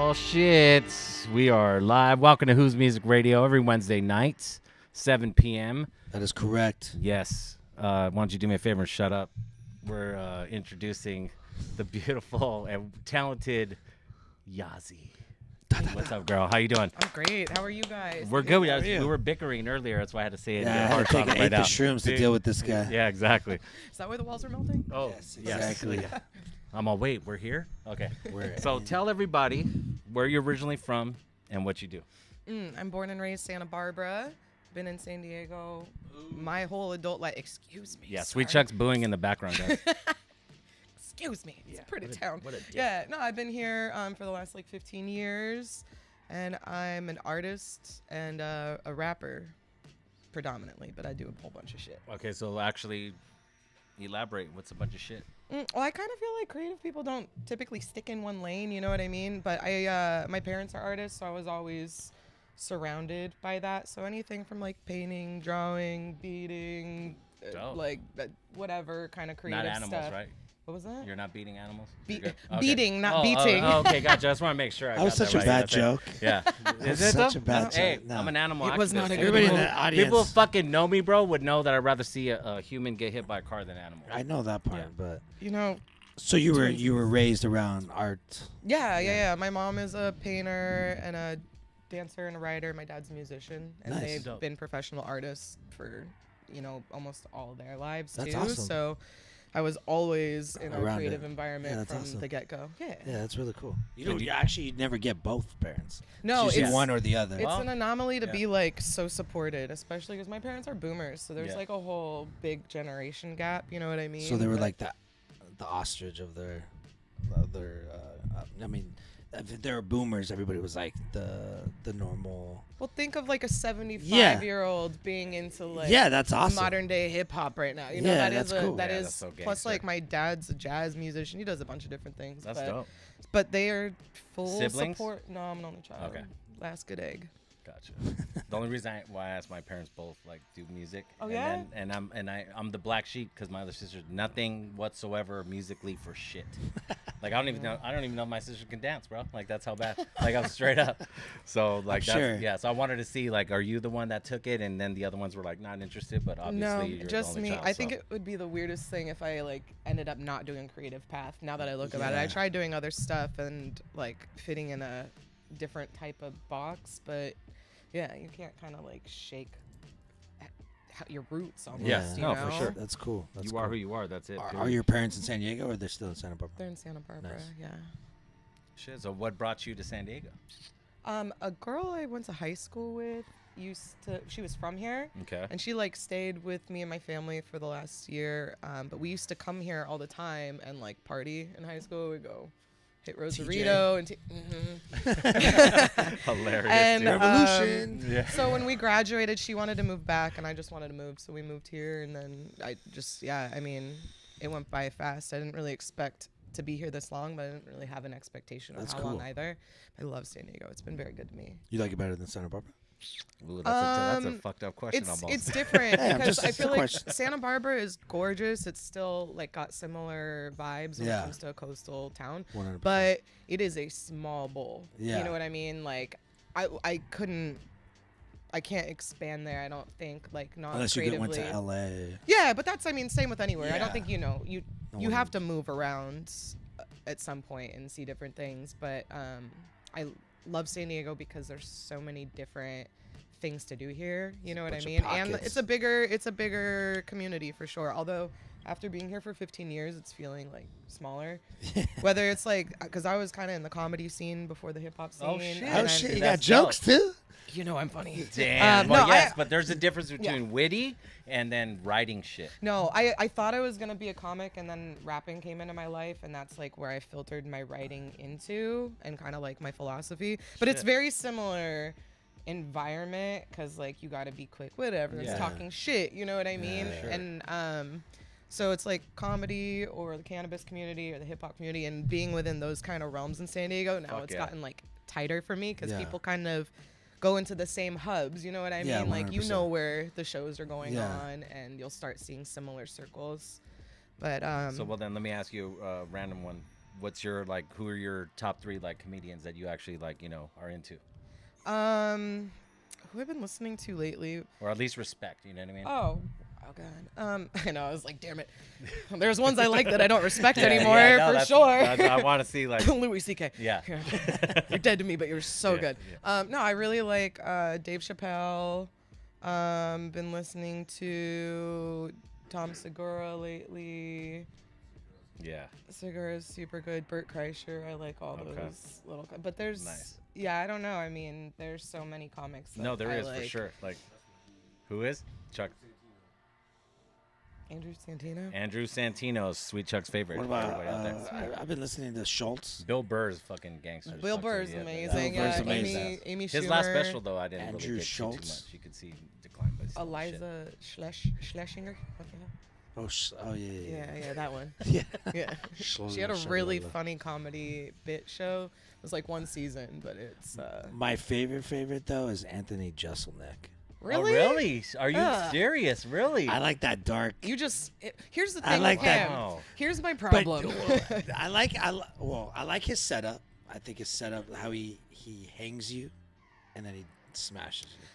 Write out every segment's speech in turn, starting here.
Well, shit. We are live. Welcome to Who's Music Radio every Wednesday night, 7 p.m. That is correct. Yes. Why don't you do me a favor and shut up? We're introducing the beautiful and talented Yazi. What's up, girl? How you doing? I'm great. How are you guys? We're good. We were bickering earlier. That's why I had to say it. Yeah, I had to take an eighth of shrooms to deal with this guy. Yeah, exactly. Is that why the walls are melting? Oh, Yes, exactly. I'm all, wait, we're here? Okay. So tell everybody where you're originally from and what you do. I'm born and raised Santa Barbara. Been in San Diego my whole adult life. Excuse me. Yeah, sir. Sweet Chuck's booing in the background, guys. Excuse me. It's a pretty what a- town. what a dick. Yeah, no, I've been here for the last 15 years, and I'm an artist and a rapper predominantly, but I do a whole bunch of shit. Okay, so actually elaborate. What's a bunch of shit? Well, I kind of feel like creative people don't typically stick in one lane, you know what I mean? But my parents are artists, so I was always surrounded by that. So anything from like painting, drawing, beading, Dope. whatever kind of creative Not animals, stuff. right? What was that? You're not beating animals? You're good? Beating, not beating. Oh, okay, gotcha. I just want to make sure. That was such a bad joke. Yeah. was Is it such though? a bad Hey, joke. No. I'm an animal. It was activist. not a good Everybody in one. the audience. People who fucking know me, bro, would know that I'd rather see a human get hit by a car than an animal. I know that part, Yeah. but You know, so you were raised around art. yeah. My mom is a painter and a dancer and a writer. My dad's a musician, and Nice. they've Dope. been professional artists for, almost all their lives That's too. awesome. So I was always in a Around creative it. environment Yeah, that's from awesome. the get-go. Yeah. Yeah, that's really cool. And You actually never get both parents. No, it's usually it's one or the other. It's Well, an anomaly to yeah. be like so supported, especially because my parents are boomers, so there's Yeah. like a whole big generation gap. You know what I mean? So they were But- like the ostrich of their. I mean, if they were boomers, everybody was like the normal. Well, think of like a 75 Yeah. year old being into like Yeah, that's awesome. modern day hip hop right now. You know, Yeah, that is that's cool. that Yeah, is that's so plus gangster. like my dad's a jazz musician. He does a bunch of different things. That's but, dope. But they are full Siblings? support. No, I'm an only child. Okay. Last good egg. Gotcha. The only reason why I asked my parents both like do music. Oh, and yeah? I'm the black sheep because my other sister's nothing whatsoever musically for shit. Like I don't even know if my sister can dance, bro. Like that's how bad. Like I'm straight up. So like that's sure. yeah. So I wanted to see like, are you the one that took it, and then the other ones were like not interested, but obviously No, you're just the only me. child, I think so. it would be the weirdest thing if I like ended up not doing creative path. Now that I look about it, I Yeah. tried doing other stuff and like fitting in a different type of box, but yeah, you can't kind of like shake your roots almost. Yeah, you no, know? for sure. That's cool. That's You cool. are who you are. That's it. Are period. your parents in San Diego or they're still in Santa Barbara? They're in Santa Barbara. Nice. Yeah. Shit. So what brought you to San Diego? A girl I went to high school with she was from here. Okay. And she like stayed with me and my family for the last year. But we used to come here all the time and like party in high school. We'd go hit Rosarito and Hilarious. And, dude. Revolution. Yeah. So when we graduated, she wanted to move back and I just wanted to move. So we moved here and then it went by fast. I didn't really expect to be here this long, but I didn't really have an expectation of That's how cool. long either. I love San Diego. It's been very good to me. You like it better than Santa Barbara? Ooh, that's a fucked up question. It's almost. different Yeah, because just- I it's a feel like question. Santa Barbara is gorgeous. It's still like got similar vibes when Yeah. it comes to a coastal town, 100%. but it is a small bowl. Yeah. You know what I mean? Like I can't expand there. I don't think like not Unless you creatively. went to LA. Yeah, but that's same with anywhere. I Yeah. don't think you No have one- to move around at some point and see different things. But I love San Diego because there's so many different things to do here. You know what I bunch of mean? And pockets. it's a bigger community for sure. Although after being here for 15 years, it's feeling like smaller. Whether it's like because I was kind of in the comedy scene before the hip hop scene. Oh, shit. and Oh then- shit, you that's got jokes too? You know I'm funny. Damn. no, Yes, but there's a difference between witty and then writing shit. No, I thought I was going to be a comic and then rapping came into my life and that's like where I filtered my writing into and kind of like my philosophy. But it's Shit. very similar environment because like you got to be quick with everyone's Yeah. talking shit, you know what I mean? sure. And so it's like comedy or the cannabis community or the hip hop community and being within those kind of realms in San Diego, now Fuck it's yeah. gotten like tighter for me because Yeah. people kind of go into the same hubs, you know what I Yeah, mean? Like you 100%. know where the shows are going Yeah. on and you'll start seeing similar circles. But So well then let me ask you a random one. what's your like? Who are your top 3 like comedians that you actually like? Are into, Who I've been listening to lately? or at least respect. You know what I mean? Oh God. I know. I was like, damn it. There's ones I like that I don't respect anymore no, for sure. I want to see like. Louis C.K. Yeah. You're dead to me, but you're so Yeah, good. yeah. No, I really like Dave Chappelle. Been listening to Tom Segura lately. Yeah. Segura is super good. Bert Kreischer, I like all Okay. those little. But there's, Nice. yeah, I don't know. I mean, there's so many comics. That No, there I is for like. sure. Like, who is Chuck? Andrew Santino. Andrew Santino's Sweet Chuck's favorite. What about? Everybody out there. I've been listening to Schultz. Bill Burr's fucking gangster. Bill Fuck Burr's yeah, amazing. Bill Burr's Yeah, amazing. Amy Schumer. His last special though, I didn't Andrew really get too Schultz. much. You could see decline, but still, shit. Eliza Schlesinger. What the hell? Oh yeah. Yeah, that one. Yeah. Yeah. She had a really funny comedy bit show. It was like one season, but it's My favorite though is Anthony Jeselnik. really. Oh, really? Are you Yeah. serious? Really? I like that dark. You just here's the thing I like with that. him. Wow. Here's my But problem. I like his setup. I think his setup, how he hangs you, and then he smashes you.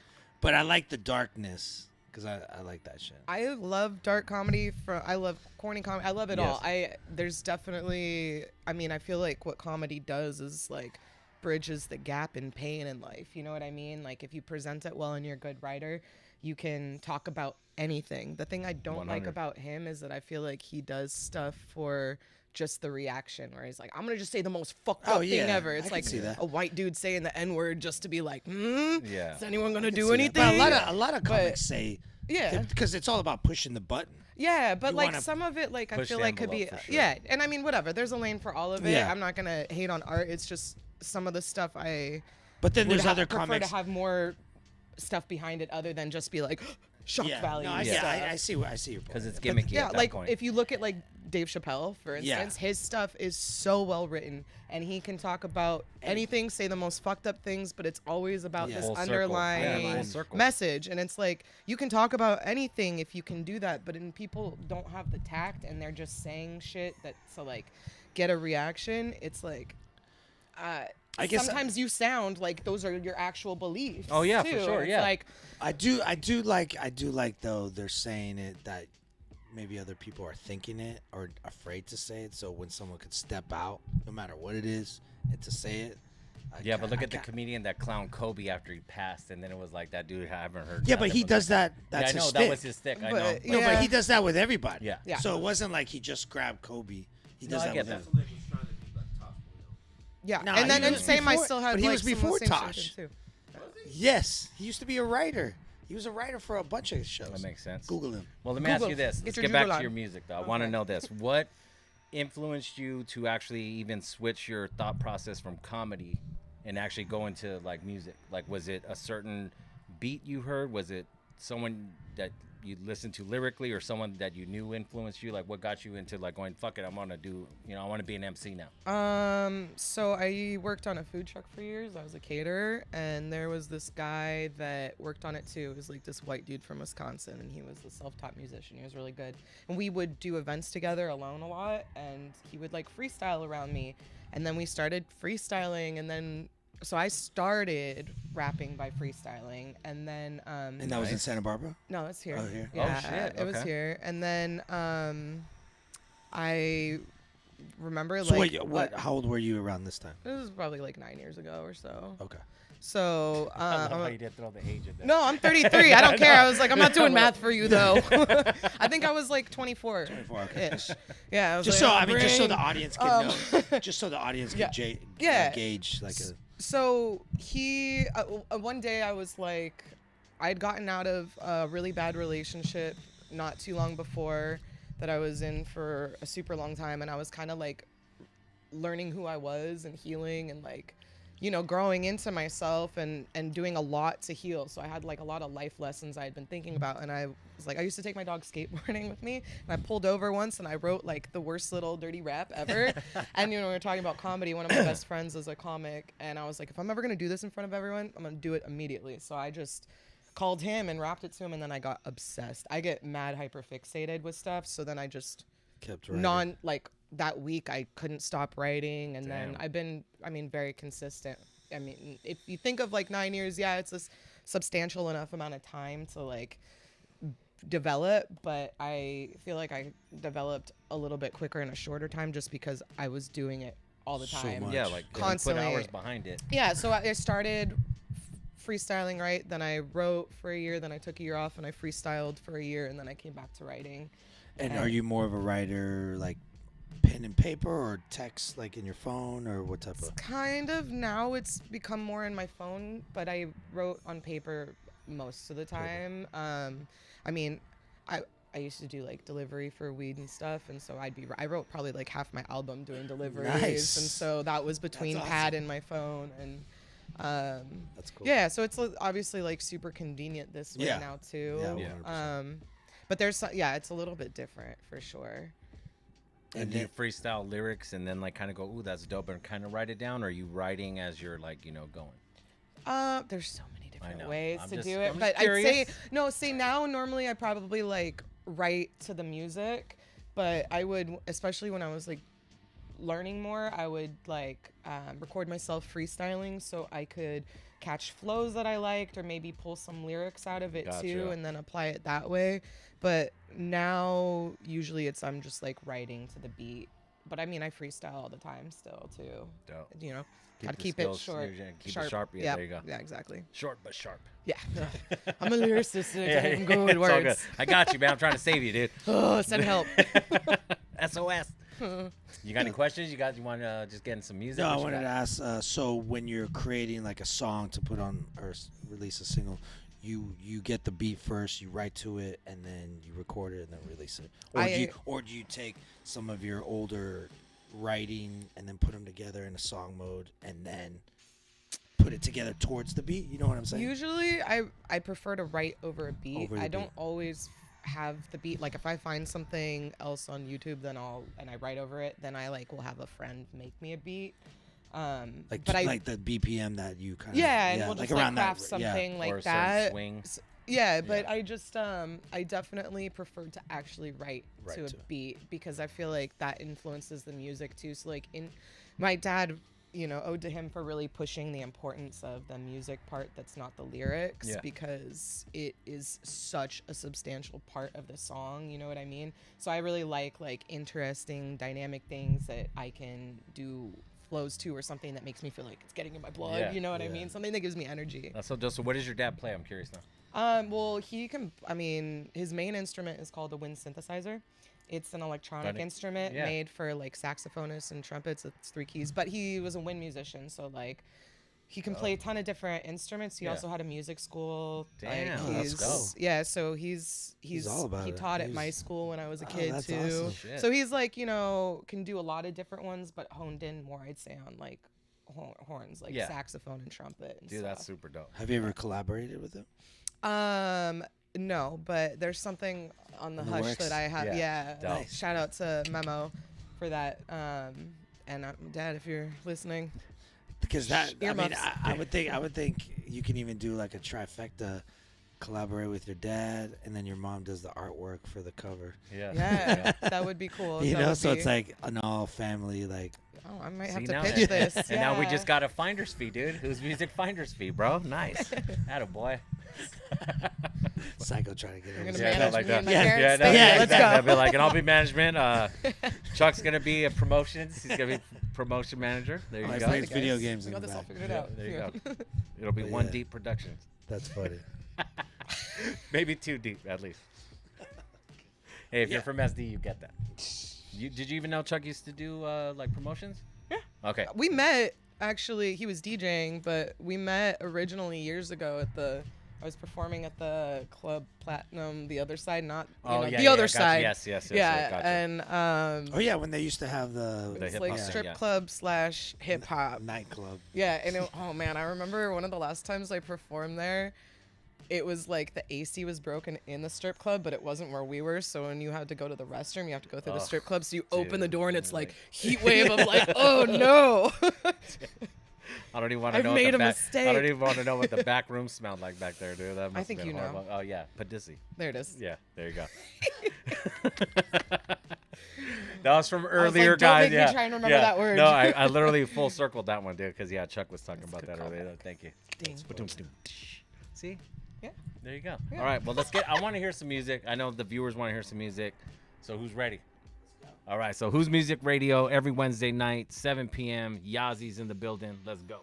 But I like the darkness because I like that shit. I love dark comedy. I love corny comedy. I love it all. There's definitely. I mean, I feel like what comedy does is like bridges the gap in pain in life. You know what I mean? Like if you present it well and you're a good writer, you can talk about anything. The thing I don't 100. like about him is that I feel like he does stuff for just the reaction, where he's like, I'm gonna just say the most fucked up thing ever. I It's can like see that. a white dude saying the N-word just to be like, Yeah. is anyone gonna I can do see that. anything? But a lot of comics say, Yeah. because it's all about pushing the button. Yeah, but You like wanna some of it, like I push feel the like could be, envelope for sure. yeah. And I mean, whatever. There's a lane for all of it. Yeah. I'm not gonna hate on art. It's just some of the stuff I But then would there's other prefer comics. to have more stuff behind it other than just be like shock value. No, I stuff. see your point. Because it's there. gimmicky Yeah, at that like point. if you look at like Dave Chappelle, for Yeah. instance, his stuff is so well written, and he can talk about anything, say the most fucked up things, but it's always about Yeah. this Full circle. underlying Yeah, full circle. message. And it's like you can talk about anything if you can do that, but then people don't have the tact, and they're just saying shit that to like get a reaction. It's like. I guess sometimes you sound like those are your actual beliefs. Oh, yeah, for too. sure, It's yeah. like I do like though they're saying it that maybe other people are thinking it or afraid to say it. So when someone could step out, no matter what it is, and to say it. yeah, but look at the comedian that clowned Kobe after he passed, and then it was like that dude I haven't heard. Yeah, but nothing he but does like- that. That's yeah, I his know stick. that was his stick. I know. But- but- No, Yeah. but he does that with everybody. Yeah. Yeah. So it wasn't like he just grabbed Kobe. He does I that get with that. him. yeah, Nah, and then he and was same. I before- still had. but he like, was some of the before same shit Tosh. too. Yes, he used to be a writer. He was a writer for a bunch of shows. That makes sense. Google him. Well, let me ask Google. you this. Get Let's your get back Google to your on. music, though. I want to Okay. know this. What influenced you to actually even switch your thought process from comedy and actually go into like music? Like, was it a certain beat you heard? Was it someone that you listened to lyrically, or someone that you knew influenced you? Like, what got you into like going, fuck it, I'm gonna do, I want to be an MC now. So I worked on a food truck for years. I was a caterer, and there was this guy that worked on it too. It was like this white dude from Wisconsin, and he was a self-taught musician. He was really good, and we would do events together alone a lot, and he would like freestyle around me, and then we started freestyling, and then so I started rapping by freestyling, and then And that was in Nice. Santa Barbara? no, it's here. Oh, here. Oh, Yeah, shit, it was okay. here, and then I remember So like wait, what? How old were you around this time? This was probably like 9 years ago or so. Okay. So, I love how you did throw the age in there. no, I'm 33. I don't care. I was like, I'm not doing math for you though. I think I was like 24. 24, okay. Ish. Yeah. I was Just like, so oh, I mean, just so brain. the audience can know. Just so the audience Yeah. can Yeah. gauge like a. So he, one day I was like, I'd gotten out of a really bad relationship not too long before that I was in for a super long time, and I was kind of like learning who I was and healing and like, growing into myself and doing a lot to heal. So I had like a lot of life lessons I had been thinking about, and I was like, I used to take my dog skateboarding with me, and I pulled over once and I wrote like the worst little dirty rap ever. And we were talking about comedy. One of my best friends is a comic, and I was like, if I'm ever gonna do this in front of everyone, I'm gonna do it immediately. So I just called him and rapped it to him, and then I got obsessed. I get mad hyper fixated with stuff, so then I just Kept writing. that week I couldn't stop writing, and then Damn. I've been, I mean, very consistent. I mean, if you think of like 9 years, yeah, it's a substantial enough amount of time to like develop, but I feel like I developed a little bit quicker in a shorter time just because I was doing it all the So time. much. Yeah, like Constantly. put hours behind it. Yeah, so I started freestyling, right? Then I wrote for a year, then I took a year off and I freestyled for a year, and then I came back to writing. And are you more of a writer, like pen and paper, or text, like in your phone, or what type of? Kind of now it's become more in my phone, but I wrote on paper most of the time. I mean, I used to do like delivery for weed and stuff, and so I wrote probably like half my album doing deliveries, Nice. and so that was between That's pad awesome. and my phone, and That's cool. yeah, so it's obviously like super convenient this way Yeah. now too. Yeah, 100%. But there's yeah, it's a little bit different for sure. And do you freestyle lyrics and then like kind of go, ooh, that's dope, and kind of write it down? Or are you writing as you're like, you know, going? There's so many different know. ways I'm to just- do I'm it, just but I'd curious. say no. See, now normally I probably like write to the music, but I would, especially when I was like learning more, I would like record myself freestyling so I could catch flows that I liked or maybe pull some lyrics out of it Gotcha. too, and then apply it that way. But now usually I'm just like writing to the beat. But I mean, I freestyle all the time still too. Dope. You know, Keep gotta the keep it skills, short, keep it sharp. Yeah, Yep. there you go. Yeah, exactly. Short but sharp. Yeah, I'm a lyricist. I can't even go with It's all good. words. I got you, man. I'm trying to save you, dude. Oh, send help. SOS. You got any questions? You want to just get in some music? No, I What you wanted to got? ask. So when you're creating like a song to put on or release a single, you get the beat first, you write to it, and then you record it and then release it. Or do you take some of your older writing and then put them together in a song mode and then put it together towards the beat? You know what I'm saying? Usually, I prefer to write over a beat. Over the I don't beat. always have the beat. Like if I find something else on YouTube, then I write over it. Then I like will have a friend make me a beat. Like but like the BPM that you kind of yeah, and we'll just like around craft that, something Or like a certain that. swing. Yeah, but I just I definitely prefer to actually write Write to a to. beat because I feel like that influences the music too. So like my dad, you know, owed to him for really pushing the importance of the music part that's not the lyrics Yeah. because it is such a substantial part of the song, you know what I mean? So I really like interesting dynamic things that I can do flows to or something that makes me feel like it's getting in my blood, Yeah. you know what I Yeah. mean? Something that gives me energy. That's so dope. So what does your dad play? I'm curious now. Well, he can. I mean, his main instrument is called a wind synthesizer. It's an electronic instrument yeah. made for like saxophonists and trumpets. It's 3 keys, but he was a wind musician, so like he can play a ton of different instruments. He Yeah. also had a music school. Damn, like, that's he's, dope. Yeah, so he's all about he it. taught at He's- my school when I was a Oh, kid that's too. awesome. Shit. So he's like, you know, can do a lot of different ones, but honed in more, I'd say, on like horns, like Yeah. saxophone and trumpet. And Dude, stuff. that's super dope. Have you ever collaborated with him? No, but there's something on the In the hush works? that I have. Yeah. Yeah. Dope. Nice. Shout out to Memo for that. And Dad, if you're listening, Because that, I mean, Earmuffs. I would think you can even do like a trifecta, collaborate with your dad, and then your mom does the artwork for the cover. Yeah. yeah, that would be cool. You That know, would so be- it's like an all family, like oh, I might See, have to now- pitch this. And now we Yeah. just got a finder's fee, dude. Who's music finder's fee, bro? Nice. Attaboy. Syko trying to get You're over. gonna Yeah, manage like me and that. my Yeah, parents' no, thing? yeah, Let's exactly. I'll go. be like, and I'll be management. Chuck's gonna be a promotions. He's gonna be promotion manager. There you I go. played Guys, video games We in got the this all back. figured Yeah, out. there you Yeah. go. It'll be But one yeah. deep productions. That's funny. Maybe 2 deep at least. Hey, if you're from SD, you get that. Did you even know Chuck used to do like promotions? Yeah. Okay. We met actually. He was DJing, but we met originally years ago at the. I was performing at the Club Platinum, the other side, not the other gotcha. side. Yes. Yeah, Gotcha. and Oh yeah, when they used to have the it's hip like hop, strip yeah. club / hip hop. nightclub. Yeah, and oh man, I remember one of the last times I performed there. It was like the AC was broken in the strip club, but it wasn't where we were. So when you had to go to the restroom, you have to go through the Ugh, strip club. So you open the dude, door and it's you're like like- heat wave of like, oh no. I don't even want to I've know. made what the a back, I mistake. don't even want to know what the back room smelled like back there, dude. That must have think been you know. horrible. Oh yeah, Padisi. There it is. Yeah, there you go. That was from I was earlier, like, don't guys. make me Yeah. try and remember yeah. that word. No, I literally full circled that one, dude, because Chuck was talking about good that earlier. Thank you. Ding. See? Yeah. There you go. Yeah. All right, well, let's get. I want to hear some music. I know the viewers want to hear some music. So who's ready? All right, so Who's Music Radio every Wednesday night, 7 p.m. Yazi's in the building. Let's go.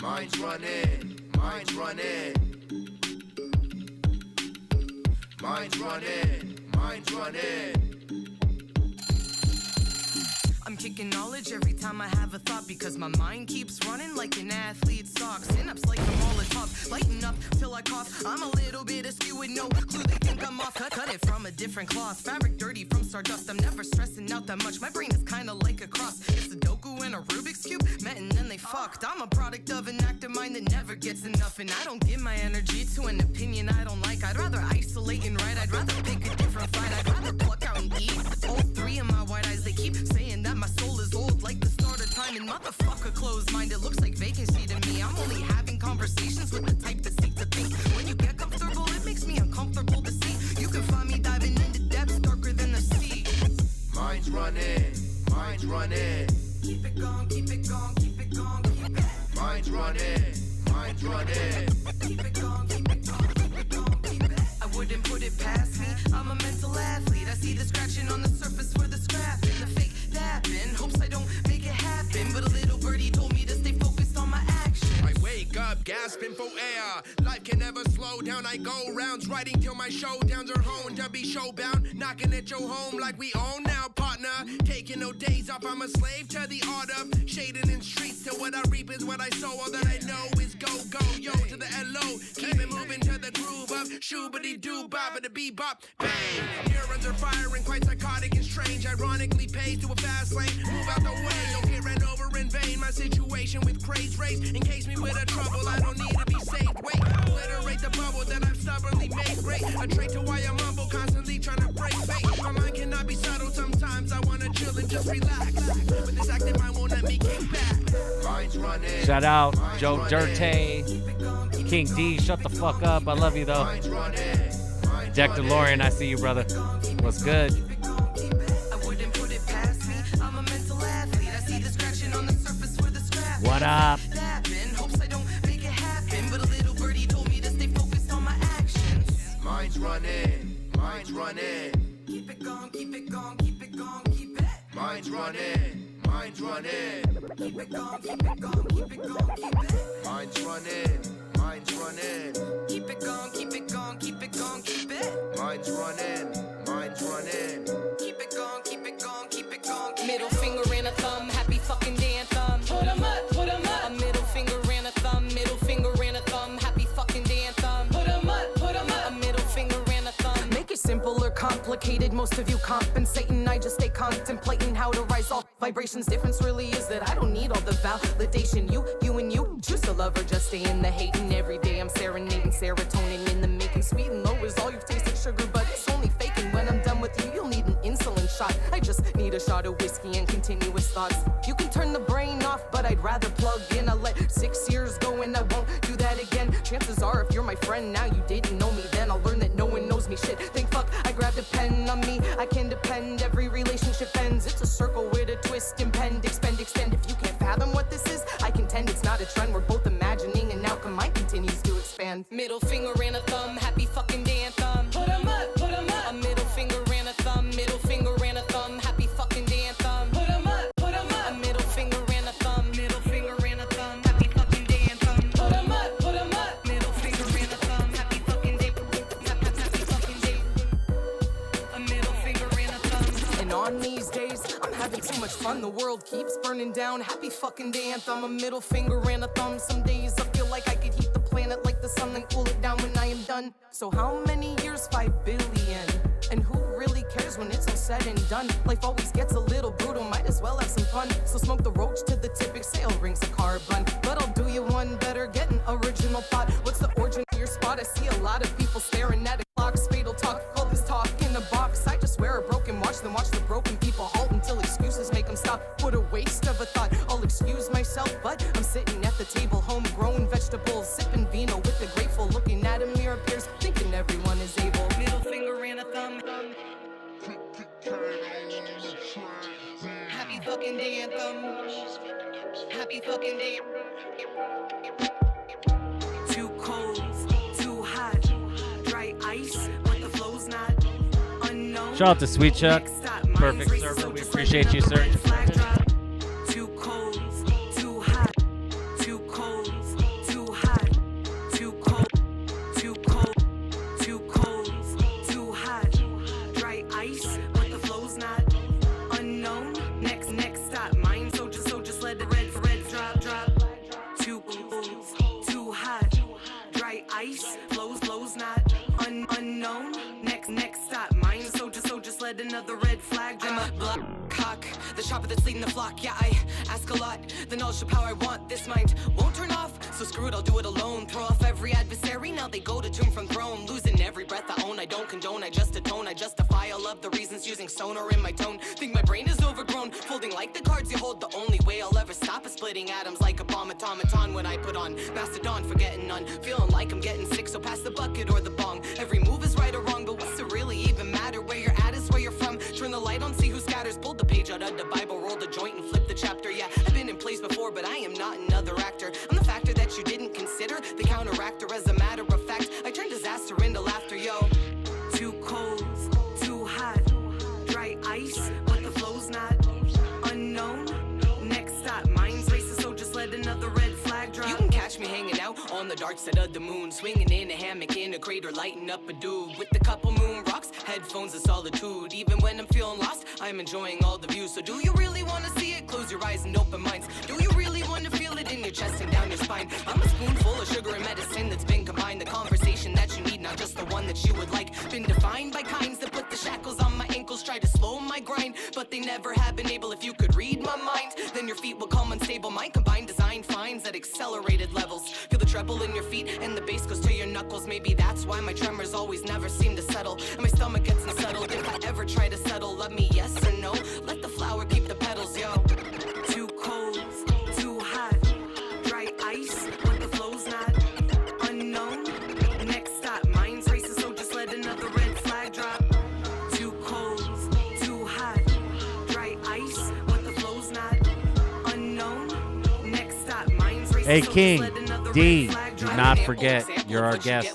Mind's running, mind's running. Mind's running, mind's running. I'm kicking knowledge every time I have a thought because my mind keeps running like an athlete's socks. Synapse like I'm all top, lighten up till I cough. I'm a little bit askew with no clue they think I'm off. Cut it from a different cloth, fabric dirty from stardust. I'm never stressing out that much. My brain is kinda like a cross. It's a Sudoku and a Rubik's Cube, met and then they fucked. I'm a product of an active mind that never gets enough, and I don't give my energy to an opinion I don't like. I'd rather isolate and write. I'd rather pick a different fight. I'd rather pluck out and eat. All three of my white eyes, they keep saying that my soul is old like the start of time, and motherfucker closed mind. It looks like vacancy to me. I'm only having conversations with the type that seek to think. When you get comfortable, it makes me uncomfortable to see. You can find me diving into depths darker than the sea. Mind's running, mind's running. Keep it going, keep it going, keep it going, keep it. Mind's running, mind's running. Keep it going, keep it going, keep it going, keep it. I wouldn't put it past me. I'm a mental athlete. I see the scratching on the surface for the scrap and the fake dapping. Hopes I don't make it happen, but a little birdie told me to stay focused on my actions. I wake up gasping for air. Life can never slow down. I go rounds writing till my showdowns are honed. To be showbound, knocking at your home like we own now, partner. Taking no days off. I'm a slave to the art of shading in streets. Till what I reap is what I sow. All that I know is go, go, yo to the L.O. Keep it moving to the groove of shoobity doo bop the bebop bang. Neurons are firing quite psychotic and strange. Ironically pays to a fast lane. Move out the way, don't get ran over in vain. My situation with craze race encase me with a trouble. I don't need to be saved. Wait, obliterate the bubble that I've stubbornly made great. A trait to why I'm humble, constantly trying to break fate. My mind cannot be subtle. Sometimes I wanna chill and just relax, but this active mind won't let me kick back. Mind's running. Shout out mind's Joe running. Dirte, King D. Shut the fuck up. I love you though. Mind's running, mind's Jack running. DeLorean, I see you, brother. What's good? I wouldn't put it past me. I'm a mental athlete. I see the scratching on the surface for the scrap. What up? Dapping. Hopes I don't make it happen, but a little birdie told me to stay focused on my actions. Mind's running, mind's running. Keep it going, keep it going, keep it going, keep it. Mind's running, mind's running. Keep it going, keep it going, keep it going, keep it. Mind's running, mind's running. Keep it going, keep it going, keep it going, keep it. Mind's running, mind's running. Keep it going, keep it going, keep it going, keep it. Middle finger and a thumb, happy fucking anthem. Put 'em up, put 'em up. A middle finger and a thumb, middle finger and a thumb, happy fucking anthem. Put 'em up, put 'em up. A middle finger and a thumb. Make it simple or complicated, most of you compensating. I just stay contemplating how to rise all vibrations. Difference really is that I don't need all the validation. You and you choose to love or just stay in the hating. Every day I'm serenading serotonin in the making. Sweet and low is all you've tasted sugar, but it's only faking. When I'm done with you, you'll need an insulin shot. I just need a shot of whiskey and continuous thoughts. You can turn the brain off, but I'd rather plug in. I let 6 years go and I won't do that again. Chances are if you're my friend now, you didn't know me then. I'll learn that no one knows me shit. Think fuck, I grabbed a pen on me. I can depend, every relationship ends. It's a circle with a twist, impend, expend, extend. If you can't fathom what this is, I contend it's not a trend. We're both imagining and outcome mine continues to expand. Middle finger and a thumb, happy fucking anthem. Put 'em up, put 'em up. A middle finger and a thumb, middle finger and a thumb, happy fucking anthem. Put 'em up, put 'em up. A middle finger and a thumb, middle finger and a thumb, happy fucking anthem. Put 'em up, put 'em up. Middle finger and a thumb, happy fucking day, happy fucking day. A middle finger and a thumb. And on these days, I'm having too much fun. The world keeps burning down. Happy fucking anthem. A middle finger and a thumb. Some days I feel like I could heat the planet like the sun, then cool it down when I am done. So how many years? 5 billion. And who really cares when it's all said and done? Life always gets a little brutal. Might as well have some fun. So smoke the roach to the tip. Exhale, rings a carbon. But I'll do you one better. Get an original thought. What's the origin of your spot? I see a lot of people staring at a clock's fatal talk. Call this talk in a box. I just wear a broken watch, then watch the broken thought I'll excuse myself, but I'm sitting at the table, homegrown vegetables, sipping vino with the grateful, looking at a mirror peers, thinking everyone is able. Middle finger and a thumb. Happy fucking day anthem. Happy fucking day. Too cold, too hot, dry ice, but the flow's not unknown. Shout out to Sweet Chuck. Perfect server. We appreciate you, sir. Too cold, too hot, too cold, too hot, too cold, too cold, too cold, too hot, dry ice, but the flow's not unknown. Next stop, mine, so just let the red drop. Too cold, too hot, dry ice, flows not unknown. Next stop, mine, so just let another red flag drop. I'm a black cock, the shopper that's leading the flock. Yeah, I ask a lot, the knowledge of power I want. This mind won't turn off, so screw it, I'll do it alone. Throw off every adversary, now they go to tomb from throne. Losing every breath I own, I don't condone, I just atone. I justify all of the reasons using sonar in my tone. Think my brain is overgrown, folding like the cards you hold. The only way I'll ever stop is splitting atoms like a bomb automaton. When I put on Mastodon, forgetting none, feeling like I'm getting sick, so pass the bucket or the bong. Every move is right or wrong, but what's it really even matter? Where you're at is where you're from. Turn the light on, see who scatters. Pulled the page out of the Bible, rolled a joint and flipped the chapter. Yeah, I've been in plays before, but I am not another actor. I'm the factor that you didn't consider, the counteractor. As a matter of fact, I turn disaster into laughter, yo. Too cold, too hot, dry ice, but the flow's not unknown. Next stop, mine's racing, so just let another red flag drop. You can catch me hanging out on the dark side of the moon, swinging in a hammock in a crater, lighting up a dude with a couple moon rocks, headphones of solitude. Even when I'm feeling lost, I'm enjoying all the views. So do you really want to see it? Close your eyes and open minds. Do you really want to feel it in your chest and down your spine? I'm a spoonful of sugar and medicine that's been combined. The conversation that you need, not just the one that you would like. Been defined by kinds that put the shackles on my ankles, try to slow my grind, but they never have been able. If you could read my mind, then your feet will come unstable. My combined design finds at accelerated levels. Feel the treble in your feet and the bass goes to your knuckles. Maybe that's why my tremors always never seem to settle, and my stomach gets unsettled. If I ever try to settle, let me yes or no. Let the flower keep the petals, yo. Too cold, too hot, dry ice, but the flow's not unknown. Next stop, mine's racing, so just let another red flag drop. Too cold, too hot, dry ice, but the flow's not unknown. Next stop, mine's racing, Hey, so King just let another D, red flag do drop. not forget, you're our guest,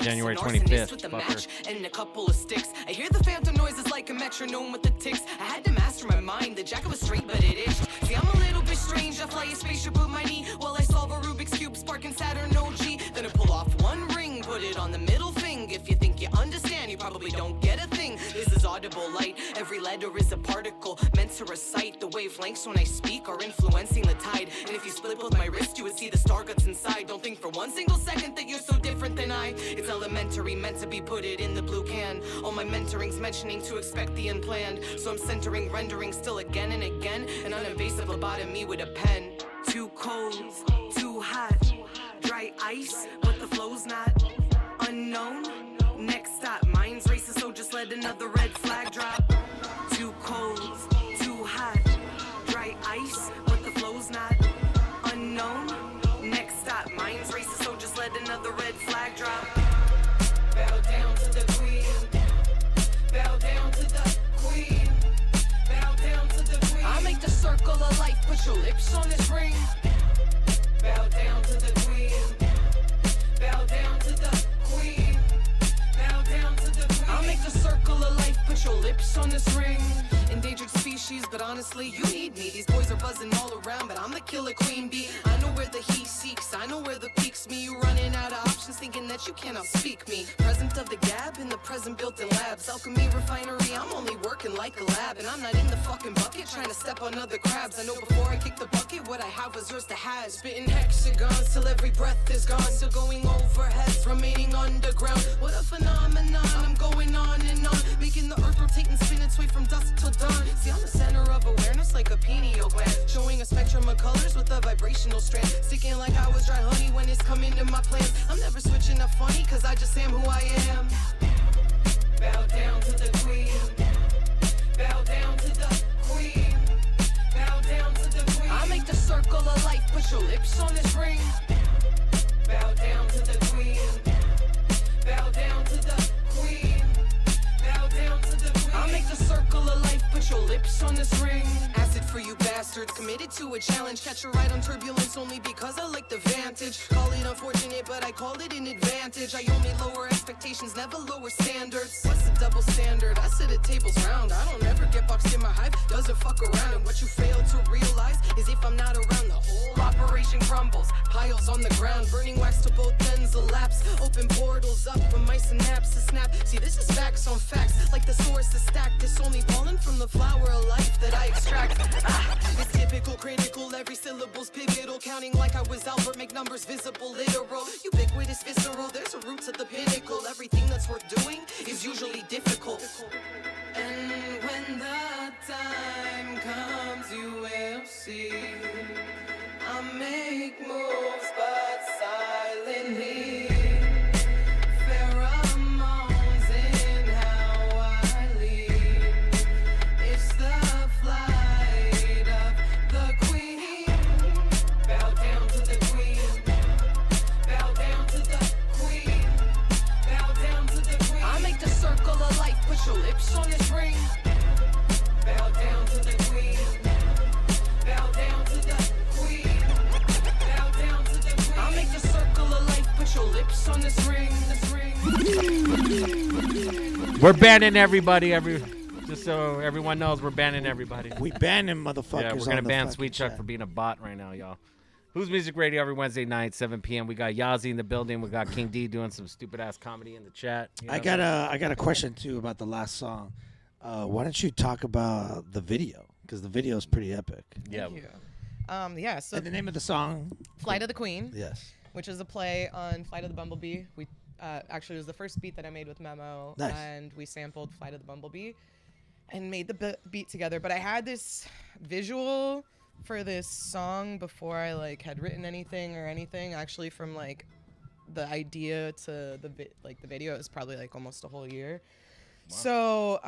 January 25th. With a match and a couple of sticks. I hear the phantom noises like a metronome with the ticks. I had to master my mind. The jacket was straight, but it itched. See, I'm a little bit strange. I fly a spaceship with my knee while I solve a Rubik's Cube, sparking Saturn OG. Then I pull off one ring, put it on the middle finger. If you think you understand, you probably don't get a thing. This is audible light. Every letter is a particle meant to recite. The wavelengths when I speak are influencing the tide. And if you split both my wrists, you would see the star guts inside. Don't think for one single second that you're so different than I. It's elementary, meant to be put it in the blue can. All my mentoring's mentioning to expect the unplanned. So I'm centering, rendering still again and again. An uninvasive lobotomy with a pen. Too cold, too hot, dry ice, but the flow's not unknown. Next stop, mine's racing, so just let another red flag drop. Too cold, too hot, dry ice, but the flow's not unknown. Next stop, mine's racing, so just let another red flag drop. Bow down to the queen. Bow down to the queen. Bow down to the queen. I make the circle of life, put your lips on this ring. Bow down to the queen. Bow down to the queen. Bow down to the queen. I make the circle of life, put your lips on this ring. Endangered species, but honestly, you need me. These boys are buzzing all around, but I'm the killer queen bee. I know where the heat seeks, I know where the peaks me. You running out of options, thinking that you cannot speak me. Present of the gap in the present built in labs. Alchemy refinery, I'm only working like a lab. And I'm not in the fucking bucket trying to step on other crabs. I know before I kick the bucket, what I have was yours to have. Spitting hexagons till every breath is gone. Still going over heads, remaining underground. What a phenomenon, I'm going on and on. Making the earth rotate and spin its way from dusk till dawn. See, I'm the center of awareness like a pineal gland. Showing a spectrum of colors with a vibrational strand. Sticking like I was dry honey when it's coming to my plans. I'm never switching up funny, cause I just am who I am. Bow down to the queen. Bow down to the queen. Bow down to the queen. I put your lips on this ring. Bow down to the queen. Bow down to the queen. Bow down to the queen. I'll make the circle of life, put your lips on this ring. Acid for you bastards, committed to a challenge. Catch a ride on turbulence only because I like the vantage. Call it unfortunate, but I call it an advantage. I only lower expectations, never lower standards. What's the double standard? I sit at tables round. I don't ever get boxed in my hype, doesn't fuck around. And what you fail to realize is if I'm not around, the whole operation crumbles. Piles on the ground, burning wax to both ends elapse. Open portals up from my synapse to snap. See, this is facts on facts, like the source is stacked. It's only pollen from the flower of life that I extract. It's typical, critical, every syllable's pivotal. Counting like I was Albert, make numbers visible, literal. Ubiquitous, visceral, there's a root to the pinnacle. Everything that's worth doing is usually difficult. And when the time comes, you will see. I make moves, but silently. Pheromones in how I lead. It's the flight of the queen. Bow down to the queen. Bow down to the queen. Bow down to the queen. I make the circle of life, put your lips on this ring. Bow down to the queen. Bow down to the queen. Bow down to the queen. I make the circle of life, put your lips on this ring. We're banning everybody. Just so everyone knows, we're banning everybody. We banning motherfuckers. Yeah, we're on gonna the ban fucking Sweet Chuck chat. for being a bot right now, y'all. Who's Music Radio every Wednesday night, 7 p.m. We got Yazi in the building. We got King D doing some stupid ass comedy in the chat. You know? I got a question too about the last song. Why don't you talk about the video? Because the video is pretty epic. Yeah. Yeah, so And the name of the song? Flight of the Queen, Yes. which is a play on Flight of the Bumblebee. We actually it was the first beat that I made with Memo, Nice. and we sampled Flight of the Bumblebee and made the beat together. But I had this visual for this song before I like had written anything or anything. Actually, from like the idea to the video, it was probably like almost a whole year. Wow. So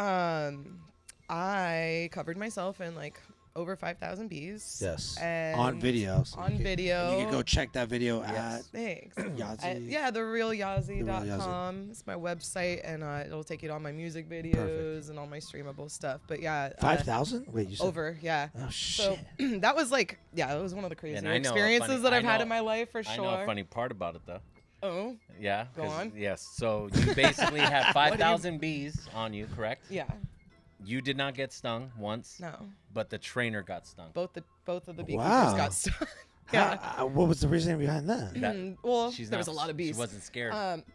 I covered myself in like over 5,000 bees. Yes. And On video. So on video. And you can go check that video Yes. at Thanks. Yazi. Yeah, therealyazi.com. TheRealYazi. It's my website, and it'll take you to all my music videos and all my streamable stuff. But yeah, 5,000? Wait, you said over, yeah. Oh shit. So that was like, yeah, it was one of the And crazier I know a experiences funny- that I I've had know- in my life for I sure. know a funny part about it though. Oh, Yeah. Go 'cause- on. Yes. So you basically had 5,000 bees on you, correct? yeah, You did not get stung once, no, but the trainer got stung. both of the beekeepers Wow. got stuck. Yeah. What was the reasoning behind that? That- Well, she's there not- was a lot of bees. She wasn't scared.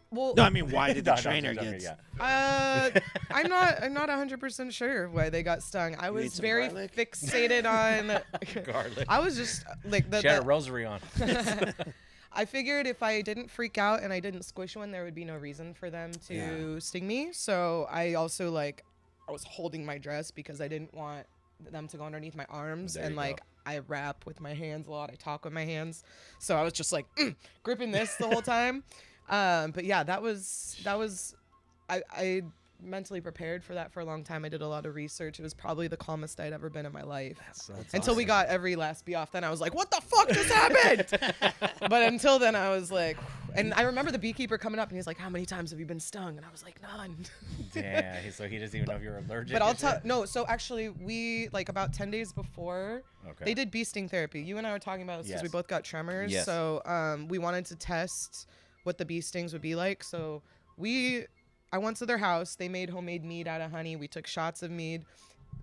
Well, No, I mean, why did the No, no, trainer she's get? joking, yeah. I'm not 100% sure why they got stung. I need was some very garlic? fixated on Garlic. I was just like She had a rosary on. I figured if I didn't freak out and I didn't squish one, there would be no reason for them to sting me. So I also I was holding my dress because I didn't want them to go underneath my arms. There And you like go. I rap with my hands a lot. I talk with my hands. So I was just like gripping this the whole time. But yeah, that was I mentally prepared for that for a long time. I did a lot of research. It was probably the calmest I'd ever been in my life. Until we got every last bee off, then I was like, what the fuck just happened? But until then I was like, and I remember the beekeeper coming up and he's like, how many times have you been stung? And I was like, none. Yeah. So he doesn't even know if you're allergic. But I'll and tell shit? no. So actually, we like about 10 days before Okay. they did bee sting therapy. You and I were talking about this because we Yes. both got tremors. Yes. So we wanted to test what the bee stings would be like. So I went to their house. They made homemade mead out of honey. We took shots of mead.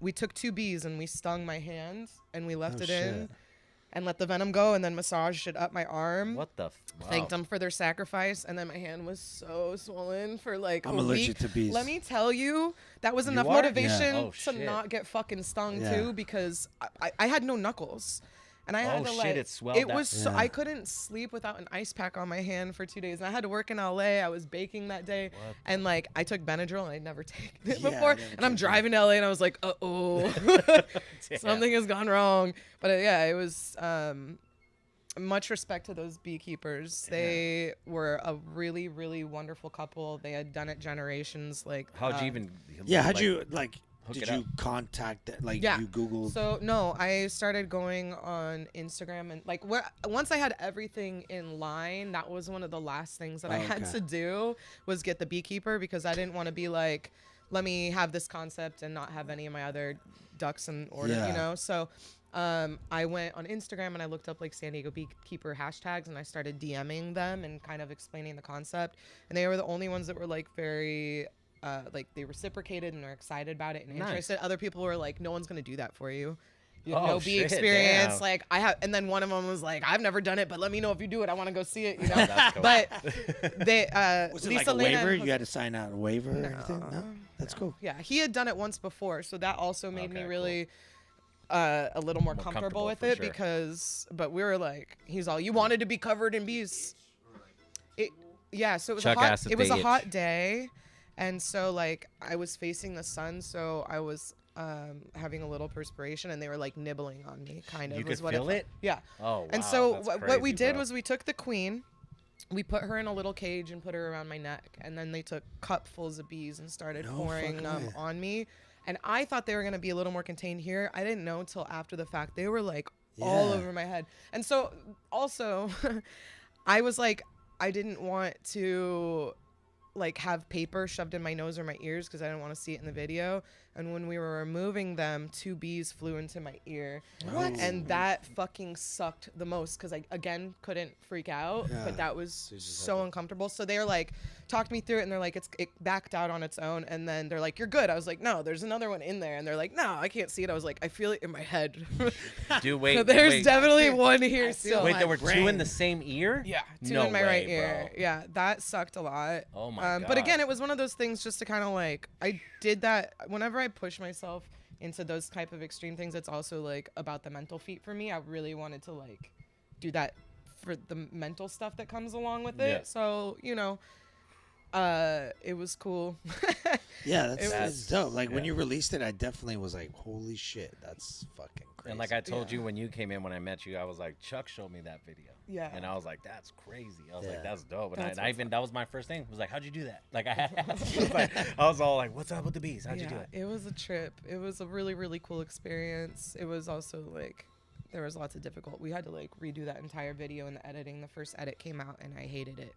We took 2 bees and we stung my hand and we left Oh, it in shit. and let the venom go and then massaged it up my arm. What the? Wow. Thanked them for their sacrifice, and then my hand was so swollen for like I'm a allergic week. to bees. Let me tell you, that was enough are? motivation Yeah. Oh, to shit. not get fucking stung Yeah. too, because I had no knuckles, and I had Oh, to shit, like it swelled it that- was so Yeah. I couldn't sleep without an ice pack on my hand for 2 days, and I had to work in LA. I was baking that day, and like I took Benadryl and I'd never taken it Yeah, I before, never and I'm took driving to LA and I was like, something has gone wrong. But yeah, it was. Much respect to those beekeepers. They were a really, really wonderful couple. They had done it generations. Like, How'd you even? Yeah, how'd like, you like? hook Did it you up. contact that? Like Yeah. you Googled? So no, I started going on Instagram and like once I had everything in line, that was one of the last things that I had Okay. to do was get the beekeeper because I didn't want to be like, let me have this concept and not have any of my other ducks in order, Yeah. you know? So I went on Instagram and I looked up like San Diego beekeeper hashtags and I started DMing them and kind of explaining the concept. And they were the only ones that were like very like they reciprocated and were excited about it and Nice. interested. Other people were like, no one's gonna do that for you. You Oh, have no bee shit, experience. damn. Like I have, and then one of them was like, I've never done it, but let me know if you do it. I want to go see it. You know. That's cool. But they Was it Lisa like a Lena waiver? and You had to sign out a waiver or anything? No, that's cool. yeah, he had done it once before, so that also made me Okay, really a little more comfortable with for it sure. because, but we were like, he's all, you wanted to be covered in bees. Yeah, so it was Chuck a hot, asked if it was they a itch. hot day, and so like I was facing the sun, so I was having a little perspiration, and they were like nibbling on me, kind of. You was could what feel it? it? Yeah. Oh, And wow, so that's what we crazy, did bro. was we took the queen, we put her in a little cage and put her around my neck, and then they took cupfuls of bees and started No pouring fucking them way. on me. And I thought they were gonna be a little more contained here. I didn't know until after the fact. They were like all Yeah. over my head. And so also, I was like, I didn't want to like have paper shoved in my nose or my ears because I didn't want to see it in the video. And when we were removing them, 2 bees flew into my ear. What? And that fucking sucked the most because I, again, couldn't freak out. Yeah. But that was you just so uncomfortable. So they were like, talked me through it, and they're like, it backed out on its own. And then they're like, you're good. I was like, no, there's another one in there. And they're like, no, I can't see it. I was like, I feel it in my head. Dude, wait. There's wait. definitely one here still. Wait, there were brain. 2 in the same ear? Yeah, 2 No in my right way, ear. bro. Yeah, that sucked a lot. Oh my But again, God. it was one of those things just to kind of like, I did that whenever I push myself into those type of extreme things. It's also like about the mental feat for me. I really wanted to like do that for the mental stuff that comes along with it. Yeah. So, you know, it was cool. Yeah, It that's was- dope. Like when yeah. you released it, I definitely was like, holy shit, that's fucking crazy. And like I told Yeah. you when you came in, when I met you, I was like, Chuck showed me that video. Yeah. And I was like, that's crazy. I was Yeah. like, that's dope. And That's I what's even, that was my first thing. I was like, how'd you do that? Like, I was all like, what's up with the bees? How'd you do it? It was a trip. It was a really, really cool experience. It was also like, there was lots of difficult. We had to like redo that entire video in the editing. The first edit came out and I hated it.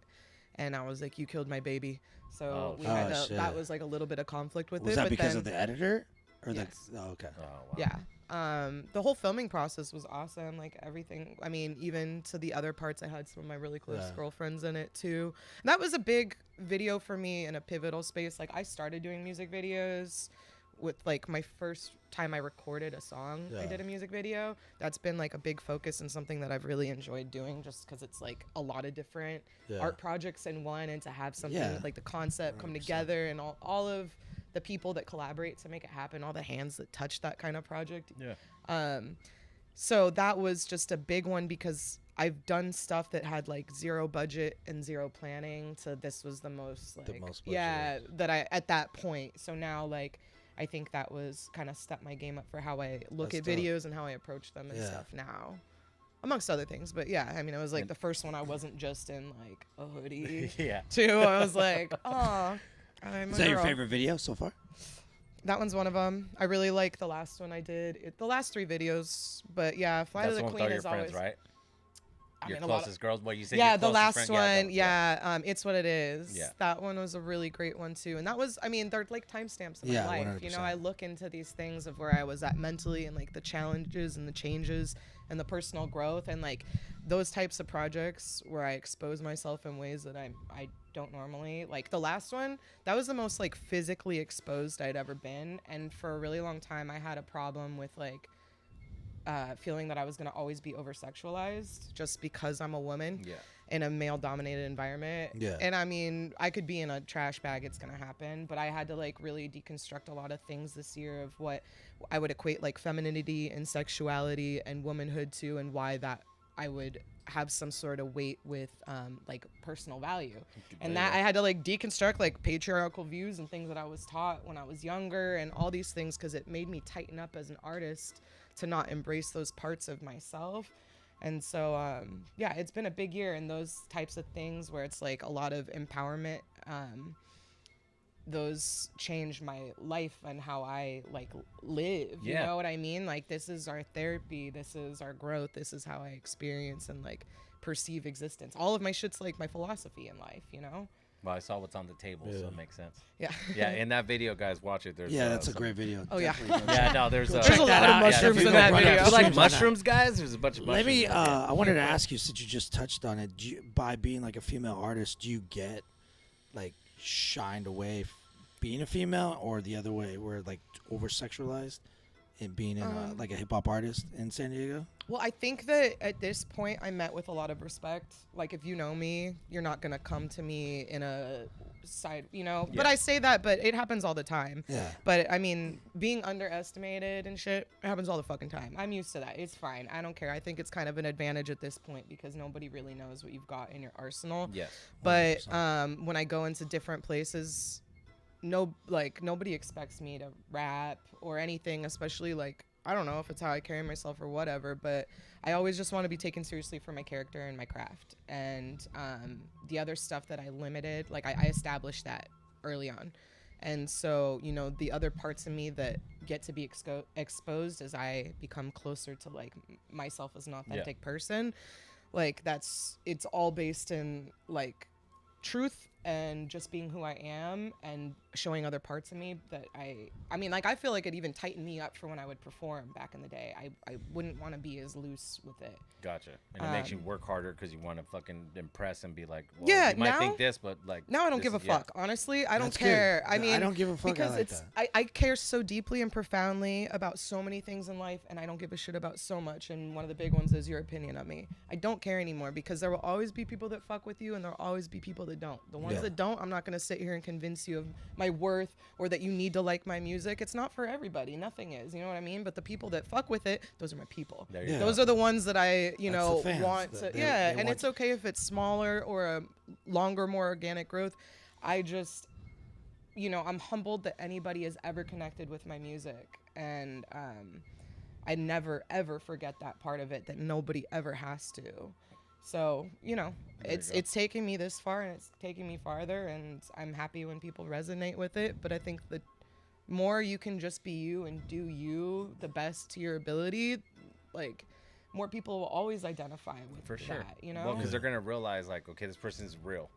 And I was like, you killed my baby. So Oh, we had Oh, to, shit. that was like a little bit of conflict with was it. that but because then, of the editor? Or Yes. the, oh, okay. Oh, wow. Yeah. The whole filming process was awesome. Like everything. I mean, even to the other parts, I had some of my really close Yeah. girlfriends in it too. And that was a big video for me in a pivotal space. Like I started doing music videos with like my first time I recorded a song. I Yeah. did a music video. That's been like a big focus and something that I've really enjoyed doing just because it's like a lot of different Yeah. art projects in one, and to have something Yeah. like the concept come 100%. together and all of the people that collaborate to make it happen, all the hands that touch that kind of project. Yeah. So that was just a big one because I've done stuff that had like 0 budget and 0 planning. So this was the most like, most yeah, that I, at that point. So now like, I think that was kind of stepped my game up for how I look That's at dope. videos and how I approach them and Yeah. stuff now. Amongst other things, but yeah, I mean, it was like the first one I wasn't just in like a hoodie. Yeah. Too, I was like, oh, I'm Is a that your girl. favorite video so far? That one's one of them. I really like the last one I did. The last 3 videos, but yeah, Fly That's to the the one with all Queen your is friends, always. right? I Your mean, a lot of- closest girls. Well, you said Yeah, your the closest last friend. one. Yeah, It's What It Is. Yeah. That one was a really great one too. And that was, I mean, they're like timestamps in Yeah, my life. You know, 100%. I look into these things of where I was at mentally and like the challenges and the changes and the personal growth and like those types of projects where I expose myself in ways that I don't normally. Like the last one, that was the most like physically exposed I'd ever been. And for a really long time, I had a problem with like feeling that I was going to always be over sexualized just because I'm a woman Yeah. in a male dominated environment. Yeah. And I mean, I could be in a trash bag, it's going to happen, but I had to like really deconstruct a lot of things this year of what I would equate like femininity and sexuality and womanhood to, and why that I would have some sort of weight with like personal value. And that I had to like deconstruct like patriarchal views and things that I was taught when I was younger and all these things, because it made me tighten up as an artist to not embrace those parts of myself. And so yeah, it's been a big year in those types of things where it's like a lot of empowerment those changed my life and how I like live. You know what I mean? Like, this is our therapy. This is our growth. This is how I experience and like perceive existence. All of my shit's like my philosophy in life, you know? Well, I saw what's on the table, so it makes sense. Yeah. Yeah, in that video, guys, watch it. There's that's a great video. Oh, yeah. Yeah, no, there's a a lot of mushrooms in that video. You like mushrooms, guys? There's a bunch of mushrooms. Let me. I wanted to ask you, since you just touched on it, by being like a female artist, do you get like shined away being a female, or the other way, where like over sexualized in being like a hip hop artist in San Diego? Well, I think that at this point I met with a lot of respect. Like, if you know me, you're not gonna come to me in a side, you know. But I say that, but it happens all the time. Yeah. But I mean, being underestimated and shit happens all the fucking time. I'm used to that. It's fine. I don't care. I think it's kind of an advantage at this point because nobody really knows what you've got in your arsenal. Yes. But when I go into different places, nobody expects me to rap or anything, especially like, I don't know if it's how I carry myself or whatever, but I always just want to be taken seriously for my character and my craft. And the other stuff that I limited, like I established that early on. And so, you know, the other parts of me that get to be exposed as I become closer to like myself as an authentic person, like it's all based in like truth and just being who I am and showing other parts of me that I mean, like, I feel like it even tightened me up for when I would perform back in the day. I wouldn't want to be as loose with it. Gotcha. And it makes you work harder because you want to fucking impress and be like, well, yeah, you might now, think this, but like, now I don't give a fuck. Honestly, I don't care. Good. I mean, I don't give a fuck because because I care so deeply and profoundly about so many things in life, and I don't give a shit about so much. And one of the big ones is your opinion of me. I don't care anymore because there will always be people that fuck with you, and there will always be people that don't. The ones that don't, I'm not gonna sit here and convince you of my worth or that you need to like my music. It's not for everybody. Nothing is. You know what I mean? But the people that fuck with it, those are my people. Those are the ones that I, you know, want to. And it's okay if it's smaller or a longer, more organic growth. I just, you know, I'm humbled that anybody has ever connected with my music, and I never ever forget that part of it, that nobody ever has to. So, you know, it's taking me this far, and it's taking me farther, and I'm happy when people resonate with it. But I think the more you can just be you and do you the best to your ability, like, more people will always identify with that, you know? Well, because they're going to realize, like, okay, this person's real.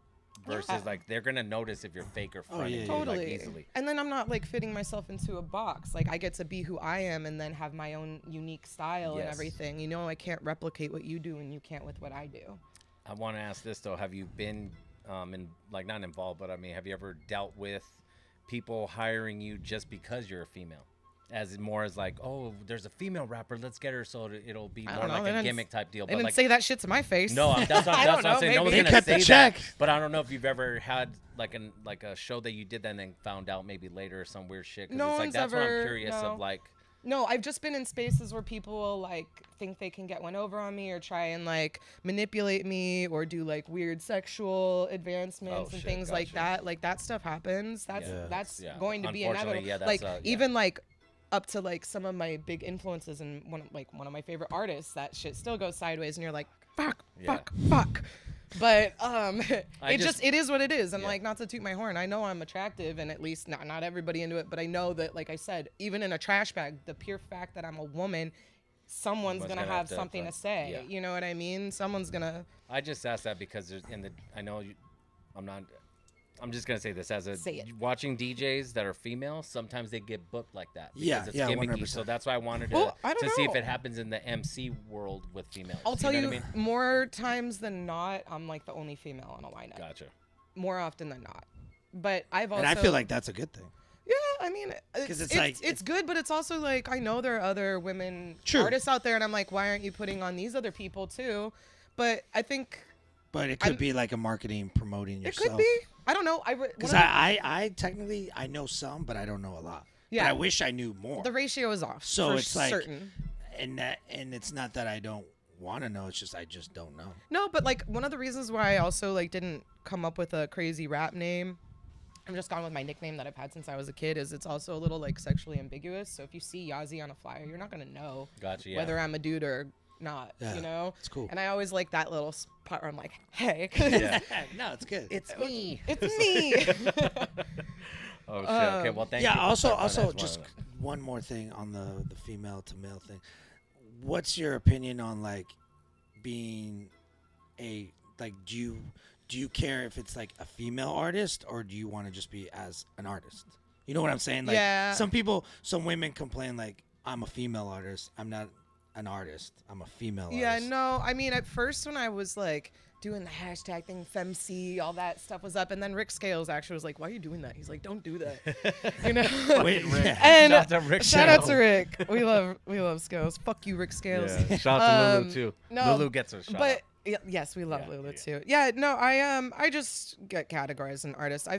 Versus, like, they're going to notice if you're fake or funny. Totally. Like, easily. And then I'm not, like, fitting myself into a box. Like, I get to be who I am and then have my own unique style and everything. You know, I can't replicate what you do, and you can't with what I do. I want to ask this, though. Have you been, not involved, but, I mean, have you ever dealt with people hiring you just because you're a female? As more as like, oh, there's a female rapper, let's get her, so it'll be more like a gimmick type deal. They but didn't like, say that shit to my face. No, that's what I'm saying. No one's gonna say that. But I don't know if you've ever had like a show that you did that and then found out maybe later or some weird shit. No, it's like that's what I'm curious of, like. No, I've just been in spaces where people will like think they can get one over on me or try and like manipulate me or do like weird sexual advancements and things like that. Like, that stuff happens. That's going to be inevitable. Like, even like up to like some of my big influences and one of my favorite artists, that shit still goes sideways, and you're like, fuck. But it is what it is. And like, not to toot my horn, I know I'm attractive, and at least not everybody into it, but I know that, like I said, even in a trash bag, the pure fact that I'm a woman, someone's gonna have something to say. You know what I mean? Someone's gonna. I just asked that because I'm just gonna say this as watching DJs that are female. Sometimes they get booked like that. Because it's gimmicky. 100%. So that's why I wanted to see if it happens in the MC world with females. I'll tell you, more times than not, I'm like the only female on a lineup. Gotcha. More often than not, but I've also. And I feel like that's a good thing. Yeah, I mean, it's good, but it's also like, I know there are other women artists out there, and I'm like, why aren't you putting on these other people too? But I think. But it could be like a marketing promoting yourself. It could be. I don't know. Because I technically I know some, but I don't know a lot. Yeah. But I wish I knew more. The ratio is off. So it's like certain. And it's not that I don't want to know. It's just I just don't know. No, but like, one of the reasons why I also like didn't come up with a crazy rap name, I'm just gone with my nickname that I've had since I was a kid, is it's also a little like sexually ambiguous. So if you see Yazi on a flyer, you're not gonna know whether I'm a dude or not, you know? It's cool. And I always like that little spot where I'm like, hey. No, it's good. It's me. It's me. Oh shit. Okay. Well, thank you. Yeah. for Also, clarifying. That's just one of one more thing on the female to male thing. What's your opinion on like being a like? Do you care if it's like a female artist or do you want to just be as an artist? You know what I'm saying? Like Yeah. some women complain like I'm a female artist. I'm not an artist. I'm a female Yeah, artist. no, I mean, at first when I was like doing the hashtag thing, femc, all that stuff was up, and then Rick Scales actually was like, "Why are you doing that?" He's like, "Don't do that," you know. Wait, And Shout out to Rick shout out to Scales. Rick. We love Scales. Fuck you, Rick Scales. Yeah. Shout out to Lulu Um, too. no, Lulu gets a shout But out. yes, we love Yeah, Lulu yeah. too. Yeah, no, I just get categorized as an artist. I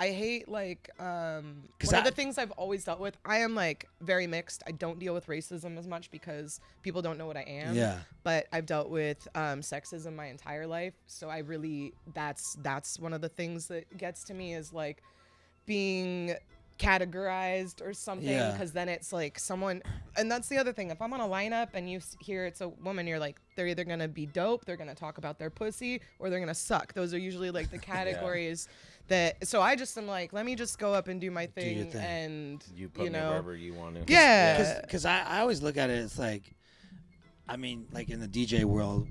hate like one of the things I've always dealt with. I am like very mixed. I don't deal with racism as much because people don't know what I am. Yeah. But I've dealt with sexism my entire life, so I really that's one of the things that gets to me is like being categorized or something, Yeah. because then it's like someone, and that's the other thing, if I'm on a lineup and you hear it's a woman, you're like, they're either gonna be dope, they're gonna talk about their pussy, or they're gonna suck. Those are usually like the categories that, so I just am like, let me just go up and do my your thing, thing. and You put me know, wherever you want to. yeah. Because I always look at it, it's like, I mean, like in the DJ world,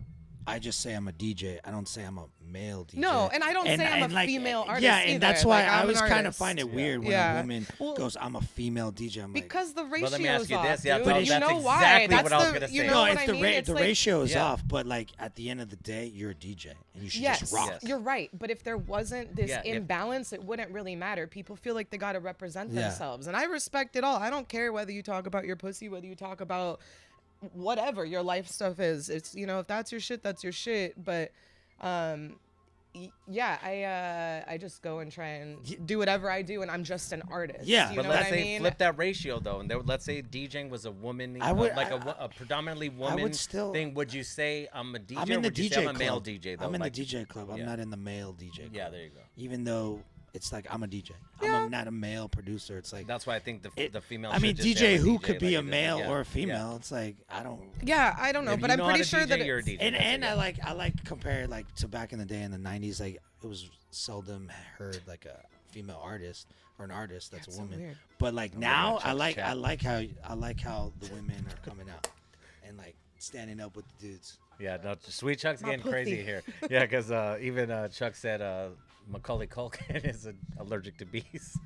I just say I'm a DJ. I don't say I'm a male DJ. No, and I don't say I'm a like, female artist Yeah, either. and that's why Like, I I'm an always kind of artist. find it weird when Yeah. a woman Well, goes, I'm a female DJ. I'm like, because the But ratio's let me ask you off, this. Yeah, dude. no, You that's know why? exactly That's what I was the- gonna you say. know no, what if I the mean? It's the like- ratio is Yeah. off, but like at the end of the day, you're a DJ and you should Yes, just rock. Yes. you're right. But if there wasn't this Yeah, if- imbalance, it wouldn't really matter. People feel like they got to represent Yeah. themselves. And I respect it all. I don't care whether you talk about your pussy, whether you talk about whatever your life stuff is. It's, you know, if that's your shit, that's your shit. But yeah, I just go and try and do whatever I do, and I'm just an artist. Yeah, you But know let's what I say mean? flip that ratio though, and let's say DJing was a woman, I would- like a predominantly woman still- thing. Would you say I'm a DJ? I'm in or the would you DJ say I'm club. a male DJ though? I'm in Like, the DJ club. I'm yeah. not in the male DJ club. Yeah, there you go. Even though it's like I'm a DJ. Yeah. I'm not a male producer. It's like That's why I think the female. I mean, should just say DJ I'm who DJ, could be like a it is. male Yeah, or a yeah. female. It's like I don't. Yeah, I don't know, If but you I'm know how pretty to sure DJ, that you're a it's, DJ. And That's it, and yeah. I like compare like to back in the day in the '90s. Like it was seldom heard like a female artist or an artist that's That's a so woman. weird. But like I'm now, looking at Chuck's I chat. like how the women are coming out and like standing up with the dudes. Yeah, no, Sweet Chuck's My getting crazy pussy. here. Yeah, because even Chuck said Macaulay Culkin is allergic to bees.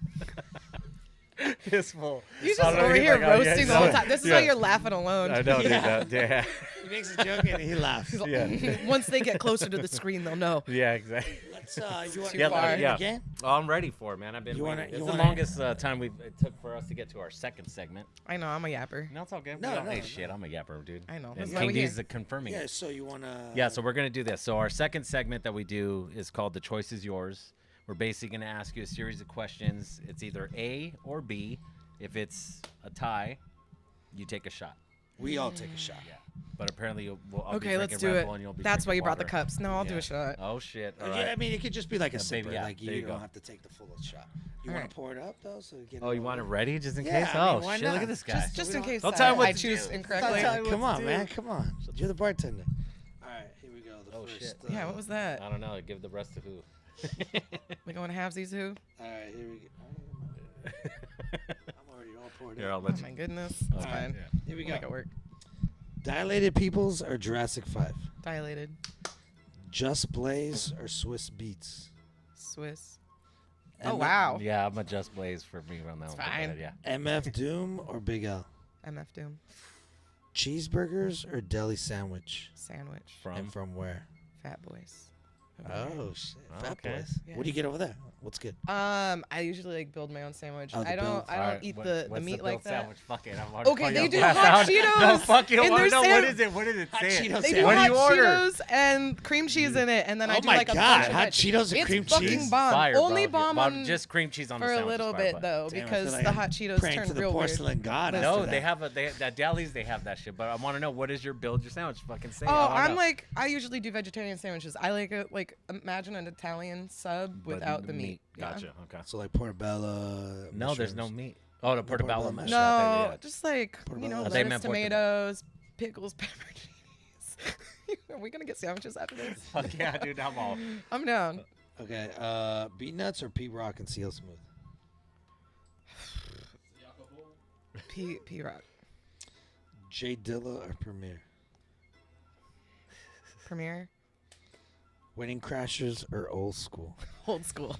This fool. You I just don't know, over he's here like, oh, yeah, roasting the whole time. This is why yeah. you're laughing alone. I know, dude. Yeah. Yeah, He makes a joke and he laughs. He's like, Yeah. Once they get closer to the screen, they'll know. yeah, exactly. Let's you want Too to far. Yeah. again? Oh, I'm ready for it, man. I've been You wanna- waiting. you It's the wanna- longest time it took for us to get to our second segment. I know, I'm a yapper. No, it's all good. No, We don't no, hey, no. shit. I'm a yapper, dude. I know. And That's why King we're D's here. the confirming. Yeah. it. So you wanna? Yeah, so we're gonna do this. So our second segment that we do is called "The Choice Is Yours." We're basically gonna ask you a series of questions. It's either A or B. If it's a tie, you take a shot. we all take a shot. Yeah. But apparently, I'll be Okay, let's drinking do Red it. Bull and you'll be That's why you drinking brought the water. cups. No, I'll do Yeah. a shot. Oh shit! All Yeah, I right. mean, it could just be like a Yeah, sipper. baby, yeah, Like there you you don't go. have to take the full shot. You All want right. to pour it up though, so get. Oh, you want it ready just in Yeah, case? I mean, Oh why shit! Look not? at this guy. Just we in don't- case Don't tell me what I to choose do. incorrectly. Don't tell me Come what on, to man. do. Come on. You're the bartender. All right, here we go. The Oh, first. shit. Yeah, what was that? I don't know. Give the rest to who? We going halvesies who? All right, here we go. I'm already all poured Here, up. I'll let Oh you. my goodness. That's All right, fine. yeah. Here we We'll go. make it work. Dilated Peoples or Jurassic 5? Dilated. Just Blaze or Swiss Beats? Swiss. M- Oh, wow. Yeah, I'm a Just Blaze for me on that It's one. Go fine. ahead, Yeah. MF Doom or Big L? MF Doom. Cheeseburgers or deli sandwich? Sandwich. And from where? Fat Boys. Oh shit, Oh, Fat okay. Boys. Yeah. What do you get over there? What's good? I usually like build my own sandwich. Oh, the I build. don't Alright, eat what- the what's meat the like built that. Sandwich? Fuck it. I'm already Okay, calling they you do out. hot No, Cheetos fuck you. in Oh, their no, what sand- is it? What did it Hot say? Cheetos They sandwich. do What do hot you order? Cheetos and cream cheese in it, and then I Oh do my like a God, bunch of hot it. Cheetos and It's cream fucking cheese? bomb. Fire, Only bro. bomb Well, on just cream cheese on the for a sandwich little is fire, bit but- though, Damn, I because feel like the I'm hot Cheetos praying turn to the real weird. porcelain god. Listen. after No, that. they have at delis they have that shit. But I want to know what is your build your sandwich? Fucking say. Oh, I wanna I'm know. like I usually do vegetarian sandwiches. I like it like imagine an Italian sub But without the meat. Yeah. Gotcha. Okay. So like portobello. No, there's no mushrooms. meat. Oh, the portobello portobello mash. No, I thought, just like you know, Portobello. They lettuce, meant portobello. tomatoes, pickles, pepper, cheese. Are we gonna get sandwiches after this? yeah. Fuck yeah, dude. I'm all. I'm down. Okay, Beat Nuts or Pete Rock and CL Smooth? P Rock. J Dilla or Premier? Premiere. Wedding Crashers or Old School? Old School.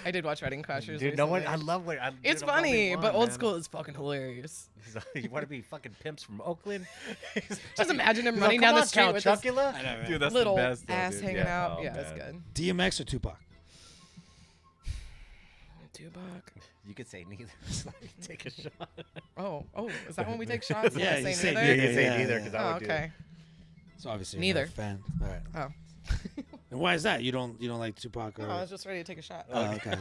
I did watch Wedding Crashers. Dude, no one. recently. I love what. It's dude, I'm only funny, one, but Old man. School is fucking hilarious. You want to be fucking pimps from Oakland? Just imagine him He's running like, down "Come the on, street Count with his Chocula." I know, right? Dude, that's little the best, though, ass dude. hanging out. Oh, Yeah, it's man. good. DMX or Tupac? Tupac. You could say neither. It's like, take a shot. Oh, is that when we take shots? Yeah, And I you say say neither? Yeah, neither. you say Yeah, neither yeah. because Oh, I would do okay. it. So obviously Neither. you're not a fan. All right. Oh. And why is that? You don't like Tupac or? No, I was just ready to take a shot. Oh, okay.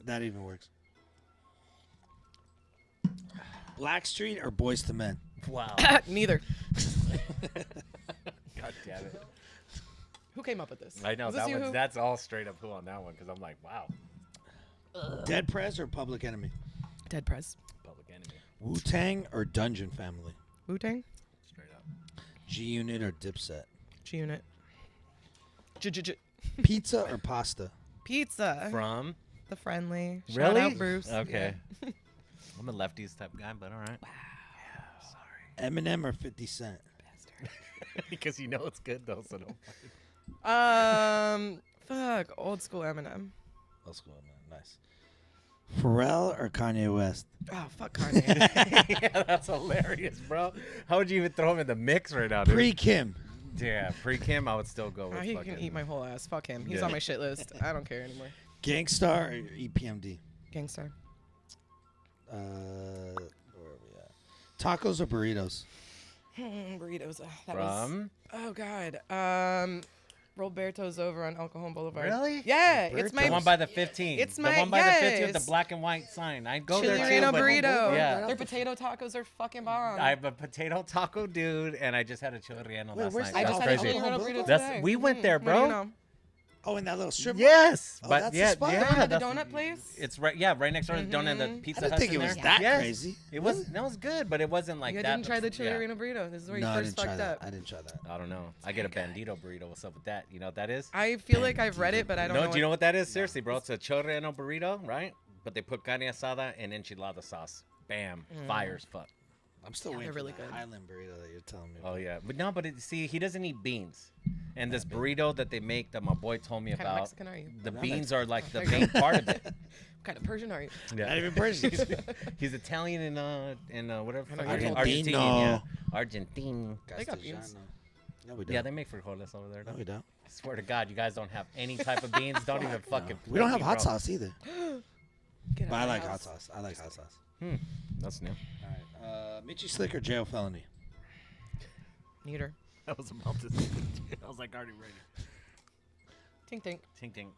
that even works. Blackstreet or Boys to Men? Wow. Neither. God damn it. Who came up with this? I know Was this that you one's, who- that's all straight up who on that one because I'm like, wow. Dead Prez or Public Enemy? Dead Prez. Public Enemy. Wu Tang or Dungeon Family? Wu Tang. Straight up. G Unit or Dipset? G Unit. Pizza or pasta? Pizza. From? The friendly. Shout Really? out Bruce. Okay. Yeah. I'm a lefties type guy, but all right. Eminem or 50 Cent? Because you know it's good though, so don't. Fuck. Old school Eminem. Let's go, man. Nice. Pharrell or Kanye West? Oh, fuck Kanye. Yeah, that's hilarious, bro. How would you even throw him in the mix right now, dude? Pre-Kim. Yeah, pre-Kim, I would still go with He fucking. can eat my whole ass. Fuck him. He's Yeah. on my shit list. I don't care anymore. Gangstar or EPMD? Gangstar. Where are we at? Tacos or burritos? Burritos. That was. From? Oh God. Roberto's over on El Cajon Boulevard. Really? Yeah, it's my The one by the 15. It's the my- one by the 50 with yes. the black and white sign. I go chili there reno too, but burrito. Yeah. Their potato tacos are fucking bomb. I'm a potato taco dude, and I just had a chili reno last where's night. I that? just That's had a crazy. chili reno burrito That's- today. we went there, What do bro. you know? Oh, in that little strip mall? Yes, Oh, but that's the yeah, spot? yeah, The one with the that's- donut place? It's right, yeah, right next door to the donut. The pizza I didn't Hut's think it in was there. that Yes. crazy. It was. That was good, but it wasn't like You that. didn't try the chili yeah. reno burrito. This is where you No, I first didn't try fucked that. up. I didn't try that. I don't know. I get a bandito burrito. What's up with that? You know what that is? I feel like I've read it, but I don't know. No, do you know what that is? Seriously, bro. It's a chili reno burrito, right? But they put carne asada and enchilada sauce. Bam. Fire as fuck. I'm still Yeah, waiting they're for really that good. Highland burrito that you're telling me Oh about. yeah, but no, see, he doesn't eat beans, and this burrito that they make that my boy told me What kind of about, Mexican are you? the not beans are like the there you main part of it. What kind of Persian are you? Not even Persian. He's Italian and whatever. I know, fuck- you're Argentinian, yeah. Argentine. They got beans. No, we don't. Yeah, they make frijoles over there. No, Though. we don't. I swear to God, you guys don't have any type of beans. Don't even fucking. We don't play have me, hot bro. sauce either. Get But out I of my like hot house. sauce. I like hot sauce. That's new. All right. Mitchie Slick or jail felony? Neater. I was about to say. I was like already ready. Tink tink. Tink tink.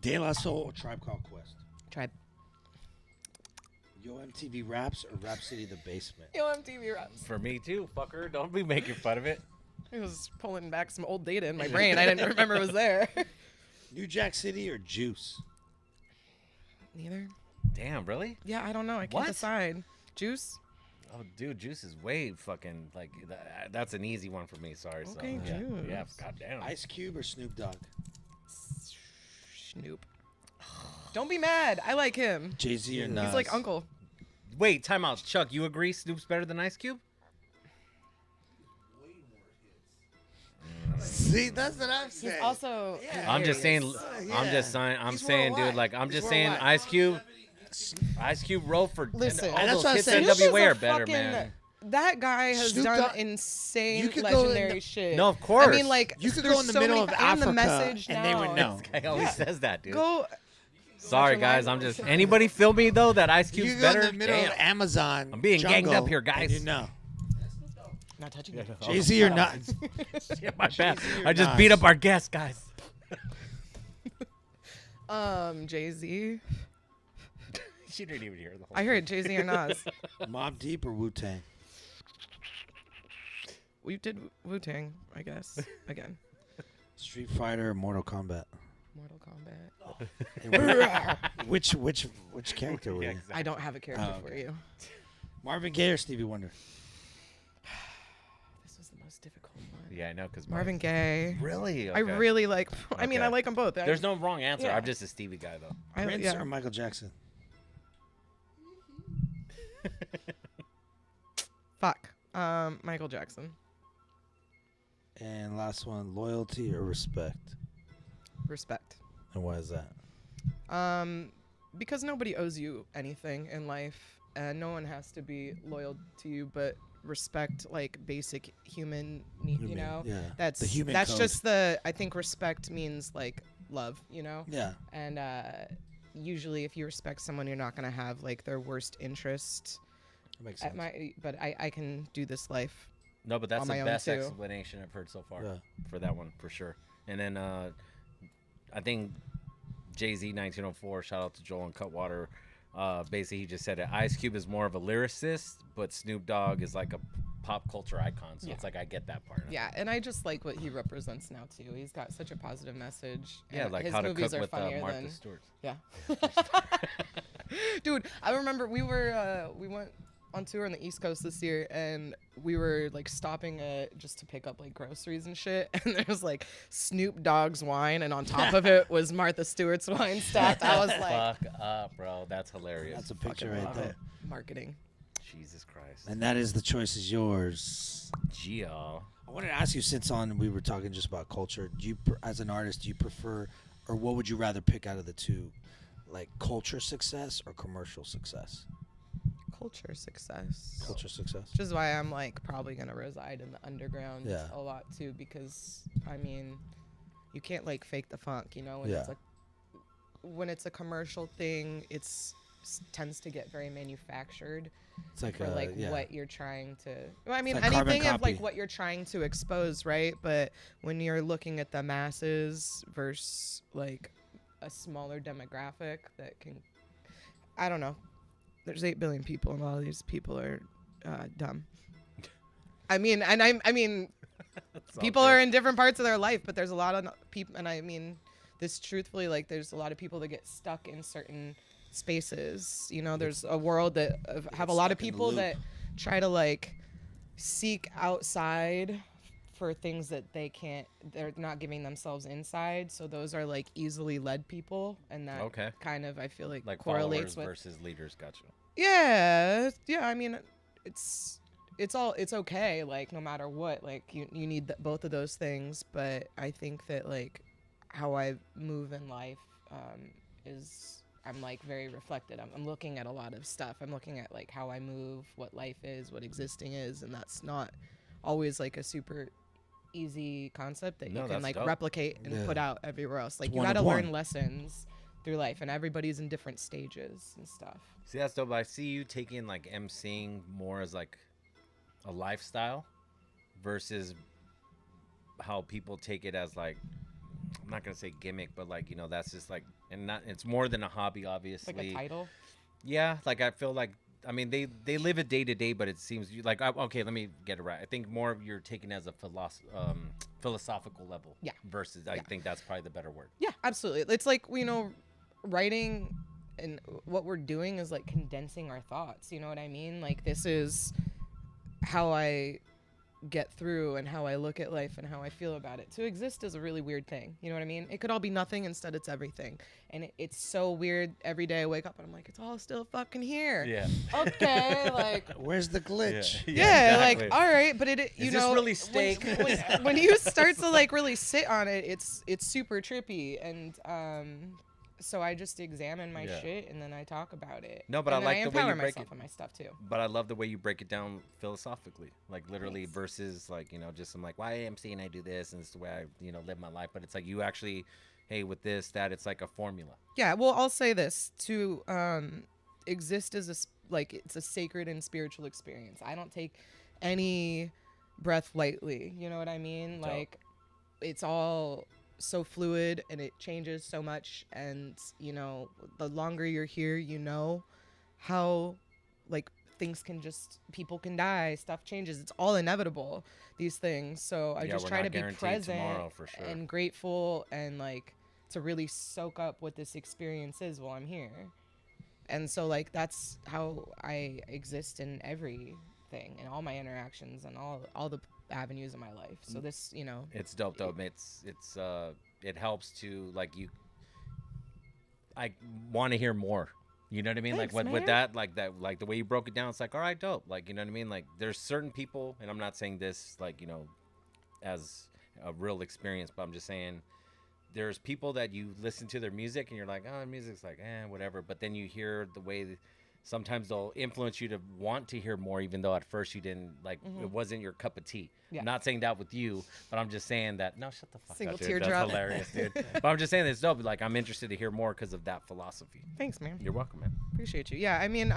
De La Soul or Tribe Called Quest? Tribe. Yo MTV Raps or Rap City The Basement? Yo, MTV raps. For me too, fucker. Don't be making fun of it. I was pulling back some old data in my brain. I didn't remember it was there. New Jack City or Juice? Neither. Damn, really? Yeah, I don't know. I can't What? decide. Juice? Oh, dude, Juice is way fucking like that's an easy one for me. Sorry, Okay, so, yeah. Juice. Yeah, goddamn. Ice Cube or Snoop Dogg? Snoop. Don't be mad. I like him. Jay-Z or Nas? He's like uncle. Wait, time out, Chuck. You agree Snoop's better than Ice Cube? See, that's what I'm He's saying. also. I'm just saying. Yeah. I'm just saying. I'm He's saying, dude. worldwide. Like, I'm He's just saying, worldwide. Ice Cube. Ice Cube wrote for Listen. all And that's those what I'm hits saying. in Snoop is NWA a are better, fucking- man. That guy has Snoop done Dogg- insane, You could go in legendary the- shit. No, of course. I mean, like, You could there's go in the so middle many of and the Africa message and they would now. know. I always says that, dude. Go. Sorry, your guys. I'm language. just. Anybody feel me though that Ice You Cube's could go better? in the middle Damn. of Amazon. I'm being ganged jungle, up here, and guys. You know. Not touching you. Jay-Z or Nas? Yeah, my bad. Jay-Z or I just Nas? beat up our guest, guys. Jay-Z. She didn't even hear the whole. I heard Jay-Z or Nas. Mobb Deep or Wu-Tang? We did Wu-Tang, I guess. Again. Street Fighter or Mortal Kombat? Mortal Kombat. Which character were Yeah, you? exactly. I don't have a character Oh, for okay. you. Marvin Gaye or Stevie Wonder? This was the most difficult one. Yeah, I know, because Marvin Gaye. Really? I really like. I mean, I Okay. like them both. There's no wrong answer. Yeah. I'm just a Stevie guy, though. I, Prince yeah. or Michael Jackson? Fuck. Michael Jackson. And last one, loyalty or respect? Respect. And why is that? Because nobody owes you anything in life, and no one has to be loyal to you, but respect, like basic human need, you know? Yeah. That's the human that's code. just I think respect means like love, you know? Yeah. And usually if you respect someone, you're not going to have like their worst interest That makes at sense. but I can do this life. No, but that's On the my own, best too. explanation I've heard so far Yeah. for that one, for sure. And then I think Jay-Z 1904, shout out to Joel and Cutwater. Basically, he just said that Ice Cube is more of a lyricist, but Snoop Dogg is like a pop culture icon. So Yeah. it's like I get that part. Yeah, and I just like what he represents now too. He's got such a positive message. Yeah, and like his How to movies Cook are with funnier Martha than Stewart. yeah. Dude, I remember we went on tour on the East Coast this year, and we were like stopping just to pick up like groceries and shit, and there was like Snoop Dogg's wine, and on top of it was Martha Stewart's wine stacked. I was like, Fuck up, bro. That's hilarious. That's a picture fucking right love there. it. Marketing. Jesus Christ. And that is The Choice Is Yours. Gia. I wanted to ask you, since we were talking just about culture, do you, as an artist, do you prefer, or what would you rather pick out of the two, like culture success or commercial success? Culture success. Culture success. Which is why I'm like probably gonna reside in the underground Yeah. a lot too, because I mean, you can't like fake the funk, you know. Yeah. When it's a commercial thing, tends to get very manufactured. It's like For like yeah. what you're trying to. Well, I mean, like carbon anything of like copy. what you're trying to expose, right? But when you're looking at the masses versus like a smaller demographic that can, I don't know. There's 8 billion people, and a lot of these people are dumb. I mean, and I mean, people are in different parts of their life, but there's a lot of people, and I mean this truthfully, like there's a lot of people that get stuck in certain spaces. You know, there's a world that have a lot of stuck in the people loop. that try to like seek outside for things that they're not giving themselves inside. So those are like easily led people, and that Okay. kind of I feel like Like correlates followers with versus leaders. Gotcha. yeah. I mean, it's okay. Like no matter what, like you need both of those things. But I think that like how I move in life is I'm like very reflected. I'm looking at a lot of stuff. I'm looking at like how I move, what life is, what existing is, and that's not always like a super easy concept that No, you can that's like dope. replicate and Yeah. put out everywhere else. Like It's you one got to of learn one. lessons through life, and everybody's in different stages and stuff. See, that's dope. I see you taking like emceeing more as like a lifestyle versus how people take it as like, I'm not gonna say gimmick, but like, you know, that's just like, and not, it's more than a hobby, obviously. Like a title. Yeah, like I feel like, I mean, they live it day to day, but it seems like okay. Let me get it right. I think more of you're taking as a philosophical level. Yeah. Versus, I think that's probably the better word. Yeah, absolutely. It's like, you know, writing and what we're doing is like condensing our thoughts. You know what I mean? Like this is how I get through and how I look at life and how I feel about it. To exist is a really weird thing. You know what I mean? It could all be nothing. Instead, it's everything. And it's so weird. Every day I wake up and I'm like, it's all still fucking here. Yeah. Okay. Like, Where's the glitch? yeah, exactly. like, all right. But you Is know, this really steak? when you start to like really sit on it, it's super trippy. And, so I just examine my Yeah. shit and then I talk about it. No, but and I then like the way you empower break myself it. on my stuff too. But I love the way you break it down philosophically, like literally Thanks. versus like, you know, just I'm like, why am I saying I do this and it's the way I, you know, live my life. But it's like you actually, hey, with this, that, it's like a formula. Yeah, well, I'll say this: to exist as it's a sacred and spiritual experience. I don't take any breath lightly. You know what I mean? Dope. Like, it's all so fluid and it changes so much. And you know, the longer you're here, you know how like things can people can die, stuff changes. It's all inevitable. These things. So I Yeah, just we're try not to be guaranteed present tomorrow, for sure. and grateful and like to really soak up what this experience is while I'm here. And so like that's how I exist in everything, in all my interactions and all the avenues of my life. So this, you know, It's dope though. It helps to like I want to hear more. You know what I mean? Thanks, like with man. that, like the way you broke it down, it's like, all right, dope. Like, you know what I mean? Like there's certain people, and I'm not saying this like, you know, as a real experience, but I'm just saying there's people that you listen to their music and you're like, oh, music's like, whatever. But then you hear the way sometimes they'll influence you to want to hear more, even though at first you didn't like, it wasn't your cup of tea. Yeah. I'm not saying that with you, but I'm just saying that, no, shut the fuck Single up, dude. teardrop. That's hilarious, dude. But I'm just saying it's dope. Like, I'm interested to hear more because of that philosophy. Thanks, man. You're welcome, man. Appreciate you. Yeah, I mean,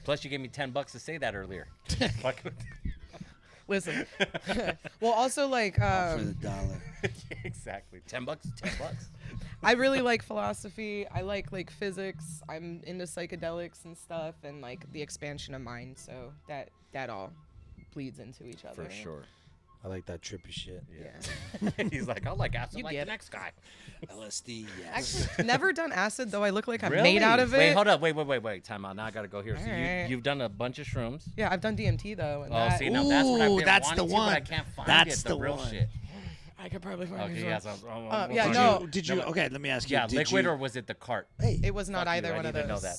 Plus, you gave me $10 to say that earlier. Fuck with- listen. Well, also like For the dollar. exactly. $10, $10. I really like philosophy. I like physics. I'm into psychedelics and stuff, and like the expansion of mind. So that all bleeds into each other. For sure. I like that trippy shit. Yeah. He's like, I like acid You like get the it. next guy. LSD, yes. Actually, never done acid though. I look like I'm Really? made out of it. Wait, hold up. Wait. Time out. Now I got to go here. So Alright. you've done a bunch of shrooms. Yeah, I've done DMT though. And Oh, that, see, now that's what I've Ooh, been that's wanting the to, but I one. can't find That's it. the real one. shit. I could probably find Okay, it. yes. Yeah, we'll no. find Did you? Okay, let me ask you. Yeah, did liquid you, or was it the cart? Hey, It was not Fuck you, either I one of didn't those. know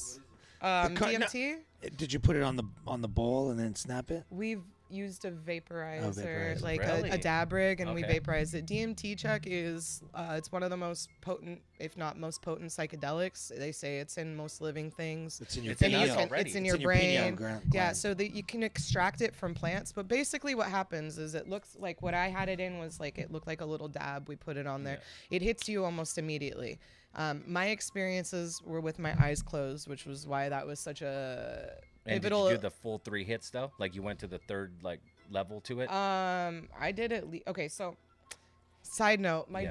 that. DMT. did you put it on the bowl and then snap it? We've used a vaporizer, vaporizer. like Really? a dab rig, and we Okay. vaporize it. DMT check is it's one of the most potent, if not most potent, psychedelics. They say it's in most living things. It's in your It's in And us you pineal. can, already. it's in It's your in your pineal brain. gland. Yeah, so that you can extract it from plants. But basically, what happens is it looks like what I had it in was like it looked like a little dab. We put it on there. It hits you almost immediately. My experiences were with my eyes closed, which was why that was such a And pivotal. did you do the full 3 hits though? Like you went to the third like level to it? I did okay, so side note, my Yeah.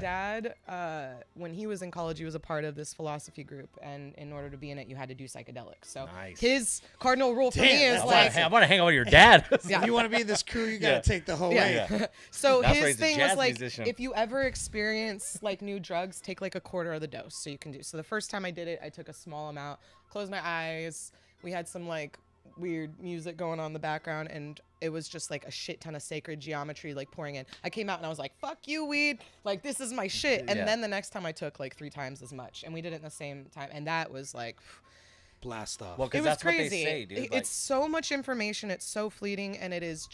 dad, when he was in college, he was a part of this philosophy group, and in order to be in it, you had to do psychedelics. So Nice. his cardinal rule for me Damn, is that's like, I want to hang out with your dad. Yeah. If you want to be in this crew, you gotta Yeah. take the whole way. yeah. So That's why his he's a thing was jazz like, musician. if you ever experience like new drugs, take like a quarter of the dose, so you can do. So the first time I did it, I took a small amount, closed my eyes. We had some like weird music going on in the background, and it was just like a shit ton of sacred geometry like pouring in. I came out and I was like, fuck you, weed, like this is my shit. And Yeah. then the next time I took like 3 times as much, and we did it in the same time, and that was like, Blast off. Well, it because was that's crazy. what they say, dude. Like, It's so much information, it's so fleeting, and it's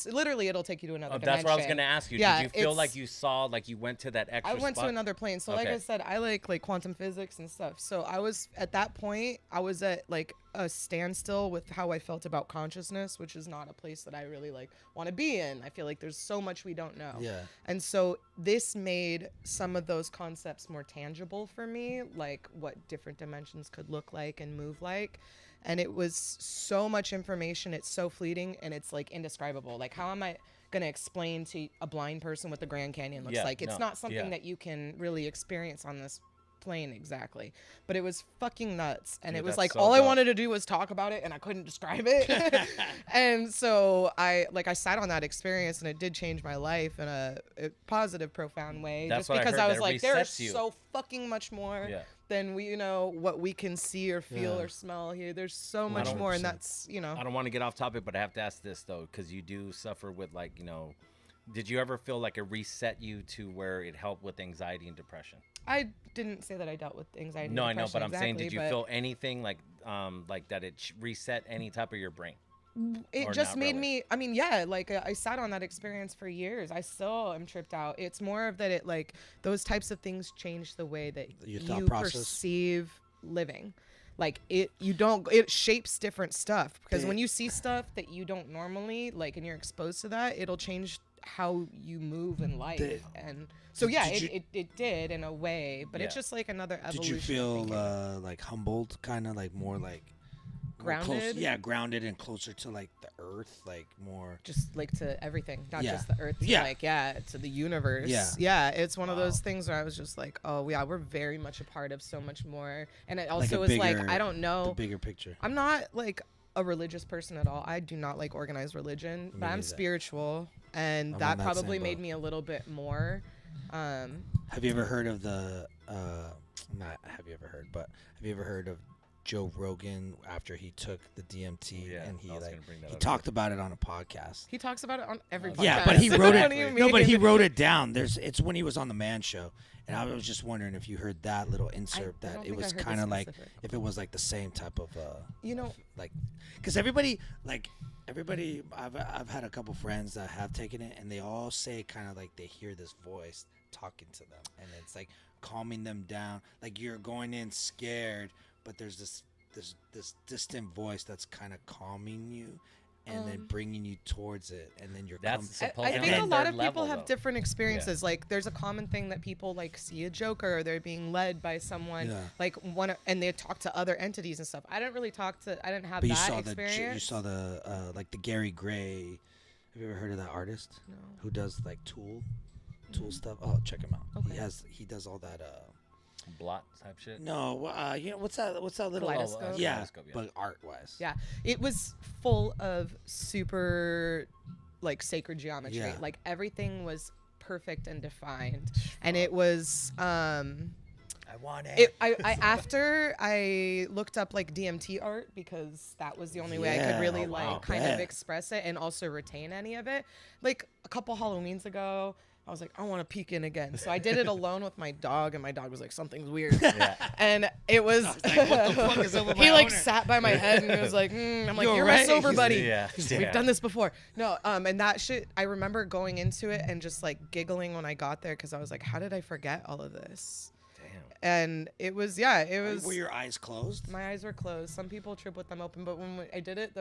literally it'll take you to another dimension. that's what I was gonna ask you. Yeah, Did you feel it's- like you saw, like you went to that extra I went spot? to another plane. So like Okay. I said, I like quantum physics and stuff. So I was at that point, I was at like a standstill with how I felt about consciousness, which is not a place that I really like want to be in. I feel like there's so much we don't know. Yeah. And so this made some of those concepts more tangible for me, like what different dimensions could look like and move like. And it was so much information, it's so fleeting, and it's like indescribable. Like how am I gonna explain to a blind person what the Grand Canyon looks Yeah, like? It's no, not something yeah. that you can really experience on this plane exactly. But it was fucking nuts. And Dude, it was that's like so all I dope. wanted to do was talk about it, and I couldn't describe it. And so I sat on that experience, and it did change my life in a positive, profound way. That's just what I because heard, I was that it like, there's resets you. so fucking much more Yeah. than what we can see or feel Yeah. or smell here. There's so much more, and that's I don't want to get off topic, but I have to ask this though, because you do suffer with did you ever feel like it reset you to where it helped with anxiety and depression? I didn't say that I dealt with anxiety. and No, I know, but depression I'm saying, exactly, did you but feel anything like that it reset any type of your brain? it or just not made really? me, I mean, yeah, like I sat on that experience for years. I still am tripped out. It's more of that it like those types of things change the way that Your thought you process? perceive living. Like it shapes different stuff, because when you see stuff that you don't normally like and you're exposed to that, it'll change how you move in life. And so yeah, it did in a way, but it's Yeah. just like another evolution. Did you of feel thinking. like humbled, kind of like more like more Grounded? yeah, grounded and closer to like the earth, like more. Just like to everything, not Yeah. just the earth, to Yeah. like to the universe. Yeah. It's one of those things where I was just like, oh yeah, we're very much a part of so much more. And it Like also a was like, bigger- I don't The know, bigger picture. I'm not like a religious person at all. I do not like organized religion, but I'm neither. spiritual, and I'm that in that probably same made boat. me a little bit more Have you ever heard of the? Not have you ever heard, but have you ever heard of Joe Rogan after he took the DMT Yeah, and he I was like gonna bring that he up. talked about it on a podcast. he talks about it on every podcast. Yeah, but he wrote What do you it. No, but mean? he wrote it down. It's when he was on the Man Show, And I was just wondering if you heard that little insert I that don't it think I was heard the kind of like specific. if it was like the same type of You know, like, because everybody I've had a couple friends that have taken it, and they all say kind of like they hear this voice talking to them, and it's like calming them down. Like you're going in scared, but there's this distant voice that's kind of calming you, and then bringing you towards it, and then you're That's I supposed to think be a lot third of people level, have though. different experiences. Like, there's a common thing that people like see a Joker, or they're being led by someone, Yeah. like and they talk to other entities and stuff. I didn't have But you that saw experience. you saw the like the Gary Gray. Have you ever heard of that artist? No. Who does like Tool stuff? Oh, check him out. Okay. He does all that. Blot type shit. No, you know what's that little Kaleidoscope? yeah, Kaleidoscope, yeah. but art wise. Yeah, it was full of super like sacred geometry. Yeah. Like everything was perfect and defined, and it was I want it. I after I looked up like DMT art, because that was the only way I could Yeah. really Oh, like wow. kind of Yeah. express it and also retain any of it. Like a couple Halloweens ago, I was like, I want to peek in again. So I did it alone with my dog, and my dog was like, something's weird. And it was, what the fuck is up with he my like owner? sat by my head and he was like, I'm like, You you're my alright? sober He's- buddy. yeah. We've done this before. No, and that shit, I remember going into it and just like giggling when I got there, because I was like, how did I forget all of this? Damn. And it was, Were your eyes closed? my eyes were closed. Some people trip with them open, but when I did it,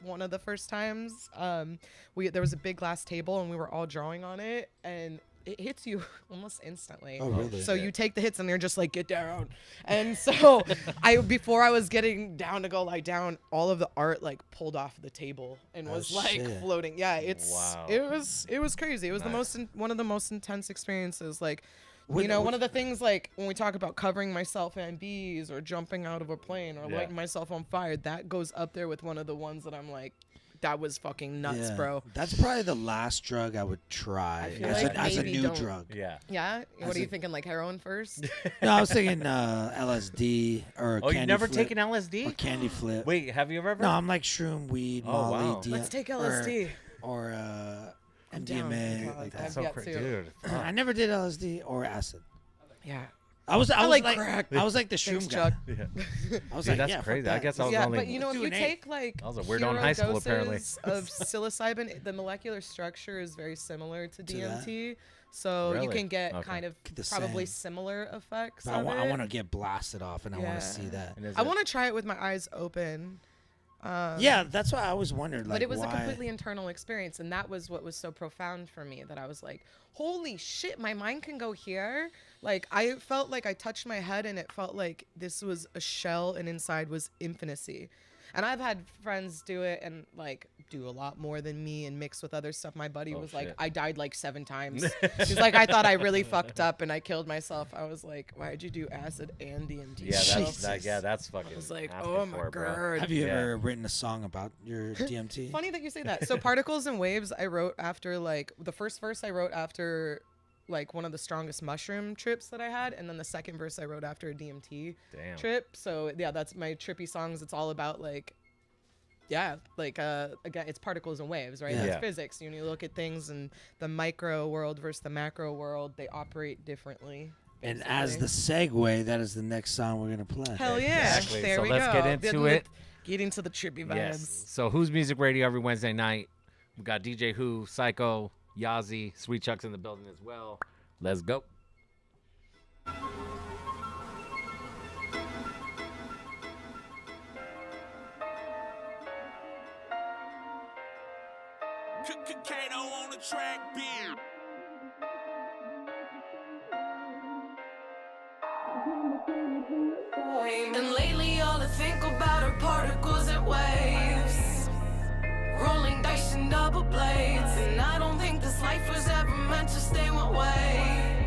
one of the first times, there was a big glass table and we were all drawing on it, and it hits you almost instantly. Oh, really? So you take the hits and they're just like, get down. And so before I was getting down to go lie down, all of the art like pulled off the table and was like shit. floating. Yeah, Wow. it was crazy. It was Nice. one of the most intense experiences. Like, What- you know, what- one of the things, like when we talk about covering myself in bees or jumping out of a plane or Yeah. lighting myself on fire, that goes up there with one of the ones that I'm like, that was fucking nuts, bro. That's probably the last drug I would try feel as, like as a maybe new don't. drug. Yeah. Yeah? What As are you a- thinking, like heroin first? No, I was thinking LSD or Oh, candy you've never flip, taken or LSD? candy flip. Wait, have you ever? No, I'm like shroom, weed, Oh, Molly, wow. Let's take LSD. or I'm down. MDMA. God, Like that. I've so yet crazy, to. dude. I never did LSD or acid. Yeah. I was like like crack. I was like the Thanks, shroom guy. Chuck. I was Dude, like, that's yeah, fuck crazy. I that. guess I was Yeah, only. but you know, if do you an eight. take like I was a weirdo in high school, apparently. doses of psilocybin, the molecular structure is very similar to that? DMT, so you Really? can get Okay. kind of The probably same. similar effects. But of I it. want to get blasted off, and I want Yeah. to see that. And is I it- want to try it with my eyes open. Yeah, that's why I always wondered. Like, But it was why? a completely internal experience, and that was what was so profound for me, that I was like, holy shit, my mind can go here. Like, I felt like I touched my head and it felt like this was a shell and inside was infinity. And I've had friends do it and like do a lot more than me and mix with other stuff. My buddy Oh, was like, shit. I died like 7 times. She's like, I thought I really fucked up and I killed myself. I was like, why'd you do acid and DMT? Yeah, that's Jesus. that's fucking. I was like, asking oh my for it, bro. god. Have you Yeah. ever written a song about your DMT? Funny that you say that. So Particles and Waves I wrote after like the first verse I wrote after like one of the strongest mushroom trips that I had, and then the second verse I wrote after a DMT Damn. trip. So yeah, that's my trippy songs. It's all about like again, it's particles and waves, right? Yeah. That's Yeah. physics. You look at things and the micro world versus the macro world, they operate differently. And as basically. the segue, that is the next song we're gonna play. Hell yeah. Exactly. There So we let's go. get into it. Get into the trippy vibes. Yes. So Who's Music Radio every Wednesday night. We got DJ Who, Syko, Yazi, Sweet Chuck's in the building as well. Let's go. Kato on the track, beer. And lately all I think about are particles and waves, rolling dice and double blades. And I don't think this life was ever meant to stay one way.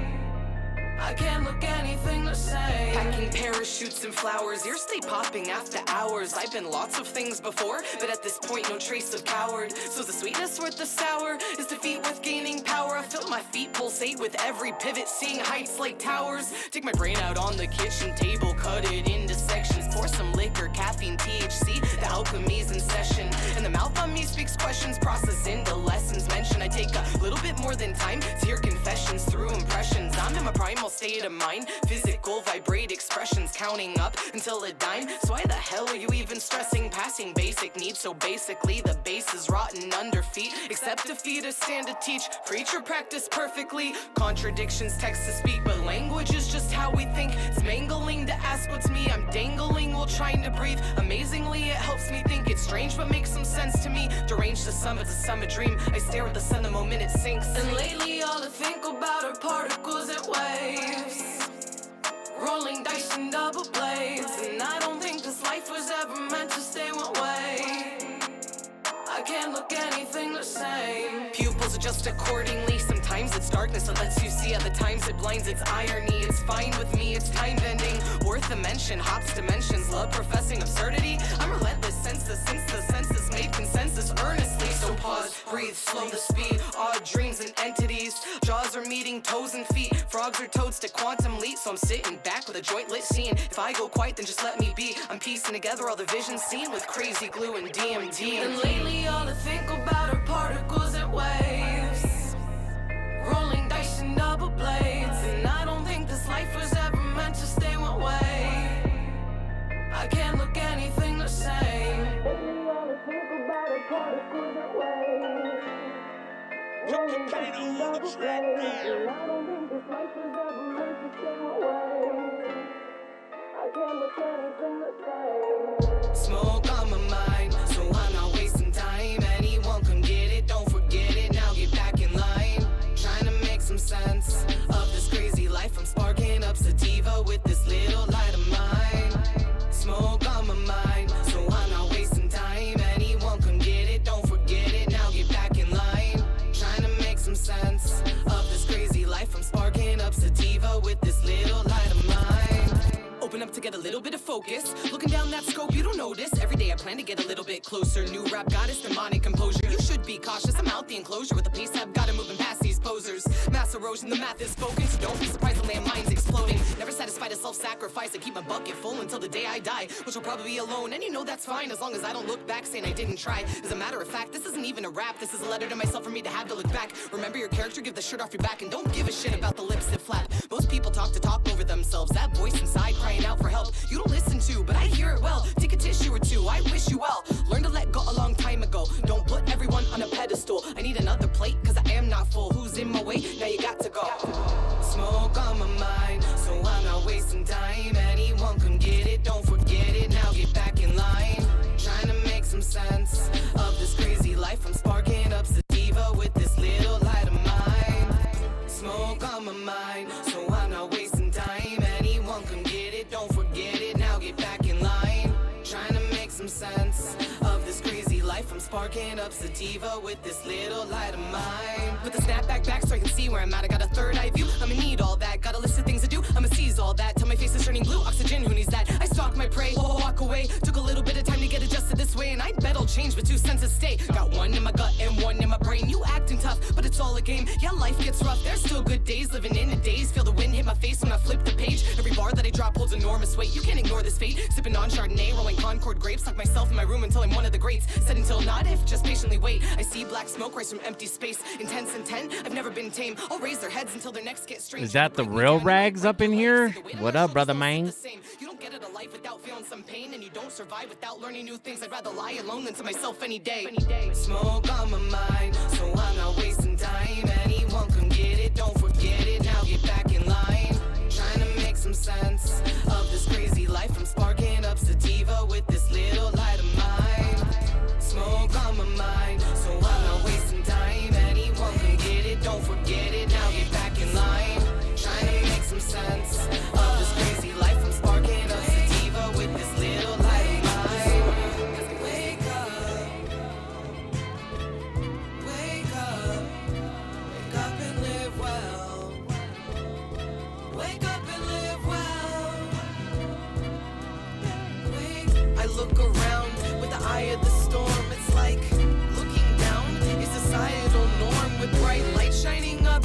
I can't look anything the same. Packing parachutes and flowers, ears stay popping after hours. I've been lots of things before, but at this point no trace of coward. So is the sweetness worth the sour? Is defeat worth gaining power? I feel Feel my feet pulsate with every pivot, seeing heights like towers. Take my brain out on the kitchen table, cut it into sections. Pour some liquor, caffeine, THC, the alchemy's in session. And the mouth on me speaks questions, process into lessons mentioned. I take a little bit more than time to hear confessions through impressions. I'm in my primal state of mind, physical vibrate expressions, counting up until a dime. So why the hell are you even stressing? Passing basic needs, so basically the base is rotten under feet. Accept defeat or stand to teach, preach or practice perfectly. Contradictions text to speak, but language is just how we think. It's mangling to ask what's me, I'm dangling while trying to breathe. Amazingly it helps me think, it's strange but makes some sense to me. Deranged the summit's a summer dream, I stare at the sun the moment it sinks. And lately all I think about are particles and waves, rolling dice and double blades. And I don't think this life was ever meant to stay one way. I can't look anything the same. Pupils adjust accordingly. Sometimes it's darkness that lets you see, other times it blinds. It's irony, it's fine with me, it's time bending. Worth a mention, hops dimensions, love professing absurdity. I'm relentless since the census made consensus earnestly. So pause, breathe, slow the speed. Odd dreams and entities, jaws are meeting toes and feet. Frogs are toads to quantum leap, so I'm sitting back with a joint lit scene. If I go quiet, then just let me be. I'm piecing together all the visions seen with crazy glue and DMT. And lately all I think about are particles and waves, rolling dice and double blades. And I don't think this life was ever meant to stay one way. I can't look anything the same. Lately all I think about are particles and waves, rolling dice and double blades. And I don't think this life was ever meant to stay one way. I can't look anything the same. Smoke on my mind, so I'm not wasting time. Anyone can get it, don't forget it, now get back in line. Trying to make some sense of this crazy life. I'm sparking up sativa with this little light of mine. Smoke on my mind, so I'm not wasting time. Anyone can get it, don't forget it, now get back in line. Trying to make some sense of this crazy life. I'm sparking up sativa with this little light of mine. Open up to get a little bit of focus. Looking down that scope, you don't notice. Every day I plan to get a little bit closer. New rap goddess, demonic composure. You should be cautious, I'm out the enclosure with the pace I've got it moving past these posers. Mass erosion, the math is spoken, so don't be surprised when landmines exploding. Never satisfied a self-sacrifice. I keep my bucket full until the day I die, which will probably be alone. And you know that's fine, as long as I don't look back saying I didn't try. As a matter of fact, this isn't even a rap. This is a letter to myself for me to have to look back. Remember your character, give the shirt off your back, and don't give a shit about the lips that flap. Most people talk over themselves. That voice inside crying out for help, you don't listen to, but I hear it well. Take a tissue or two, I wish you well. Learn to let go a long time ago. Don't put everyone on a pedestal. I need another plate, cause I am not full. Who's in my way? Now you got to go. Smoke on my mind, so I'm not wasting time. Anyone can get it, don't forget it, now get back in line. Trying to make some sense of this crazy life. I'm sparking up sativa with this little light of mine. Smoke on my mind, so I'm not wasting time. Anyone can get it, don't forget it, now get back in line. Trying to make some sense of this crazy life. I'm sparking up sativa with this little light of mine. Put the snapback back so I can see where I'm at. I got a third eye view, I'ma need all that. Got a list of things to do, I'ma seize all that. Till my face is turning blue, oxygen, who needs that? I stalk my prey, walk away. Took a little bit of time to get adjusted this way, and I bet I'll change, but 2 senses stay. Got one in my gut and one in my brain. You acting tough, but it's all a game. Yeah, life gets rough, there's still good days. Living in the days, feel the wind hit my face when I flip the page. Every bar that I drop holds enormous weight. You can't ignore this fate. Sipping on Chardonnay, rolling Concord grapes. Lock myself in my room until I'm one of the greats. Said until not if, just patiently wait. I see black smoke rise from empty space. Intense intent, I've never been tame. I'll raise their heads until their necks get straight. Is that the real rags up in here? What up, brother man? You don't get it a life without feeling some pain, and you don't survive without learning new things. I'd rather lie alone than to myself any day. Smoke on my mind, so I'm not wasting time. Anyone can get it, don't forget it, now get back in line. Trying to make some sense of this crazy life. I'm sparking up sativa with this little light of mine. Smoke on my mind, so I'm not wasting time. Anyone can get it, don't forget it, now get back in line. Trying to make some sense of this crazy life. I'm sparking up sativa with this little light of mine. Wake up, wake up, wake up and live well. Wake up and live well. I look around with the eye of the storm. It's like looking down is societal norm with bright light shining up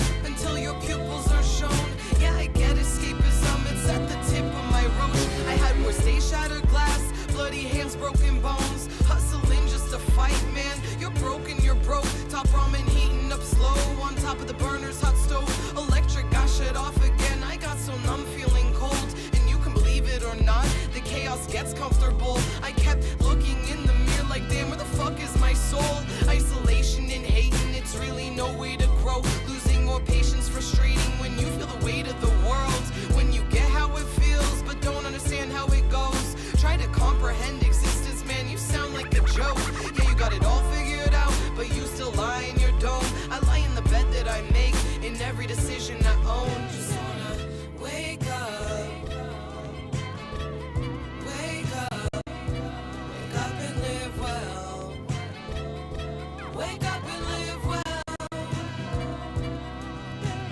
frustrating when you feel the weight of the world. When you get how it feels, but don't understand how it goes. Try to comprehend existence, man, you sound like a joke. Yeah, you got it all figured out, but you still lie in your dome. I lie in the bed that I make, in every decision I own. Just wanna wake up. Wake up. Wake up and live well. Wake up and live well.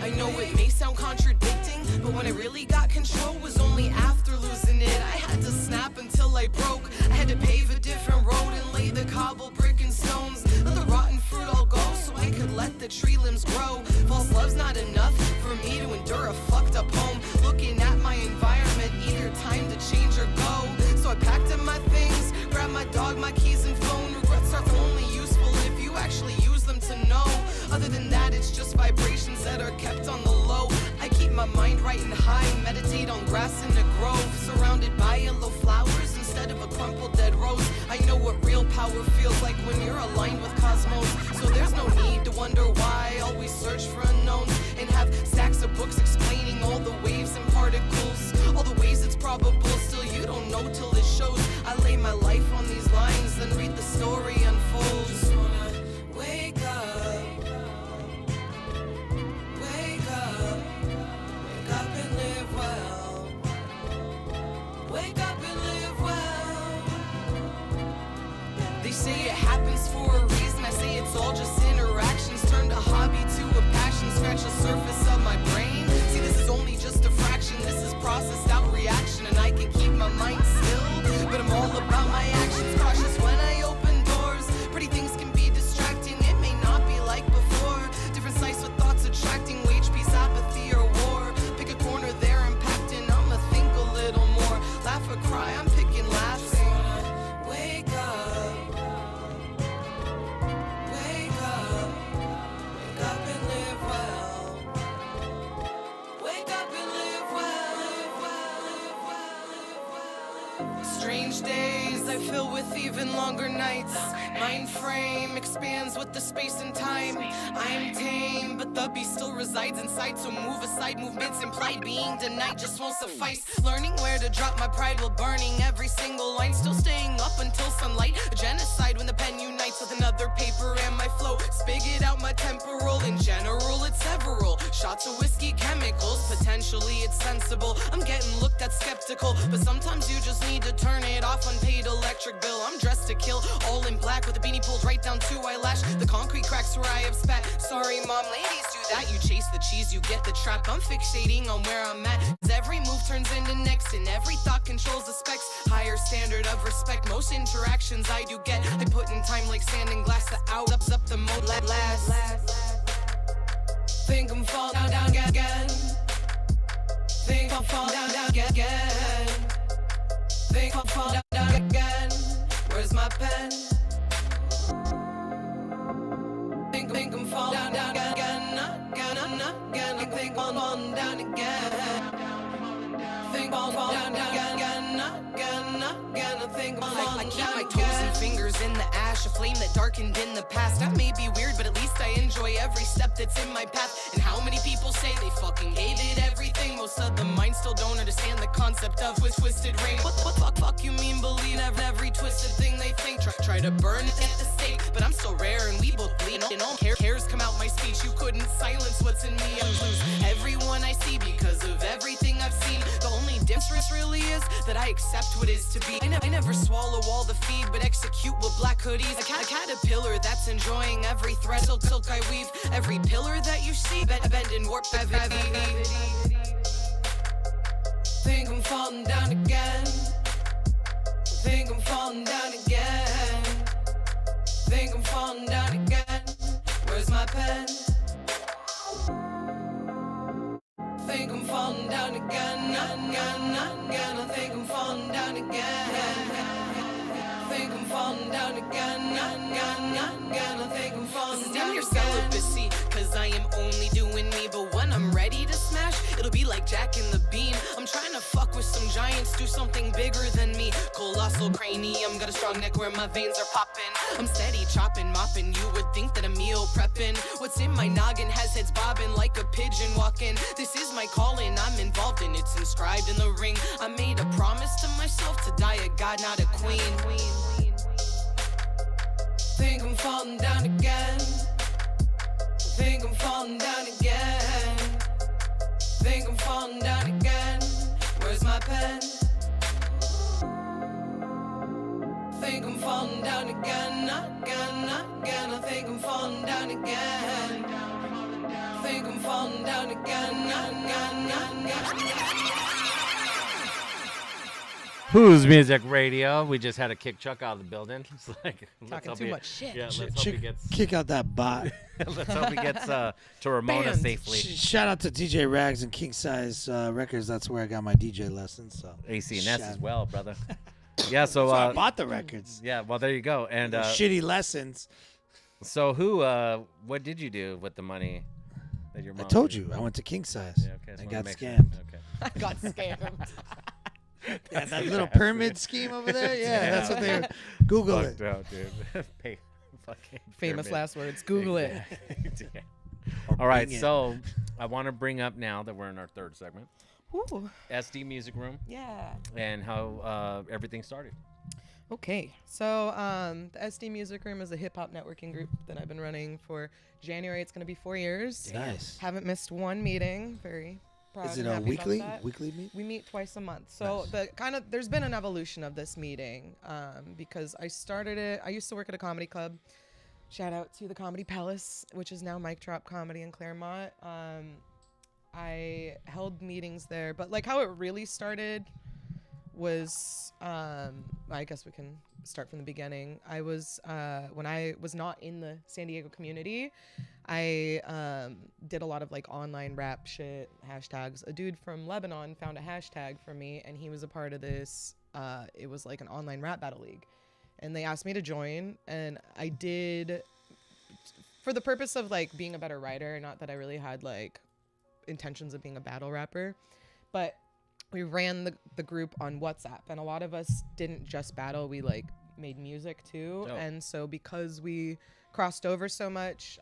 I know it may sound contradicting, but when I really got control was only after losing it. I had to snap until I broke. I had to pave a different road and lay the cobble, brick and stones. Let the rotten fruit all go so I could let the tree limbs grow. False love's not enough for me to endure a fucked up home. Looking at my environment, either time to change or go. So I packed up my things, grabbed my dog, my keys and phone. Regrets are only useful if you actually use them to know. Other than that, it's just vibrations that are kept on the low. I keep my mind right and high, meditate on grass in a grove, surrounded by yellow flowers instead of a crumpled dead rose. I know what real power feels like when you're aligned with cosmos. So there's no need to wonder why. Always search for unknowns and have stacks of books explaining all the waves and particles, all the ways it's probable. Still, you don't know till it shows. I lay my life on these lines, then read the story unfold. Just wanna wake up. Wake up. Wake up and live well. Wake up and live well. They say it happens for a reason. I say it's all just interactions turned a hobby to a passion. Scratch the surface of my brain. See, this is only just a fraction. This is processed out reaction, and I can keep my mind still, but I'm all about my actions. Cautious when I open doors. Pretty things can be distracting. It may not be like before. Different sights with thoughts attracting. Wage peace, apathy, or war. Pick a corner there, impacting. I'ma think a little more. Laugh or cry, I'm picking laughs. Wake up. Wake up. Wake up and live well. Wake up and live well. Strange days I fill with even longer nights. Mind frame expands with the space and time. I'm tame, but the beast still resides inside. So move aside, movements implied. Being denied just won't suffice. Learning where to drop my pride while burning every single line. Still staying up until sunlight. A genocide when the pen unites with another paper and my flow. Spigot out my temporal. In general, it's several shots of whiskey, chemicals. Potentially, it's sensible. I'm getting looked at skeptical, but sometimes you just need to turn it off. Unpaid electric bill. I'm dressed to kill, all in black with a beanie pulled right down to eyelash. The concrete cracks where I have spat. Sorry, mom, ladies do that. You chase the cheese, you get the trap. I'm fixating on where I'm at. 'Cause every move turns into next, and every thought controls the specs. Higher standard of respect. Most interactions I do get. I put in time like sand and glass. The out ups up the mo last. Think I'm fall down again. Think I'll fall down again. Think I'll fall down again. Where's my pen? Think I'm fall down again. Again. I think I'll fall down again. Think I'll fall down again. I think I'm falling. I keep my toes and fingers in the ash, a flame that darkened in the past. That may be weird, but at least I enjoy every step that's in my path. And how many people say they fucking gave it everything? Most of the minds still don't understand the concept of twisted ring. What fuck you mean believe every twisted thing they think? Try to burn it at the stake, but I'm so rare and we both bleed. And all cares come out my speech. You couldn't silence what's in me. I lose everyone I see because of everything I've seen. The only difference really is that I accept what is to be. I never swallow all the feed, but execute with black hoodies. A caterpillar that's enjoying every thread. Silk I weave. Every pillar that you see, bend and warp. Think I'm falling down again. Think I'm falling down again. Think I'm falling down again. Where's my pen? Think I'm falling down again. I think I'm falling down again. Think I'm falling down again. I think I'm falling down again. Celibacy, 'cause I am only doing me. But when I'm ready to smash, it'll be like Jack and the Bean. I'm trying to fuck with some giants, do something bigger than me. Colossal cranium, got a strong neck where my veins are popping. I'm steady chopping, mopping, you would think that I'm meal prepping. What's in my noggin has heads bobbing like a pigeon walking. This is my calling, I'm involved in it's inscribed in the ring. I made a promise to myself to die a god, not a queen. Think I'm falling down again. Think I'm falling down again. Think I'm falling down again. Where's my pen? Think I'm falling down again, again, again. I think I'm falling down again. Think I'm falling down again, again, again. Who's Music Radio? We just had to kick Chuck out of the building. It's like Talking too much shit. Yeah, let's hope he gets. Kick out that bot. Let's hope he gets to Ramona Banned. safely. Shout out to DJ Rags and King Size Records. That's where I got my DJ lessons. So AC&S Shout- as well, brother. Yeah, so So I bought the records. yeah, well there you go. And Shitty lessons. so what did you do with the money that your mom? I told gave you. I went to King Size. Yeah, okay. just I wanted got to make sure. scammed. Okay. I got scammed. Yeah, that little pyramid scheme over there. Yeah, that's what they're. Google it. Fucked out, dude. Pay fucking Famous pyramid. last words. Google it. Yeah. All right, Bing it. so I want to bring up now that we're in our third segment, Ooh, SD Music Room, yeah. and how everything started. Okay, so the SD Music Room is a hip hop networking group that I've been running for January. It's going to be 4 years. Nice. Haven't missed one meeting. Very proud. Is it and a happy about weekly that. meet? We meet twice a month. So there's been an evolution of this meeting because I started it. I used to work at a comedy club. Shout out to the Comedy Palace, which is now Mic Drop Comedy in Claremont. I held meetings there, but like how it really started was, I guess we can start from the beginning. I was when I was not in the San Diego community, I did a lot of like online rap shit, hashtags. A dude from Lebanon found a hashtag for me, and he was a part of this. It was like an online rap battle league, and they asked me to join, and I did for the purpose of like being a better writer. Not that I really had like intentions of being a battle rapper, but we ran the group on WhatsApp, and a lot of us didn't just battle, we like made music too. Dope. And so because we crossed over so much,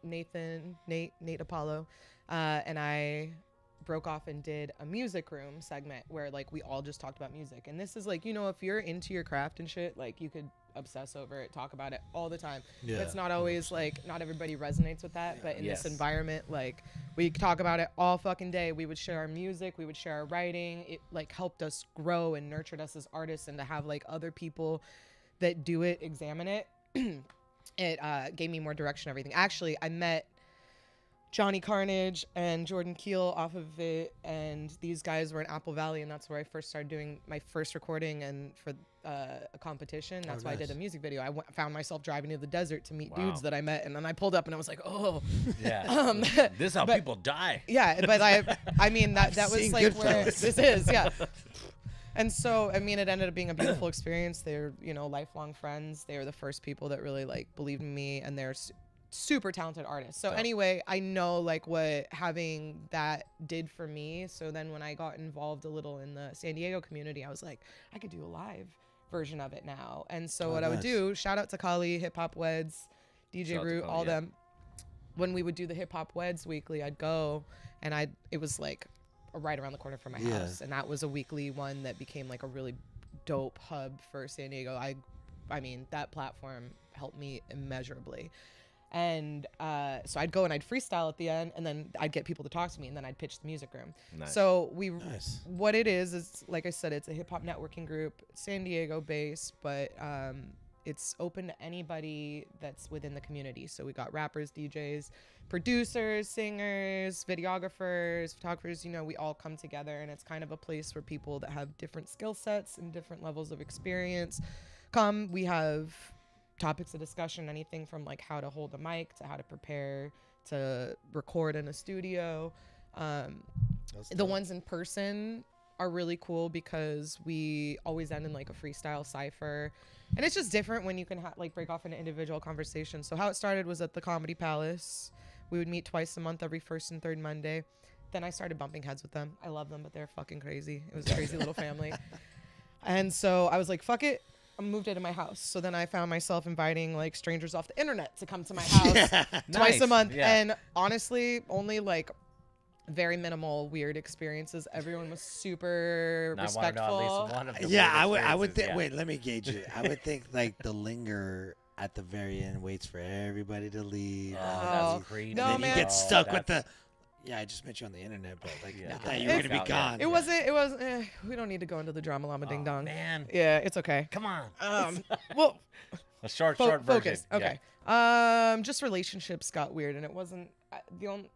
Nate Apollo and I broke off and did a music room segment where like we all just talked about music. And this is like, you know, if you're into your craft and shit, like you could obsess over it, talk about it all the time. Yeah. It's not always like, not everybody resonates with that, but in Yes. this environment, like we talk about it all fucking day. We would share our music, we would share our writing. It like helped us grow and nurtured us as artists, and to have like other people that do it examine it, it gave me more direction, everything. Actually, I met Johnny Carnage and Jordan Keel off of it, and these guys were in Apple Valley, and that's where I first started doing my first recording and for a competition. That's why I did nice. a music video. I found myself driving to the desert to meet Wow. dudes that I met, and then I pulled up and I was like, oh, Yeah. This is how but- people die. yeah. But I mean that was seen like where Goodfellas. this is, yeah. And so, I mean, it ended up being a beautiful experience. They're, you know, lifelong friends. They were the first people that really like believed in me, and they're super talented artists. So anyway, I know like what having that did for me. So then when I got involved a little in the San Diego community, I was like, I could do a live version of it now. And so what I would nice. do, shout out to Kali, Hip Hop Weds, DJ Shout out to Root, Kali, all yeah. them. When we would do the Hip Hop Weds weekly, I'd go, and it was like right around the corner from my Yeah. house, and that was a weekly one that became like a really dope hub for San Diego. I mean, that platform helped me immeasurably. And so I'd go and I'd freestyle at the end, and then I'd get people to talk to me, and then I'd pitch the music room. Nice. So Nice. what it is like I said, it's a hip hop networking group, San Diego based, but it's open to anybody that's within the community. So we got rappers, DJs, producers, singers, videographers, photographers. You know, we all come together, and it's kind of a place where people that have different skill sets and different levels of experience come. We have topics of discussion, anything from like how to hold a mic to how to prepare to record in a studio. The ones in person are really cool because we always end in like a freestyle cipher, and it's just different when you can like break off into individual conversations. So how it started was at the Comedy Palace. We would meet twice a month, every first and third Monday. then I started bumping heads with them. I love them, but they're fucking crazy. It was a crazy little family. And so I was like, fuck it. I moved into my house. So then I found myself inviting like strangers off the internet to come to my house twice a month. Yeah. And honestly, only like very minimal weird experiences. Everyone was super And I want to know respectful. at least one of the Yeah, weird I would experiences, think. yeah. Wait, let me gauge it. I would think like the linger at the very end waits for everybody to leave. Oh, Oh, that's creepy. no, and then man. you get stuck with That's- the. Yeah, I just met you on the internet, but like Yeah. I thought you were It's- gonna be gone. It wasn't. It was. We don't need to go into the drama llama ding dong. Man, Yeah, it's okay. come on. Well, A short version. focus. Yeah. Okay. Just relationships got weird, and it wasn't the only.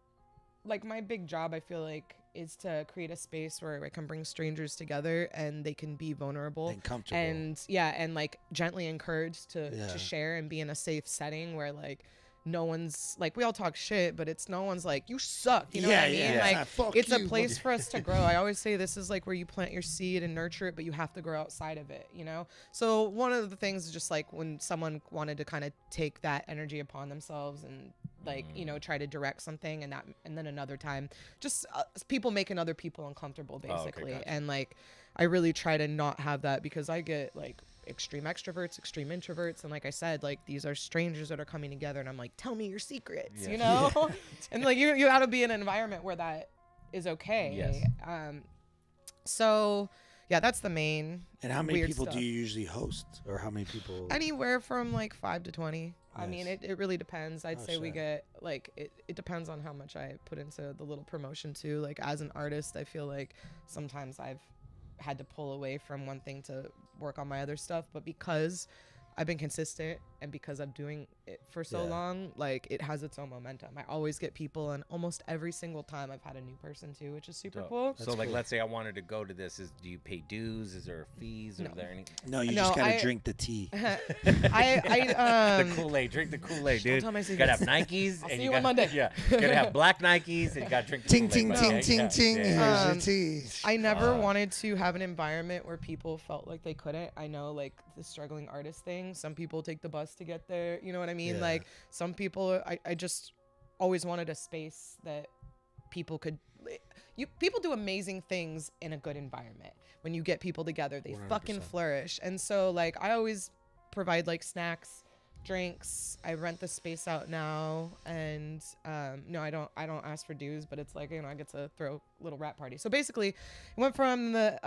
Like my big job, I feel like, is to create a space where I can bring strangers together and they can be vulnerable And comfortable. and like gently encouraged to Yeah. share and be in a safe setting where like no one's like, we all talk shit, but it's no one's like, you suck, you know what I mean? yeah. Like Fuck it's a you. place for us to grow. I always say this is like where you plant your seed and nurture it, but you have to grow outside of it, you know? So one of the things is just like when someone wanted to kind of take that energy upon themselves and like, you know, try to direct something, and then another time just people making other people uncomfortable basically. gotcha. And like I really try to not have that because I get like extreme extroverts, extreme introverts, and like I said, like these are strangers that are coming together, and I'm like, tell me your secrets, Yeah. you know? And like you got to be in an environment where that is okay. Yes. So yeah, that's the main. And how many weird people stuff. do you usually host, or how many people? Anywhere from like 5 to 20. I Nice. mean, it really depends. I'd Oh, say we shit. get like it depends on how much I put into the little promotion too. Like as an artist, I feel like sometimes I've had to pull away from one thing to work on my other stuff, but because I've been consistent and because I'm doing it for so Yeah. long, like it has its own momentum. I always get people, and almost every single time I've had a new person too, which is super Dope. cool. So like, cool. let's say I wanted to go to this. Do you pay dues? Is there fees? Or No. is there any? No, you No, just gotta I- drink the tea. I The Kool-Aid. Drink the Kool-Aid, don't dude. tell my You gotta have secrets. Nikes. I'll and see you gotta, on Monday. Yeah. You gotta have black Nikes, and you gotta drink the Ting Kool-Aid, ting buddy. ting Yeah, ting yeah, ting. yeah. Here's your tea. I never wanted to have an environment where people felt like they couldn't. I know, like the struggling artist thing. Some people take the bus to get there. You know what I mean? Yeah. Like some people, I just always wanted a space that people could. People do amazing things in a good environment. When you get people together, they fucking 100%. flourish. And so, like, I always provide like snacks, drinks. I rent the space out now, and no, I don't ask for dues, but it's like, you know, I get to throw a little rap party. So basically, it went from the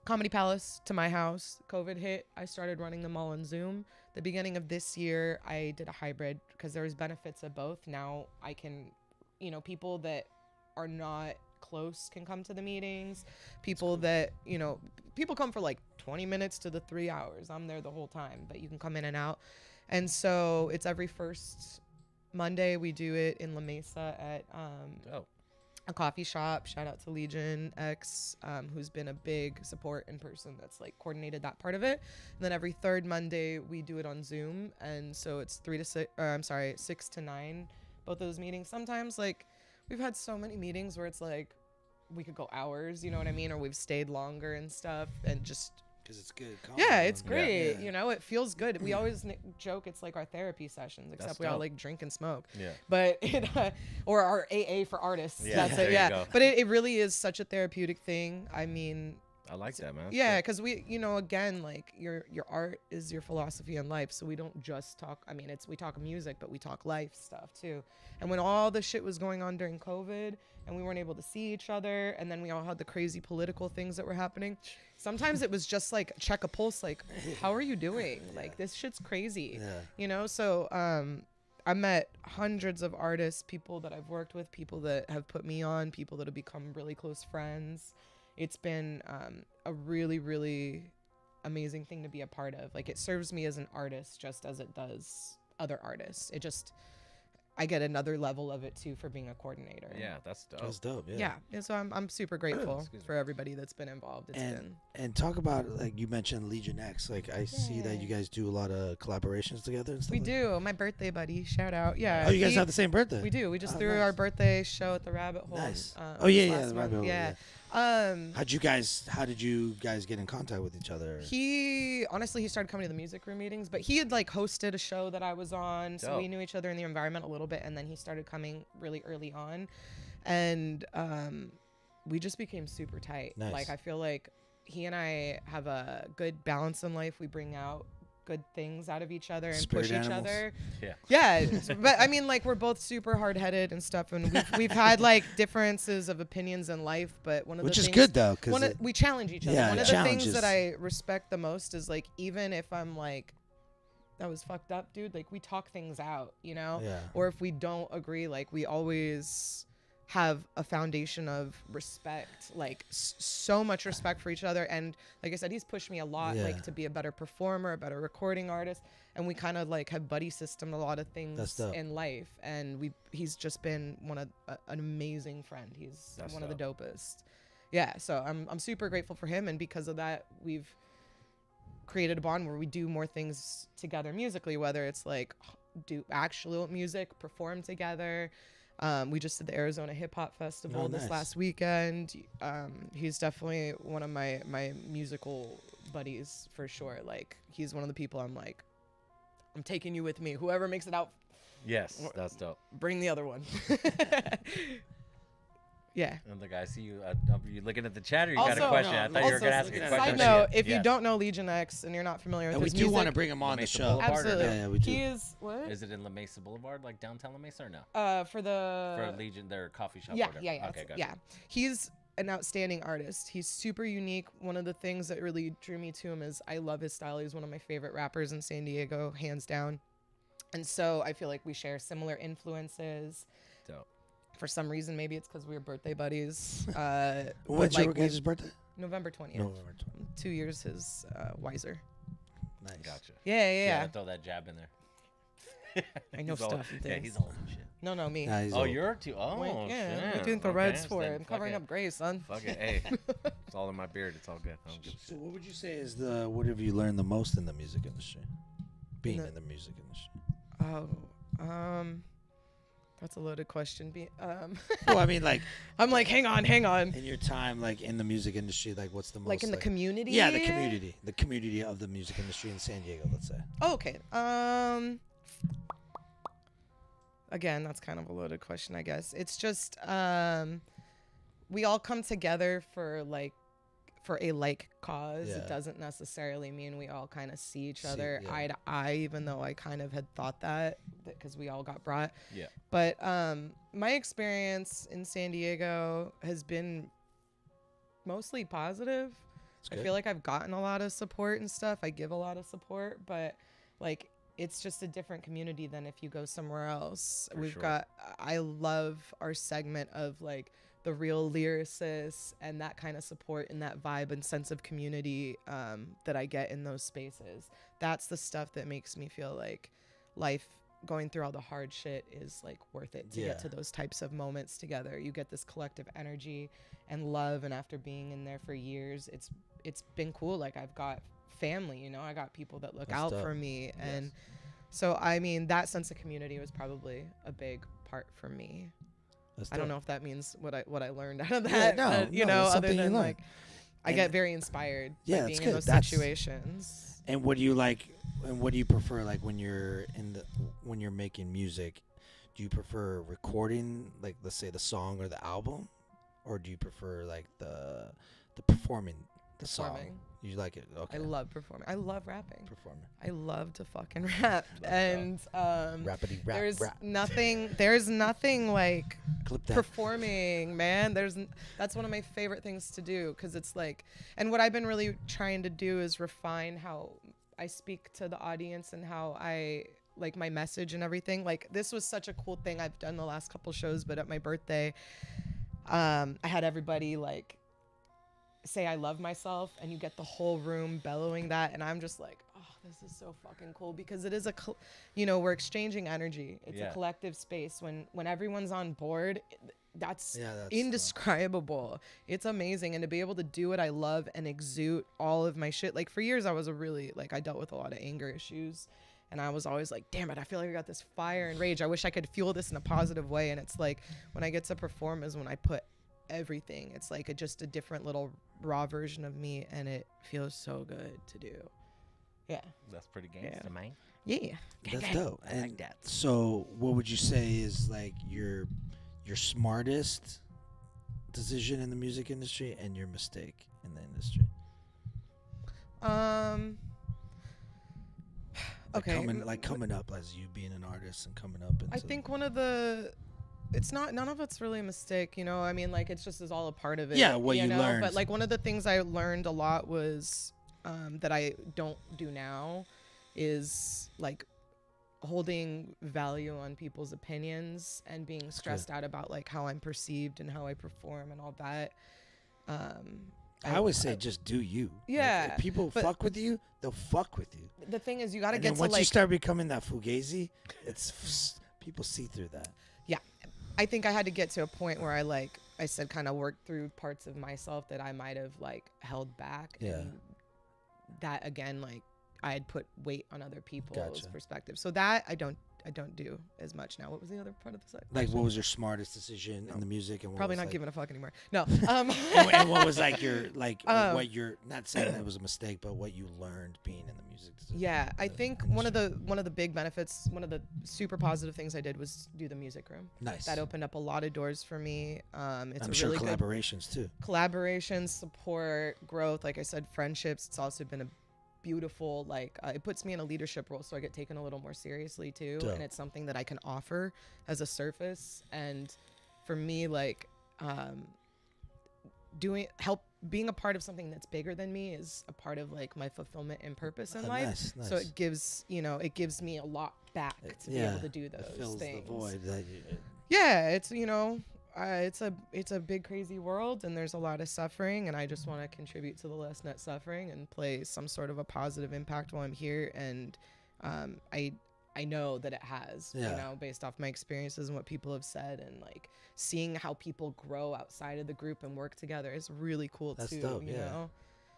Comedy Palace to my house. COVID hit. I started running them all on Zoom. The beginning of this year, I did a hybrid because there was benefits of both. Now I can, you know, people that are not close can come to the meetings. People that, you know, people come for like 20 minutes to the 3 hours. I'm there the whole time, but you can come in and out. And so it's every first Monday. We do it in La Mesa at Oh. a coffee shop. Shout out to Legion X, who's been a big support in person that's like coordinated that part of it. And then every third Monday we do it on Zoom, and so it's 6 to 9, both those meetings. Sometimes like we've had so many meetings where it's like we could go hours, you know what I mean, or we've stayed longer and stuff, and just Because it's good. yeah, it's Yeah. great. Yeah. You know, it feels good. We always joke it's like our therapy sessions, except That's we all dope. like drink and smoke. Yeah. But it, or our AA for artists. Yeah, That's there it. you Yeah. go. But it really is such a therapeutic thing. I mean, I like that, man. That's yeah, dope. because we, you know, again, like your art is your philosophy in life. So we don't just talk. I mean, we talk music, but we talk life stuff too. And when all the shit was going on during COVID, and we weren't able to see each other, and then we all had the crazy political things that were happening. Sometimes it was just like check a pulse, like, how are you doing? Like this shit's crazy, Yeah. you know. So I met hundreds of artists, people that I've worked with, people that have put me on, people that have become really close friends. It's been a really, really amazing thing to be a part of. Like it serves me as an artist just as it does other artists. It just, I get another level of it too for being a coordinator. Yeah, that's dope. That's dope. Yeah. And so I'm super grateful Excuse me. for everybody that's been involved. It's been. And talk about, like you mentioned Legion X. Like I see that you guys do a lot of collaborations together and stuff. We like do. My birthday buddy. Shout out. Yeah. Oh, you guys he- have the same birthday. We do. We just Oh, threw nice. our birthday show at the Rabbit Hole. Nice. This Oh, yeah, last the month. Rabbit Hole, Yeah. How did you guys get in contact with each other? He started coming to the music room meetings, but he had like hosted a show that I was on, so we Dope. knew each other in the environment a little bit, and then he started coming really early on. And we just became super tight. Nice. Like I feel like he and I have a good balance in life. We bring out good things out of each other and Spirit push animals. each other. Yeah. But I mean, like we're both super hard-headed and stuff, and we've had like differences of opinions in life. But one of Which the is things, good though, because we challenge each other. Yeah, One of the challenges. things that I respect the most is like even if I'm like, that was fucked up, dude. Like we talk things out, you know. Yeah. Or if we don't agree, like we always have a foundation of respect, like so much respect for each other. And like I said, he's pushed me a lot, Yeah. like to be a better performer, a better recording artist. And we kind of like have buddy system a lot of That's things dope. in life. And he's just been an amazing friend. He's That's one of the dopest. Yeah. So I'm super grateful for him. And because of that, we've created a bond where we do more things together musically, whether it's like do actual music, perform together. We just did the Arizona Hip Hop Festival this nice. last weekend. He's definitely one of my musical buddies for sure. Like he's one of the people I'm like, I'm taking you with me. Whoever makes it out, Yes, that's dope. bring the other one. Yeah. And look, I see you. You looking at the chat, or you got a Also- question? no, I thought you were gonna ask also, a side question. note, if Yes. you don't know Legion X and you're not familiar with and we his do music, want to bring him on the Mesa show. Boulevard or absolutely. no? Yeah, we do. He is what? Is it in La Mesa Boulevard, like downtown La Mesa, or no? For the For Legion, their coffee shop. or yeah, whatever. yeah, yeah, Okay, it's- gotcha. yeah. He's an outstanding artist. He's super unique. One of the things that really drew me to him is I love his style. He's one of my favorite rappers in San Diego, hands down. And so I feel like we share similar influences. Dope. For some reason, maybe it's because we were birthday buddies. What's like your guys' birthday? November 20th. November 20th. 2 years his wiser. Nice. Gotcha. Yeah. Throw that jab in there. I know He's old. stuff and Yeah, things. he's old and shit. No, me. Nah, he's Oh, old. you're too. Oh, Wait, yeah, shit. I'm doing the Okay, reds for then it. I'm covering fuck up Grace, son. Fuck it. Hey, it's all in my beard. It's all good. I don't give a So shit. what would you say is what have you learned the most in the music industry? Being the- in the music industry. Oh, that's a loaded question. Well, I mean, like I'm like, hang on. in your time, like in the music industry, like what's the most Like in the community? Yeah, the community of the music industry in San Diego, let's say. Oh, okay. Again, that's kind of a loaded question, I guess. It's just we all come together for a like cause. Yeah. It doesn't necessarily mean we all kind of see each See, other yeah. eye to eye, even though I kind of had thought that because we all got brought. Yeah. But my experience in San Diego has been mostly positive. I good. feel like I've gotten a lot of support and stuff. I give a lot of support, but like it's just a different community than if you go somewhere else. For We've sure. got, I love our segment of like the real lyricists and that kind of support and that vibe and sense of community that I get in those spaces. That's the stuff that makes me feel like life going through all the hard shit is like worth it to Yeah. get to those types of moments together. You get this collective energy and love, and after being in there for years, it's been cool. Like I've got family, you know, I got people that look That's out dope. for me, and so I mean that sense of community was probably a big part for me. That's I don't dope. know if that means what I learned out of that. no, but, you no, know, it's other something you than learn. like I And- get very inspired Yeah, by that's being in good. those That's- situations. And what do you like? And what do you prefer? Like when you're when you're making music, do you prefer recording, like let's say the song or the album, or do you prefer like the performing the song? Performing. You like it? Okay. I love performing. I love rapping. performing. I love to fucking rap. And Rappity rap there's rap. nothing like Clip that. performing, man. That's one of my favorite things to do, because it's like, and what I've been really trying to do is refine how I speak to the audience and how I like my message and everything. Like this was such a cool thing I've done the last couple shows, but at my birthday, I had everybody like say I love myself, and you get the whole room bellowing that, and I'm just like, oh, this is so fucking cool, because it is we're exchanging energy. It's Yeah. a collective space. When everyone's on board, that's Yeah, that's indescribable. It's amazing. And to be able to do what I love and exude all of my shit. Like for years I was I dealt with a lot of anger issues, and I was always like, damn it, I feel like I got this fire and rage. I wish I could fuel this in a positive way. And it's like when I get to perform is when I put everything. It's like just a different little raw version of me, and it feels so good to do. Yeah. That's pretty gangster, man. Yeah. That's dope. I like And that. so, what would you say is like your smartest decision in the music industry and your mistake in the industry? Okay. Coming up as you being an artist and coming up. I think one of the, it's not, none of it's really a mistake, you know. I mean, like, it's just is all a part of it. Yeah, what you know? learned. But like one of the things I learned a lot was that I don't do now is like holding value on people's opinions and being stressed out about like how I'm perceived and how I perform and all that. I always say just do you. Yeah, Like, if people fuck with you, they'll fuck with you. The thing is, you got to And get then to once like you start becoming that fugazi, it's people see through that. yeah. I think I had to get to a point where I said kind of worked through parts of myself that I might have like held back. Yeah. And that again, like I had put weight on other people's Gotcha. perspective. So that I don't do as much now. What was the other part of the site? Like, what was your smartest decision in the music? And what Probably was, not like, giving a fuck anymore. No. and what was like your what you're not saying that it was a mistake, but what you learned being in the music decision? Yeah, I think one of the big benefits, one of the super positive things I did was do the music room. Nice. That opened up a lot of doors for me. It's I'm a sure really good collaborations too. collaboration, support, growth. Like I said, friendships. It's also been a beautiful, like it puts me in a leadership role, so I get taken a little more seriously too. Dope. And it's something that I can offer as a surface. And for me, like being a part of something that's bigger than me is a part of like my fulfillment and purpose in life. Nice. So it gives me a lot back to be able to do those it fills things. the void that you, Yeah, it's it's a big crazy world, and there's a lot of suffering, and I just want to contribute to the less net suffering and play some sort of a positive impact while I'm here. And I know that it has, you know, based off my experiences and what people have said, and like seeing how people grow outside of the group and work together is really cool. That's too. dope, You yeah. know?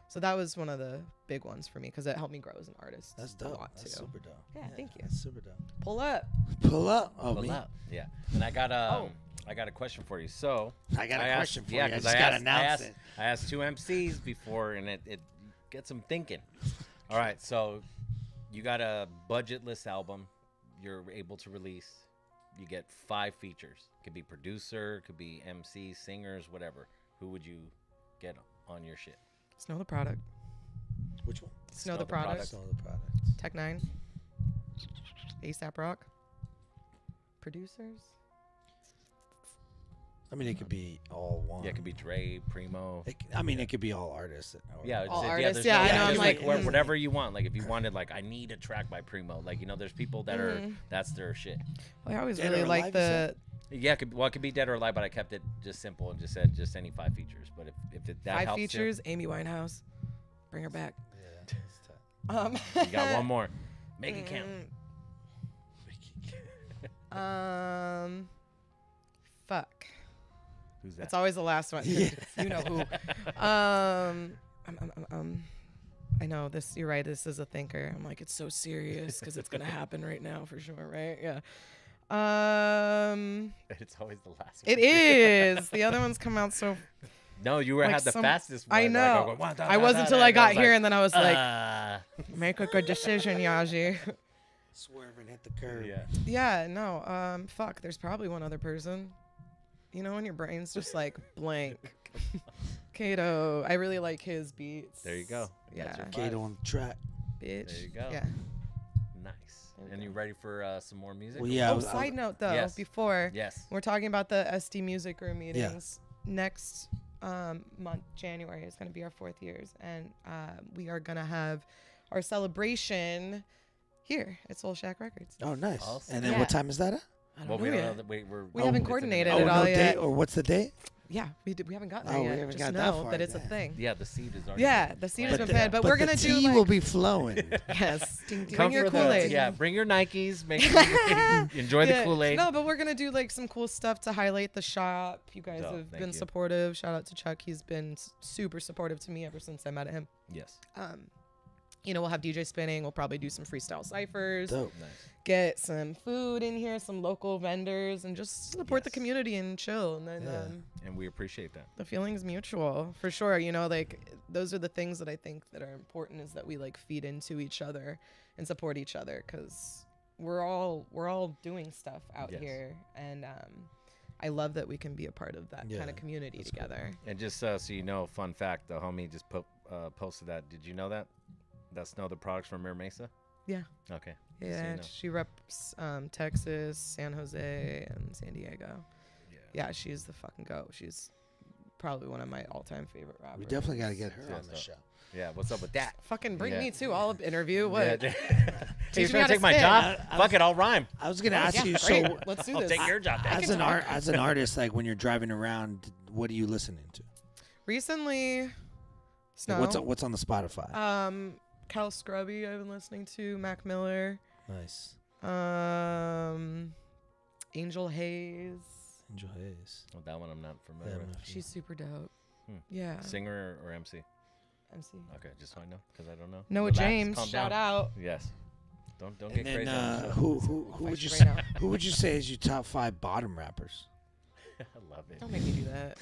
So that was one of the big ones for me because it helped me grow as an artist. that's A dope. lot That's too. super dope. Yeah, thank you. That's super dope. Pull up. Pull up. Oh, Pull me. up. Yeah. And I got a question for you. So I got a question for you. I 'cause just gotta announce it. I asked two MCs before, and it gets them thinking. All right, so you got a budgetless album you're able to release. You get 5 features. Could be producer, could be MC, singers, whatever. Who would you get on your shit? Snow the Product. Which one? Snow the Product. Snow the product. Tech 9. ASAP Rock. Producers. I mean, it could be all one. Yeah, it could be Dre, Primo. It could be all artists. Yeah, All it's- artists, there's yeah, no- I know, just I'm like, whatever you want. Like if you wanted, like I need a track by Primo. Like there's people that are that's their shit. Well, I always Dead really or like Alive, the. Yeah, it could be Dead or Alive, but I kept it just simple and just said just any 5 features. But if that 5 helps you- features. Amy Winehouse. Bring her back. Yeah. you got one more. Make it count. Fuck. Who's that? It's always the last one. 'Cause You know who. I know this. You're right. This is a thinker. I'm like, it's so serious because it's gonna happen right now for sure, right? Yeah. It's always the last one. It is. The other ones come out so. No, you were Like had the some- fastest one. I Like, know. go, I wasn't until I got here, and then I was like, like, make a good decision, Yazi. Swerve and hit the curb. yeah. Yeah. No. Fuck. There's probably one other person. You know when your brain's just like blank. Kato. I really like his beats. There you go. Yeah. That's your Kato on the track. Bitch. There you go. Yeah. Nice. There we And go. you ready for some more music? Well, yeah. Oh, side note though, Yes. before Yes. we're talking about the SD Music Room meetings, next month, January, is going to be our 4th years, and we are going to have our celebration here at Soul Shack Records. Oh, nice. Awesome. And then Yeah. what time is that at? I don't Well, know we don't yet. know that We haven't it's in the coordinated mail. it all no yet. date, or what's the date? Yeah, we haven't gotten Oh, there we yet. haven't Just got that know far that it's a yet. thing. Yeah, the seed is already. Yeah, the seed has been planted, but we're going to the do tea like, will be flowing. yes, Come bring your for the Kool-Aid. yeah. Bring your Nikes. Make sure you enjoy the Yeah, Kool-Aid. No, but we're gonna do like some cool stuff to highlight the shop. You guys Dope, have thank been you. supportive. Shout out to Chuck. He's been super supportive to me ever since I met him. Yes. You know, we'll have DJ spinning. We'll probably do some freestyle ciphers. Dope. Nice. Get some food in here, some local vendors, and just support the Yes. community and chill. And then Yeah. And we appreciate that. the feeling's mutual for sure. You know, like those are the things that I think that are important, is that we like feed into each other and support each other, because we're all doing stuff out Yes. here, and I love that we can be a part of that Yeah, kind of community that's together. And just so you know, fun fact: the homie just posted that. Did you know that? That's no the products from Mir Mesa. Yeah. Okay. Just so Yeah, you know. she reps Texas, San Jose, and San Diego. Yeah, she's the fucking goat. She's probably one of my all-time favorite rappers. We definitely got to get her Yeah, on the so- show. Yeah. What's up with that? Fucking bring Yeah. me too. I'll interview. What? Yeah. Teach you me trying how to to take my spit. job? Fuck it, I'll rhyme. I was gonna ask you. Great. So, Let's do I'll this. take your job. I as can an talk. as an artist, like when you're driving around, what are you listening to? Recently, Snow. Like, what's on the Spotify? Cal Scrubby. I've been listening to Mac Miller. Nice. Angel Hayes. Angel Hayes. Well, that one I'm not familiar Yeah, with. She's super dope. Hmm. Yeah. Singer or MC? MC. Okay, just so I know, because I don't know. Noah Relax, James. calm Shout down. out. Yes. Don't And get then crazy. on the show. who Fight would you you say, right now. who would you say is your top 5 bottom rappers? I love it. Don't make me do that.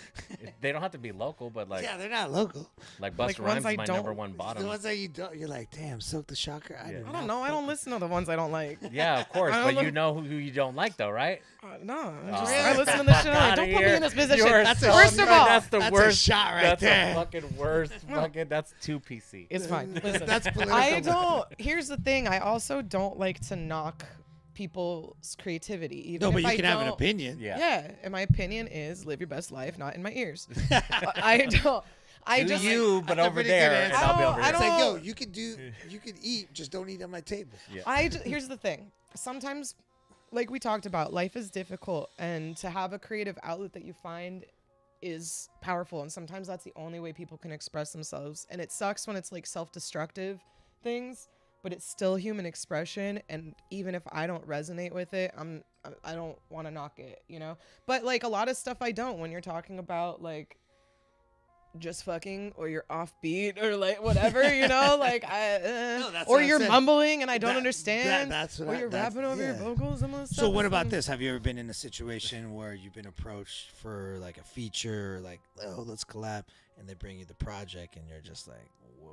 They don't have to be local, but like they're not local. like Like Busta ones Rhymes I is my don't- number one bottom. The ones that you don't, you're like, damn, Silk the Shocker. Yeah. I don't know. I don't listen to the ones I don't like. Yeah, of course, I don't but you know. know who you don't like, though, right? No. Oh. I listen to this shit. I'm like, Outta don't put me here. in this position. You are That's so first of right. all. That's the That's a worst shot right that's there. the fucking worst. Fucking that's too PC. It's fine. Listen, That's political. I don't. Here's the thing. I also don't like to knock people's creativity. Even No, but if you I can have an don't- opinion. Yeah. Yeah, and my opinion is live your best life, not in my ears. I don't. I Do just you, but That's a over pretty there, good and answer. I'll be I over don't- here. I It's like, yo, don't- you could eat, just don't eat on my table. Yeah. Here's the thing. Sometimes, like we talked about, life is difficult, and to have a creative outlet that you find is powerful. And sometimes that's the only way people can express themselves. And it sucks when it's like self-destructive things, but it's still human expression. And even if I don't resonate with it, I don't want to knock it, you know. But like a lot of stuff I don't. When you're talking about like just fucking or you're offbeat or like whatever, you know, like No, that's or what I you're said. mumbling and I don't That- understand, that's what or I- you're that's- rapping over your yeah. vocals. Some of the stuff So what is about like- this? Have you ever been in a situation where you've been approached for like a feature, like, oh, let's collab, and they bring you the project, and you're just like, whoa.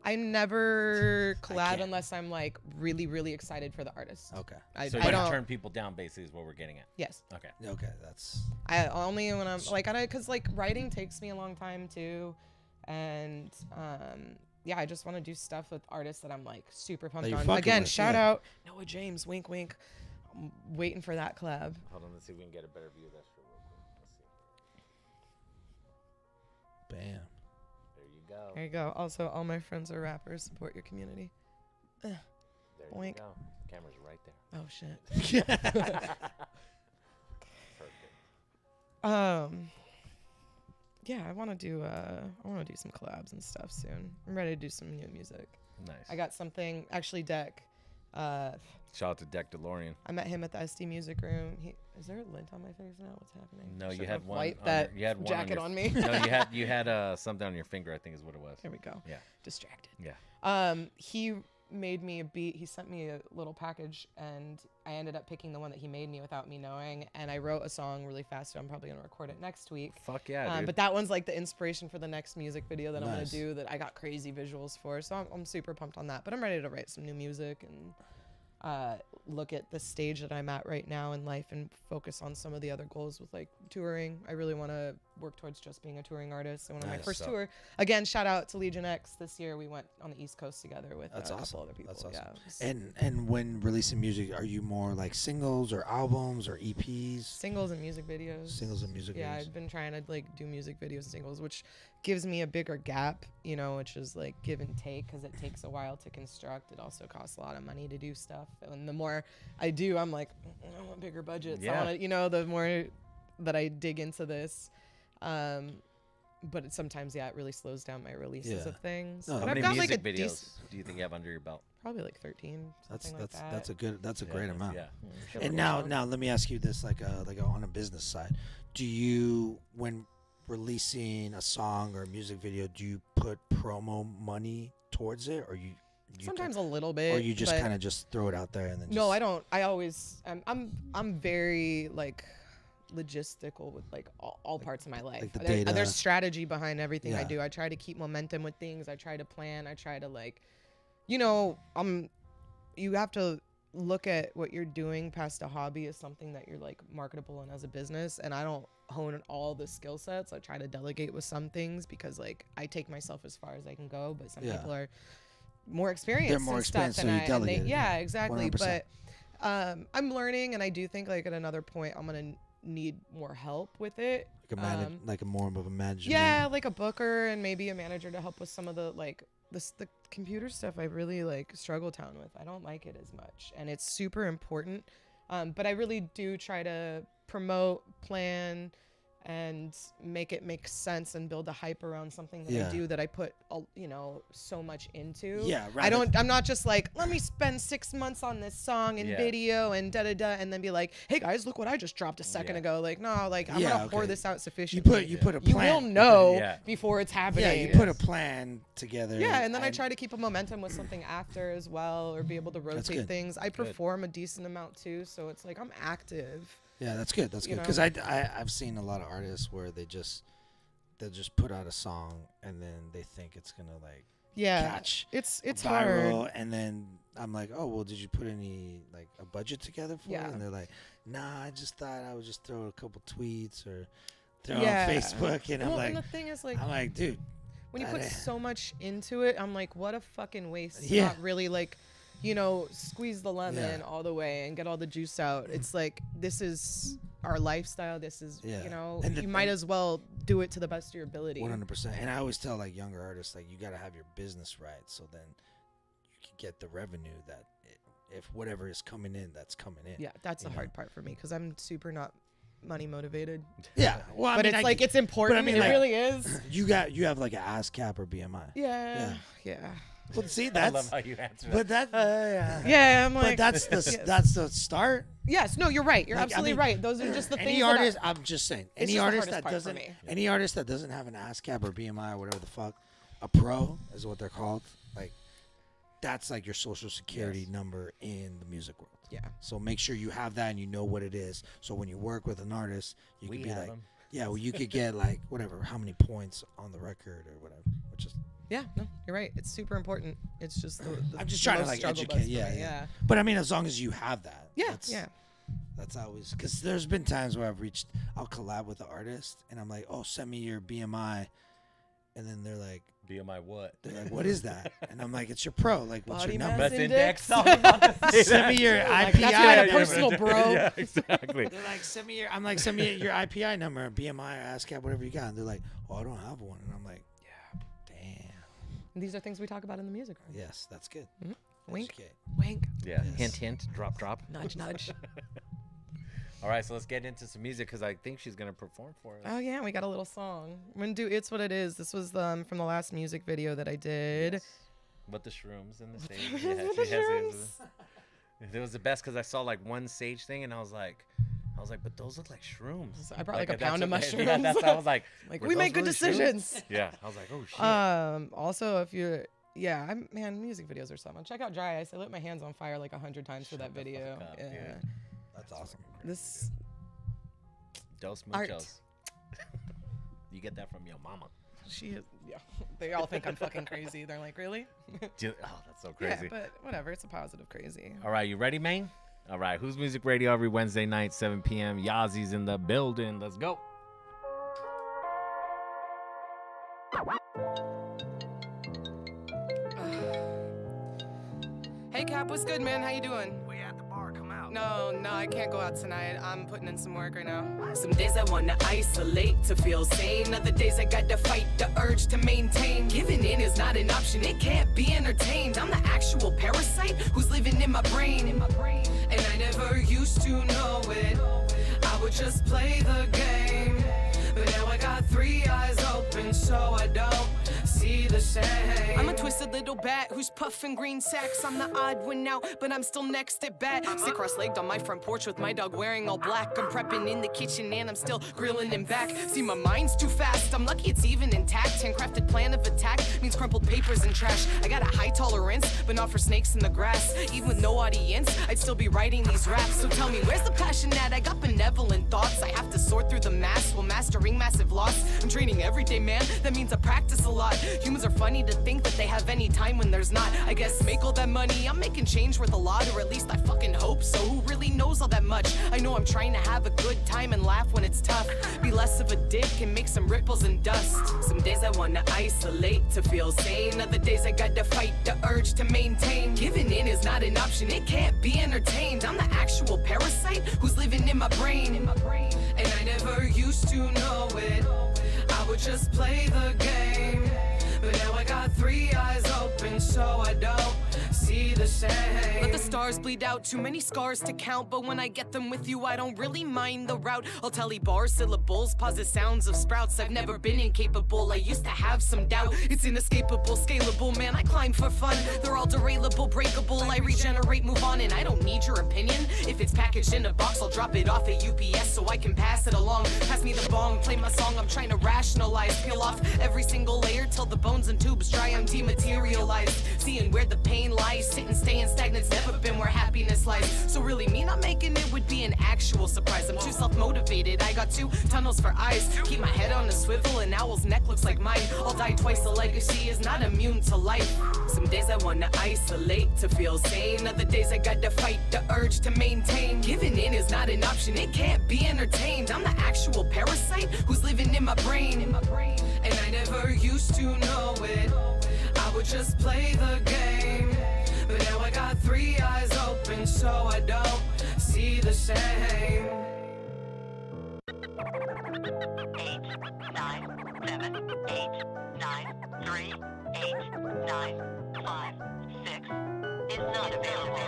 I never I collab can't. unless I'm like really, really excited for the artist. Okay. So I you don't. turn people down, basically, is what we're getting at. Yes, Okay. Okay, that's I only when I'm like because like writing takes me a long time too, and yeah, I just want to do stuff with artists that I'm like super pumped you're on. fucking Again, with, shout yeah. out Noah James, wink, wink. I'm waiting for that collab. Hold on, let's see if we can get a better view of that shit real quick. Let's see. bam. There you go. There you go. Also, all my friends are rappers. Support your community. There you Boink. go. Camera's right there. Oh shit. Perfect. Yeah, I want to do some collabs and stuff soon. I'm ready to do some new music. Nice. I got something actually Deck. Shout out to Deck DeLorean. I met him at the SD Music Room. Is there a lint on my face now? What's happening? No, you Should've had one. wiped on that your, you had one jacket on, on your, me. No, you had something on your finger. I think is what it was. There we go. Yeah. Distracted. Yeah. He made me a beat. He sent me a little package, and I ended up picking the one that he made me without me knowing. And I wrote a song really fast, so I'm probably gonna record it next week. Fuck yeah, dude. But that one's like the inspiration for the next music video that I'm gonna Nice. do that I got crazy visuals for. So I'm super pumped on that. But I'm ready to write some new music and look at the stage that I'm at right now in life and focus on some of the other goals with like touring. I really want to work towards just being a touring artist. And one of my Nice. first So- tour, again, shout out to Legion X. This year we went on the East Coast together with That's a awesome. couple other people. That's awesome. Yeah, it was And when releasing music, are you more like singles or albums or EPs? singles and music videos. Singles and music Yeah, videos. I've been trying to like do music videos and singles, which gives me a bigger gap, you know, which is like give and take because it takes a while to construct. It also costs a lot of money to do stuff, and the more I do, I'm like, I want bigger budgets. I Yeah. want to, you know, the more that I dig into this. But sometimes, yeah, it really slows down my releases Yeah. of things. No, But How I've many got like music a videos do you think you have under your belt? probably like 13. Something like that. that's a great amount. Yeah. And now let me ask you this, like on a business side, do you, when releasing a song or a music video, do you put promo money towards it, or you Sometimes a little bit. or you just but- kind of just throw it out there and then No, just, I don't. I always I'm very like logistical with like all parts of my life. like the There- data. There's strategy behind everything I Yeah. do. I try to keep momentum with things. I try to plan. I try to like, you know, you have to look at what you're doing past a hobby as something that you're like marketable and as a business, and I don't hone all the skill sets. I try to delegate with some things because like I take myself as far as I can go, but some people are more experienced. They're more in stuff experienced, than so you I, and delegate. yeah, exactly. 100%. But I'm learning, and I do think like at another point I'm gonna need more help with it. Like a more of a manager. Yeah, like a booker and maybe a manager to help with some of the like the computer stuff. I really like struggle town with. I don't like it as much, and it's super important. But I really do try to promote, plan, and make it make sense and build a hype around something that I do that I put, so much into. Yeah, I'm not just like, let me spend 6 months on this song and video and and then be like, hey guys, look what I just dropped a second ago. Like, no, like I'm gonna pour this out sufficiently. You put a plan. You will know before it's happening. Yeah, you put a plan together. Yeah, and then I try to keep a momentum with something after as well, or be able to rotate things. I perform a decent amount too, so it's like I'm active. Yeah, that's good. That's good because I've seen a lot of artists where they'll just put out a song and then they think it's gonna like catch it's viral, hard. and then I'm like, oh well, did you put any like a budget together for it? And they're like, nah, I just thought I would just throw a couple tweets or throw on Facebook, and I'm like, and the thing is like, I'm like, dude, when you put so much into it, I'm like, what a fucking waste. Yeah. Not really like, squeeze the lemon all the way and get all the juice out. It's like, this is our lifestyle. This is, and you might as well do it to the best of your ability. 100%. And I always tell like younger artists, like you got to have your business right, so then you can get the revenue that if whatever is coming in, that's coming in. Yeah, that's the hard part for me because I'm super not money motivated. Yeah, well, but it's like it's important. It really is. You have like an ASCAP or BMI. Yeah. Well, see, I love how you answer that. But that, I'm like, but that's the start. Yes, no, you're right. You're absolutely right. Those are just the things. Any artist, I'm just saying, any artist that doesn't have an ASCAP or BMI or whatever the fuck, a pro is what they're called. Like, that's like your social security number in the music world. Yeah. So make sure you have that and you know what it is. So when you work with an artist, you can be like, you could get like whatever, how many points on the record or whatever, which is. Yeah, no, you're right. It's super important. It's just I'm just trying to like educate. Yeah. But I mean, as long as you have that. That's always because there's been times where I'll collab with the artist and I'm like, oh, send me your BMI, and then they're like, BMI what? They're like, what is that? And I'm like, it's your pro. Like, what's Body your number? mass Index. Send me your IPI. That's kind of personal, bro. Yeah, exactly. They're like, send me your IPI number, BMI, ASCAP, whatever you got. And they're like, oh, I don't have one. And I'm like, These are things we talk about in the music room. yes, that's good. Mm-hmm. Wink. Educate. Wink. Yeah. Yes. Hint, hint. Drop, drop. Nudge, nudge. All right, so let's get into some music because I think she's gonna perform for us. Oh yeah, we got a little song. I'm gonna do "It's What It Is." This was from the last music video that I did. Yes. With the shrooms and the sage. With Yeah, the she has shrooms. it was the best because I saw like one sage thing and I was like, but those look like shrooms. I brought like a that's pound of what- mushrooms. Yeah, that's what I was like. were we those make good really shrooms? decisions. Yeah, I was like, oh shit. Also, if you, music videos are so much. Check out Dry Ice. I lit my hands on fire like 100 times for that video. fuck up, Yeah. dude. That's awesome. This Dos art. muchos. You get that from your mama. They all think I'm fucking crazy. They're like, really? Oh, that's so crazy. Yeah, but whatever. It's a positive crazy. All right, you ready, man? All right, Who's Music Radio every Wednesday night, 7 p.m. Yazi's in the building. Let's go. Hey Cap, what's good, man? How you doing? We at the bar, come out. No, I can't go out tonight. I'm putting in some work right now. Some days I wanna isolate to feel sane. Other days I gotta fight the urge to maintain. Giving in is not an option, it can't be entertained. I'm the actual parasite who's living in my brain. And I never used to know it. I would just play the game. But now I got 3 eyes open so I don't see the same. I'm a twisted little bat who's puffing green sacks. I'm the odd one out, but I'm still next at bat. Sit cross-legged on my front porch with my dog wearing all black. I'm prepping in the kitchen and I'm still grilling him back. See, my mind's too fast, I'm lucky it's even intact. Handcrafted plan of attack means crumpled papers and trash. I got a high tolerance, but not for snakes in the grass. Even with no audience, I'd still be writing these raps. So tell me, where's the passion at? I got benevolent thoughts, I have to sort through the mass while mastering massive lost. I'm training every day, man, that means I practice a lot. Humans are funny to think that they have any time when there's not. I guess make all that money, I'm making change worth a lot, or at least I fucking hope so. Who really knows all that much? I know I'm trying to have a good time and laugh when it's tough. Be less of a dick and make some ripples and dust. Some days I wanna isolate to feel sane. Other days I gotta fight the urge to maintain. Giving in is not an option, it can't be entertained. I'm the actual parasite who's living in my brain. And I never used to know it. I would just play the game. But now I got three eyes open so I don't see the same. Let the stars bleed out, too many scars to count. But when I get them with you, I don't really mind the route. I'll tally bars, syllables, posit sounds of sprouts. I've never been incapable, I used to have some doubt. It's inescapable, scalable, man, I climb for fun. They're all derailable, breakable, I regenerate, move on. And I don't need your opinion. If it's packaged in a box, I'll drop it off at UPS so I can pass it along. Pass me the bong, play my song, I'm trying to rationalize. Peel off every single layer till the bones and tubes dry, I'm dematerialized. Seeing where the pain lies, sitting, staying stagnant's never been where happiness lies. So really, me not making it would be an actual surprise. I'm too self-motivated, I got two tunnels for eyes. Keep my head on a swivel, an owl's neck looks like mine. I'll die twice, the legacy is not immune to life. Some days I wanna isolate to feel sane. Other days I gotta fight the urge to maintain. Giving in is not an option, it can't be entertained. I'm the actual parasite who's living in my brain. And I never used to know it. I would just play the game. But now I got three eyes open so I don't see the same. 8, 9, 7, 8, 9, 3, 8, 9, 5, 6 is not available.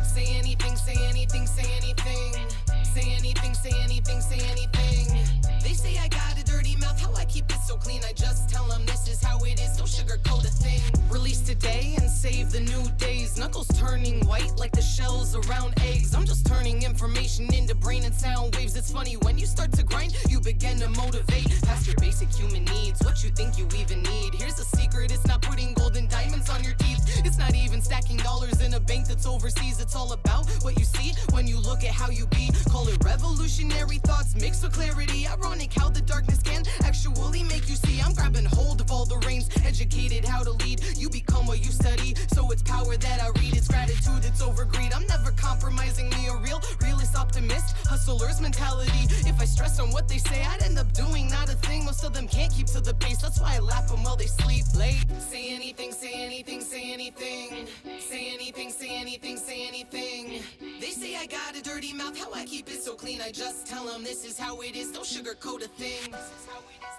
Say anything, say anything, say anything. Say anything, say anything, say anything. They say I got a dirty mouth, how I keep it so clean. I just tell them this is how it is, no sugarcoat a thing. Release today and save the new days. Knuckles turning white like the shells around eggs. I'm just turning information into brain and sound waves. It's funny, when you start to grind, you begin to motivate. Past your basic human needs, what you think you even need. Here's a secret, it's not putting gold and diamonds on your teeth. It's not even stacking dollars in a bank that's overseas. It's all about what you see when you look at how you be. Call it revolutionary thoughts mixed with clarity. Ironic how the darkness can actually make you see. I'm grabbing hold of all the reins, educated how to lead. You become what you study, so it's power that I read. It's gratitude, it's over greed. I'm never compromising, me a realist optimist, hustler's mentality. If I stress on what they say, I'd end up doing not a thing. Most of them can't keep to the pace, that's why I laugh them while they sleep late. Say anything, say anything, say anything. Say anything, say anything, say anything. They say I got a dirty mouth, how I keep it so clean. I just tell them this is how it is, no sugarcoat a thing. This is how it is,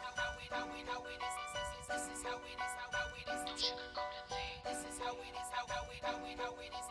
how it is, this is how it is, no sugarcoat a thing. This is how it is, how it is,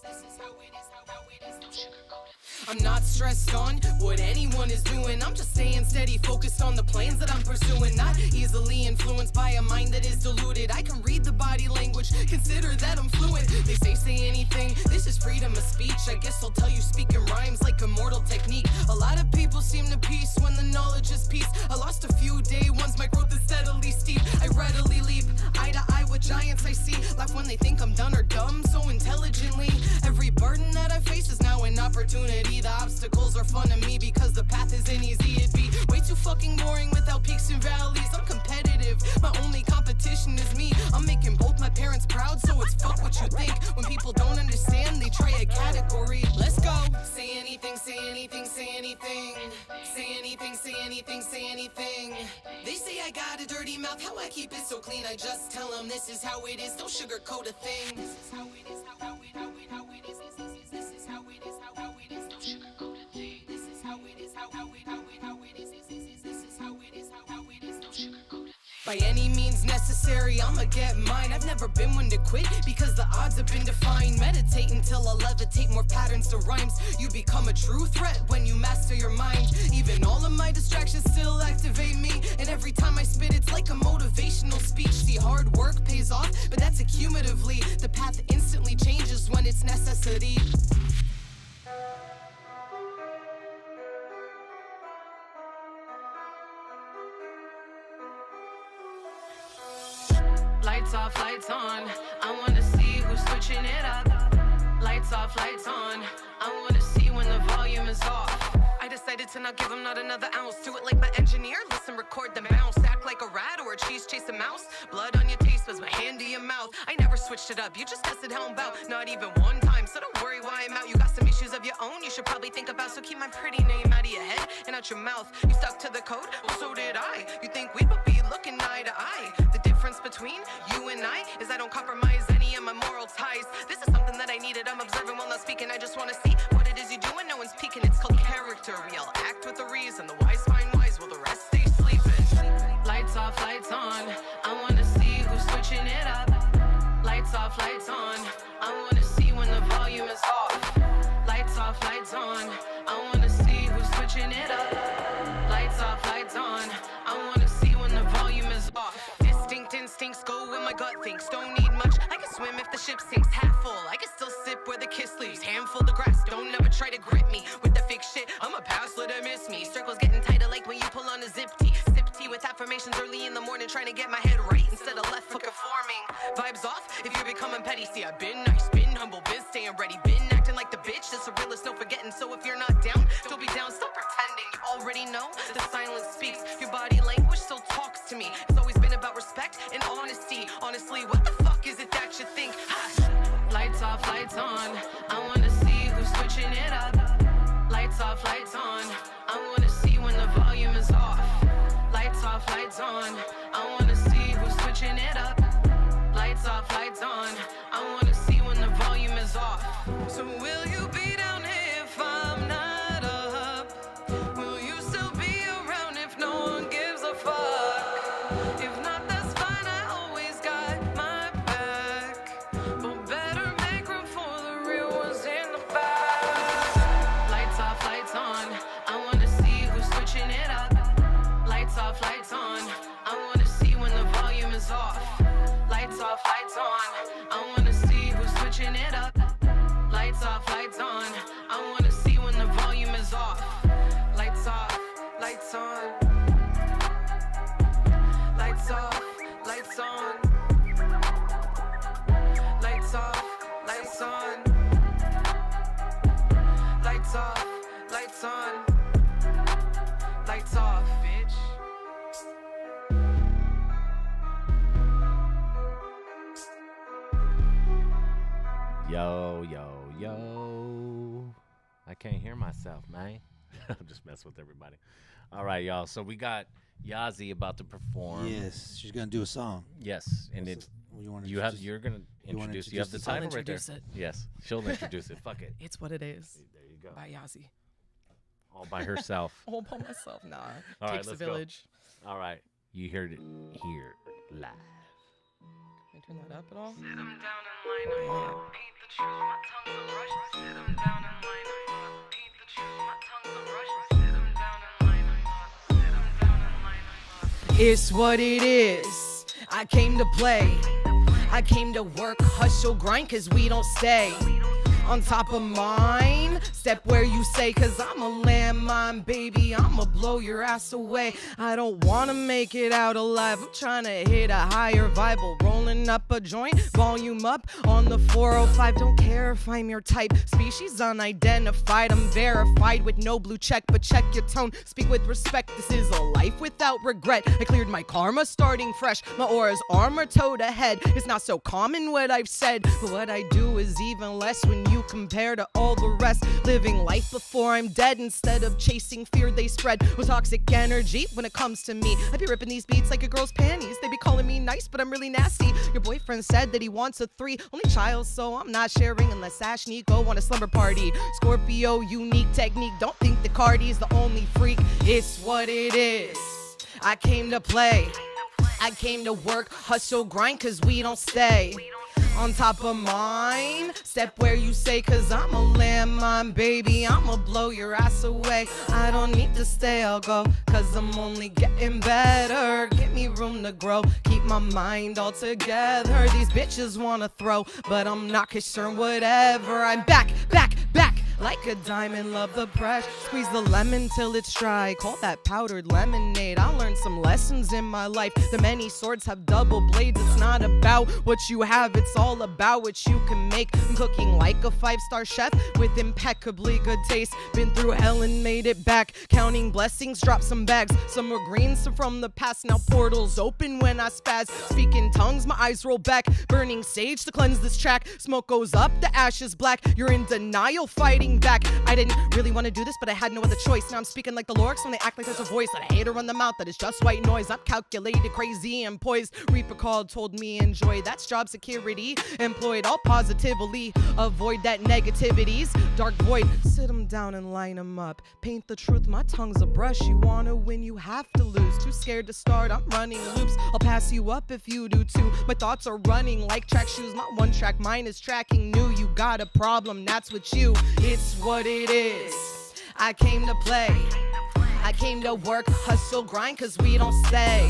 this is how it is, no sugarcoat a thing. I'm not stressed on what anyone is doing. I'm just staying steady, focused on the plans that I'm pursuing. Not easily influenced by a mind that is deluded. I can read the body language, consider that I'm fluent. They say anything, this is freedom of speech. I guess I'll tell you speaking rhymes like immortal technique. A lot of people seem to peace when the knowledge is peace. I lost a few day ones, my growth is steadily steep. I readily leap, eye to eye with giants I see. Laugh when they think I'm done or dumb, so intelligently. Every burden that I face is now an opportunity. The obstacles are fun to me because the path isn't easy. It'd be way too fucking boring without peaks and valleys. I'm competitive, my only competition is me. I'm making both my parents proud, so it's fuck what you think. When people don't understand, they try a category. Let's go. Say anything, say anything, say anything. Say anything, say anything, say anything. They say I got a dirty mouth, how I keep it so clean. I just tell them this is how it is, no sugarcoat a thing. This is how it is, how it is, this is how it is, no sugarcoat a thing. This is how it is, how it is, this is how it is, no sugarcoat a thing. By any means necessary, I'ma get mine. I've never been one to quit because the odds have been defined. Meditate until I levitate more patterns to rhymes. You become a true threat when you master your mind. Even all of my distractions still activate me. And every time I spit, it's like a motivational speech. See, hard work pays off, but that's accumulatively. The path instantly changes when it's necessity. Lights off, lights on. I wanna see who's switching it up. Lights off, lights on. I wanna see when the volume is off. I decided decided to not give him not another ounce. Do it like my engineer, listen, record the bounce. Act like a rat or a cheese chase a mouse. Blood on your taste was my hand to your mouth. I never switched it up, you just tested how I'm about. Not even one time, so don't worry why I'm out. You got some issues of your own you should probably think about. So keep my pretty name out of your head and out your mouth. You stuck to the code, well so did I. You think we would be looking eye to eye. The difference between you and I is I don't compromise any of my moral ties. This is something that I needed, I'm observing while not speaking. I just want to see what it is you do when no one's peeking. It's called character, we all act with a reason. The wise find wise while the rest stay sleeping. Lights off, lights on, I want to see who's switching it up. Lights off, lights on, I want to see when the volume is off. Lights off, lights on, I want to see who's switching it up. Lights off, lights on, I want to see when the volume is off. Distinct instincts go where my gut thinks. Don't need much, I can swim if the ship sinks. Half full, I can still sip where the kiss leaves. Handful of grass, don't ever try to grip me with the fake shit. I'm a pass, let her miss me. Circles getting tighter like when you pull on a zip tee. Sip tea with affirmations early in the morning, trying to get my head right instead of left foot conforming. Vibes off if you're becoming petty. See, I've been nice, been humble, been staying ready, been acting like the bitch. That's a realist, no forgetting. So if you're not down, don't be down, stop pretending. You already know the silence speaks. Your body language still talks to me. It's always been about respect and honesty. Honestly, what the fuck is it that you think? Ha! Lights off, lights on, I wanna see who's switching it up. Lights off, lights on, I wanna see when the volume is off. Lights off, lights on, I wanna see who's switching it up. Lights off, lights on, I wanna see when the volume is off. So will you be down if I'm not up? Will you still be around if no one gives a fuck? If not, that's fine, I always got my back. But better make room for the real ones in the back. Lights off, lights on, I wanna see who's switching it up. Lights off, lights on, I wanna see when the volume is off. Lights off, lights on, I wanna see who's switching it up. Lights off, lights on, I wanna see when the volume is off. Lights off, lights on. Lights off, lights on. Lights off, lights on. Lights off, lights on. Lights off, bitch. Yo, yo, yo. I can't hear myself, man. I'm just messing with everybody. All right, y'all. So we got Yazi about to perform. Yes, she's gonna do a song. Yes, and it's you're gonna introduce. You have the introduce the title I'll right there. introduce it. Yes, she'll introduce it. Fuck it. It's what it is. There you go. By Yazi. All by herself. All by myself. Nah. All right, Takes a let's go. village. All right, you heard it here live. Can I turn that up at all? Sit 'em down and line up. Paint the truth, my tongue's a rush. Sit 'em down and line up. Paint the truth, my tongue's a rush. Sit 'em down and line up. Sit 'em down and line up. It's what it is. I came to play. I came to work, hustle, grind, cause we don't stay on top of mine. Step where you say, cause I'm a landmine, baby. I'ma blow your ass away. I don't wanna make it out alive. I'm trying to hit a higher vibe. Rolling up a joint, volume up on the 405. Don't care if I'm your type. Species unidentified. I'm verified with no blue check, but check your tone. Speak with respect. This is a life without regret. I cleared my karma starting fresh. My aura's armor towed ahead. It's not so common what I've said, but what I do is even less when you compare to all the rest. Living life before I'm dead instead of chasing fear they spread with toxic energy. When it comes to me, I be ripping these beats like a girl's panties. They be calling me nice, but I'm really nasty. Your boyfriend said that he wants a 3, only child, so I'm not sharing unless Ash Nico want a slumber party. Scorpio, unique technique. Don't think the Cardi's the only freak. It's what it is. I came to play. I came to work, hustle, grind, cause we don't stay on top of mine. Step where you say, cause I'm a landmine, baby. I'ma blow your ass away. I don't need to stay, I'll go, cause I'm only getting better. Give me room to grow, keep my mind all together. These bitches wanna throw, but I'm not concerned, whatever. I'm back, back, back. like a diamond, love the press. Squeeze the lemon till it's dry, call that powdered lemonade. I learned some lessons in my life. The many swords have double blades. It's not about what you have, it's all about what you can make. I'm cooking like a 5-star chef with impeccably good taste. Been through hell and made it back. Counting blessings, drop some bags. Some were green, some from the past. Now portals open when I spaz. Speak in tongues, my eyes roll back. Burning sage to cleanse this track. Smoke goes up, the ash is black. You're in denial, fighting back. I didn't really want to do this, but I had no other choice. Now I'm speaking like the Lorks when they act like there's a voice. That I hate to run the mouth, that is just white noise. I'm calculated, crazy, and poised. Reaper called, told me enjoy. That's job security. Employed all positively. Avoid that negativities. Dark void, sit them down and line them up. Paint the truth, my tongue's a brush. You wanna win, you have to lose. Too scared to start, I'm running loops. I'll pass you up if you do too. My thoughts are running like track shoes. Not one track, mine is tracking new. You got a problem, that's what you. It's what it is. I came to play. I came to work, hustle, grind, cause we don't stay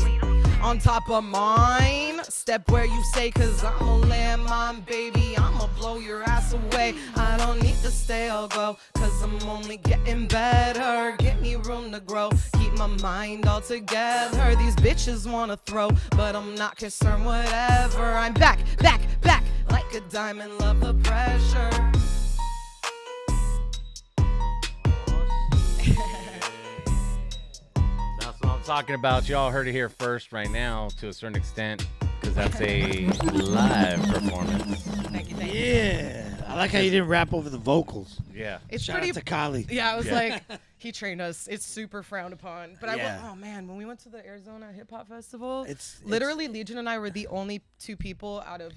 on top of mine. Step where you say, cause I'm a landmine, baby. I'ma blow your ass away. I don't need to stay or go, cause I'm only getting better. Give me room to grow, keep my mind all together. These bitches wanna throw, but I'm not concerned, whatever. I'm back, back, back, like a diamond, love the pressure. That's what I'm talking about. Y'all heard it here first right now to a certain extent because that's a live performance. Thank you, thank you. Yeah, I like how you didn't rap over the vocals. Yeah. It's Shout pretty out to Kali. Yeah, I was Yeah. like, he trained us. It's super frowned upon. But Yeah. oh man, when we went to the Arizona Hip Hop Festival, It's literally Legion and I were the only 2 people out of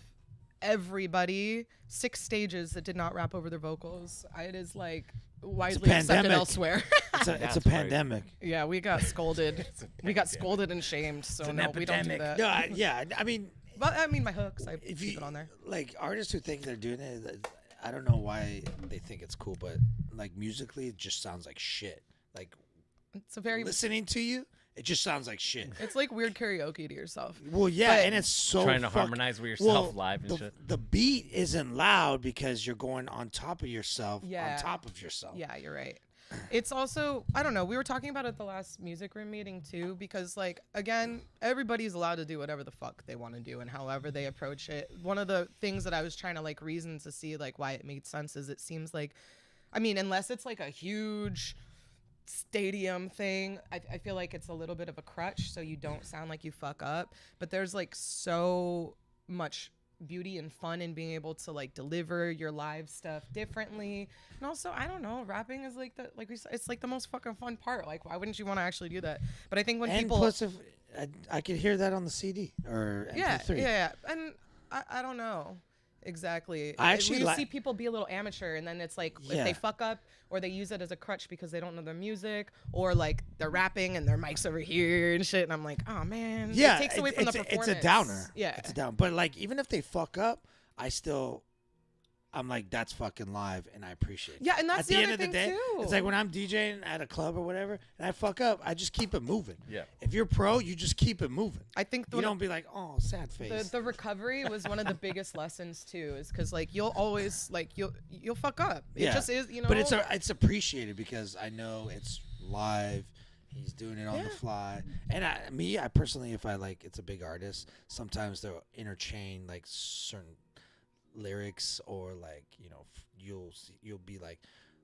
everybody, 6 stages that did not rap over their vocals. It is like widely accepted pandemic. elsewhere. It's a That's crazy. pandemic. Yeah, we got scolded. We got scolded and shamed. So no, we don't do that. No, I mean, But I mean, my hooks, I if keep you it on there. like artists who think they're doing it, I don't know why they think it's cool, but like musically, it just sounds like shit. Like It's a very, listening to you, it just sounds like shit. it's like weird karaoke to yourself. Well, yeah, But- and it's so Trying to fuck- harmonize with yourself well, live and the, shit. The beat isn't loud because you're going on top of yourself, Yeah. on top of yourself. Yeah, you're right. It's also, I don't know, we were talking about it at the last music room meeting too, because like, again, everybody's allowed to do whatever the fuck they want to do and however they approach it. One of the things that I was trying to like reason to see like why it made sense is it seems like, I mean, unless it's like a huge stadium thing, I feel like it's a little bit of a crutch so you don't sound like you fuck up. But there's like so much beauty and fun in being able to like deliver your live stuff differently. And also, I don't know, rapping is like like we said, it's like the most fucking fun part. Like, why wouldn't you want to actually do that? But I think when And people, plus, if I could hear that on the CD or MP3. yeah, and I don't know exactly. I actually you li- see people be a little amateur, and then it's like if Yeah. they fuck up or they use it as a crutch because they don't know their music, or like they're rapping and their mic's over here and shit, and I'm like, oh man, Yeah, it takes away from the performance. It's a downer. Yeah, It's a down. But like, even if they fuck up, I'm like, that's fucking live, and I appreciate it. Yeah, and that's At the the other end of the thing, day, too. it's like when I'm DJing at a club or whatever, and I fuck up, I just keep it moving. Yeah. If you're pro, you just keep it moving. I think You don't be like, oh, sad face. the recovery was one of the biggest lessons too, is because like you'll always like you'll fuck up. It just is, you know. But it's appreciated because I know it's live. He's doing it on the fly. And I personally, if I like, it's a big artist, sometimes they'll interchain like certain lyrics, or like, you know, you'll be like,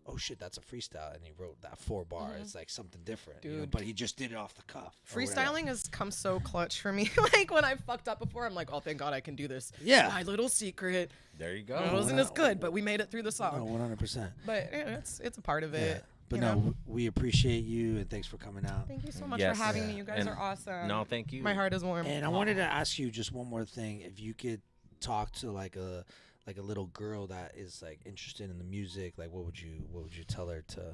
oh shit, that's a freestyle, and he wrote that 4 bar. It's like something different, you know, Dude. but he just did it off the cuff. or whatever. Freestyling has come so clutch for me. Like when I fucked up before, I'm like, oh, thank God I can do this. Yeah. My little secret. There you It go. wasn't as good, but we made it through the No, song. 100%. But yeah, it's a part of Yeah. it. But you no, know? we appreciate you, and thanks for coming out. Thank you so much Yes. for having Yeah. me. You guys And- are awesome. No, thank you. My heart is warm. And I wanted to ask you just one more thing. If you could talk to like a little girl that is like interested in the music, like what would you tell her to,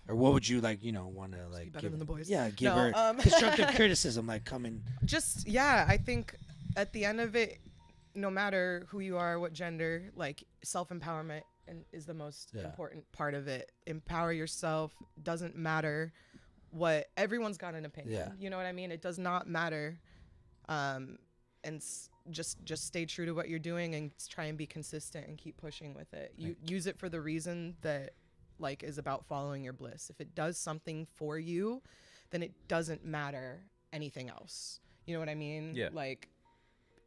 or what would you like, you know, want to like better than the boys. Yeah, give No, her constructive criticism, like coming. Just yeah, I think at the end of it, no matter who you are, what gender, like self-empowerment is the most important part of it. Empower yourself. Doesn't matter what, everyone's got an opinion. Yeah. You know what I mean? It does not matter and just stay true to what you're doing and try and be consistent and keep pushing with it. You use it for the reason that like is about following your bliss. If it does something for you, then it doesn't matter anything else. You know what I mean? Yeah. Like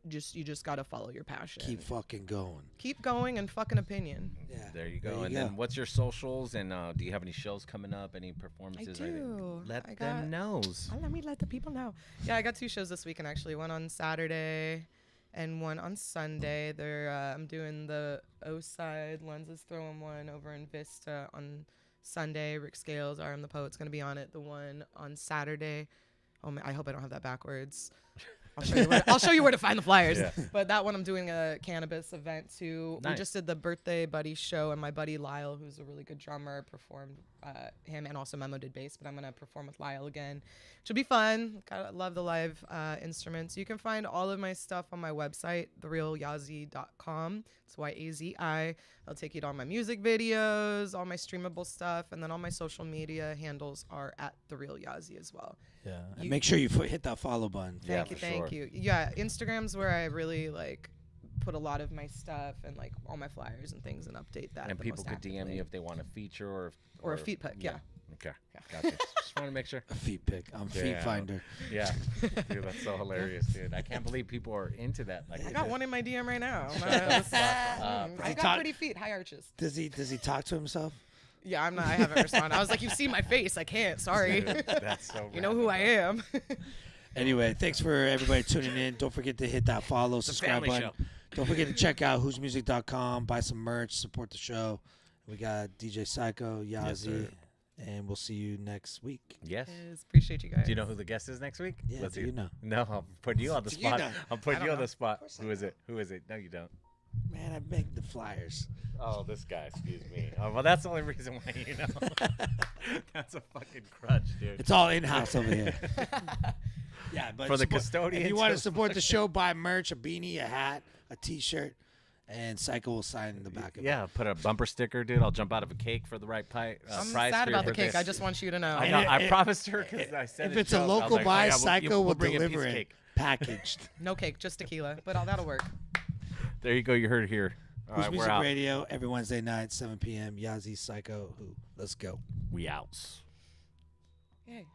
you just gotta follow your passion. Keep fucking going. Keep going and fucking opinion. Yeah. There you go. Then what's your socials? And do you have any shows coming up? Any performances? I do. Let them know. Let me let the people know. Yeah, I got 2 shows this weekend actually. One on Saturday and one on Sunday. I'm doing the O side. Lenses throwing one over in Vista on Sunday. Rick Scales, I'm the Poet's gonna be on it. The one on Saturday. Oh man, I hope I don't have that backwards. I'll show you where to find the flyers. Yeah. But that one, I'm doing a cannabis event too. Nice. We just did the birthday buddy show, and my buddy Lyle, who's a really good drummer, performed. Him and also Memo did bass, but I'm gonna perform with Lyle again, which will be fun. Love the live instruments. You can find all of my stuff on my website, therealyazi.com. It's YAZI. I'll take you to all my music videos, all my streamable stuff, and then all my social media handles are at therealyazi as well. Yeah. And make sure you hit that follow button. Thank you. Yeah, Instagram's where I really like put a lot of my stuff and like all my flyers and things and update that. And the people most could DM actively. you if they want a feature or a feet pic. Yeah. Okay. Gotcha. Just want to make sure. A feet pick. I'm Feet Finder. Yeah. Dude, that's so hilarious, dude. I can't believe people are into that. Like, I got one in my DM right now. I got pretty feet, high arches. Does he talk to himself? Yeah, I haven't responded. I was like, you've seen my face. I can't. Sorry. That's so. You know who I am. Anyway, thanks for everybody tuning in. Don't forget to hit that follow, subscribe button. Show. Don't forget to check out whosmusic.com, buy some merch, support the show. We got DJ Syko, Yazi, and we'll see you next week. Yes. Appreciate you guys. Do you know who the guest is next week? Yeah, do you know? No, I'm putting you on the spot. I'm putting you on the spot. I Who is it? Who is it? No, you don't. Man, I make the flyers. Oh, this guy. Excuse me. Oh, well, that's the only reason why you know. That's a fucking crutch, dude. It's all in-house over here. Yeah, but For the custodians. if you want to support the show, buy merch, a beanie, a hat, a T-shirt, and Syko will sign in the back of it. Yeah, put a bumper sticker, dude. I'll jump out of a cake for the right I'm price. sad for about your the cake. birthday. I just want you to know. I know. I promised her because I said If it it's a joked. I was local like, buy, oh, yeah, Syko we'll will bring a piece deliver of it cake. packaged. No cake, just tequila. But that'll work. There you go. You heard it here. All Who's right, we're Music out. Radio every Wednesday night, 7 p.m. Yazi, Syko, who? Let's go. We out. Yay.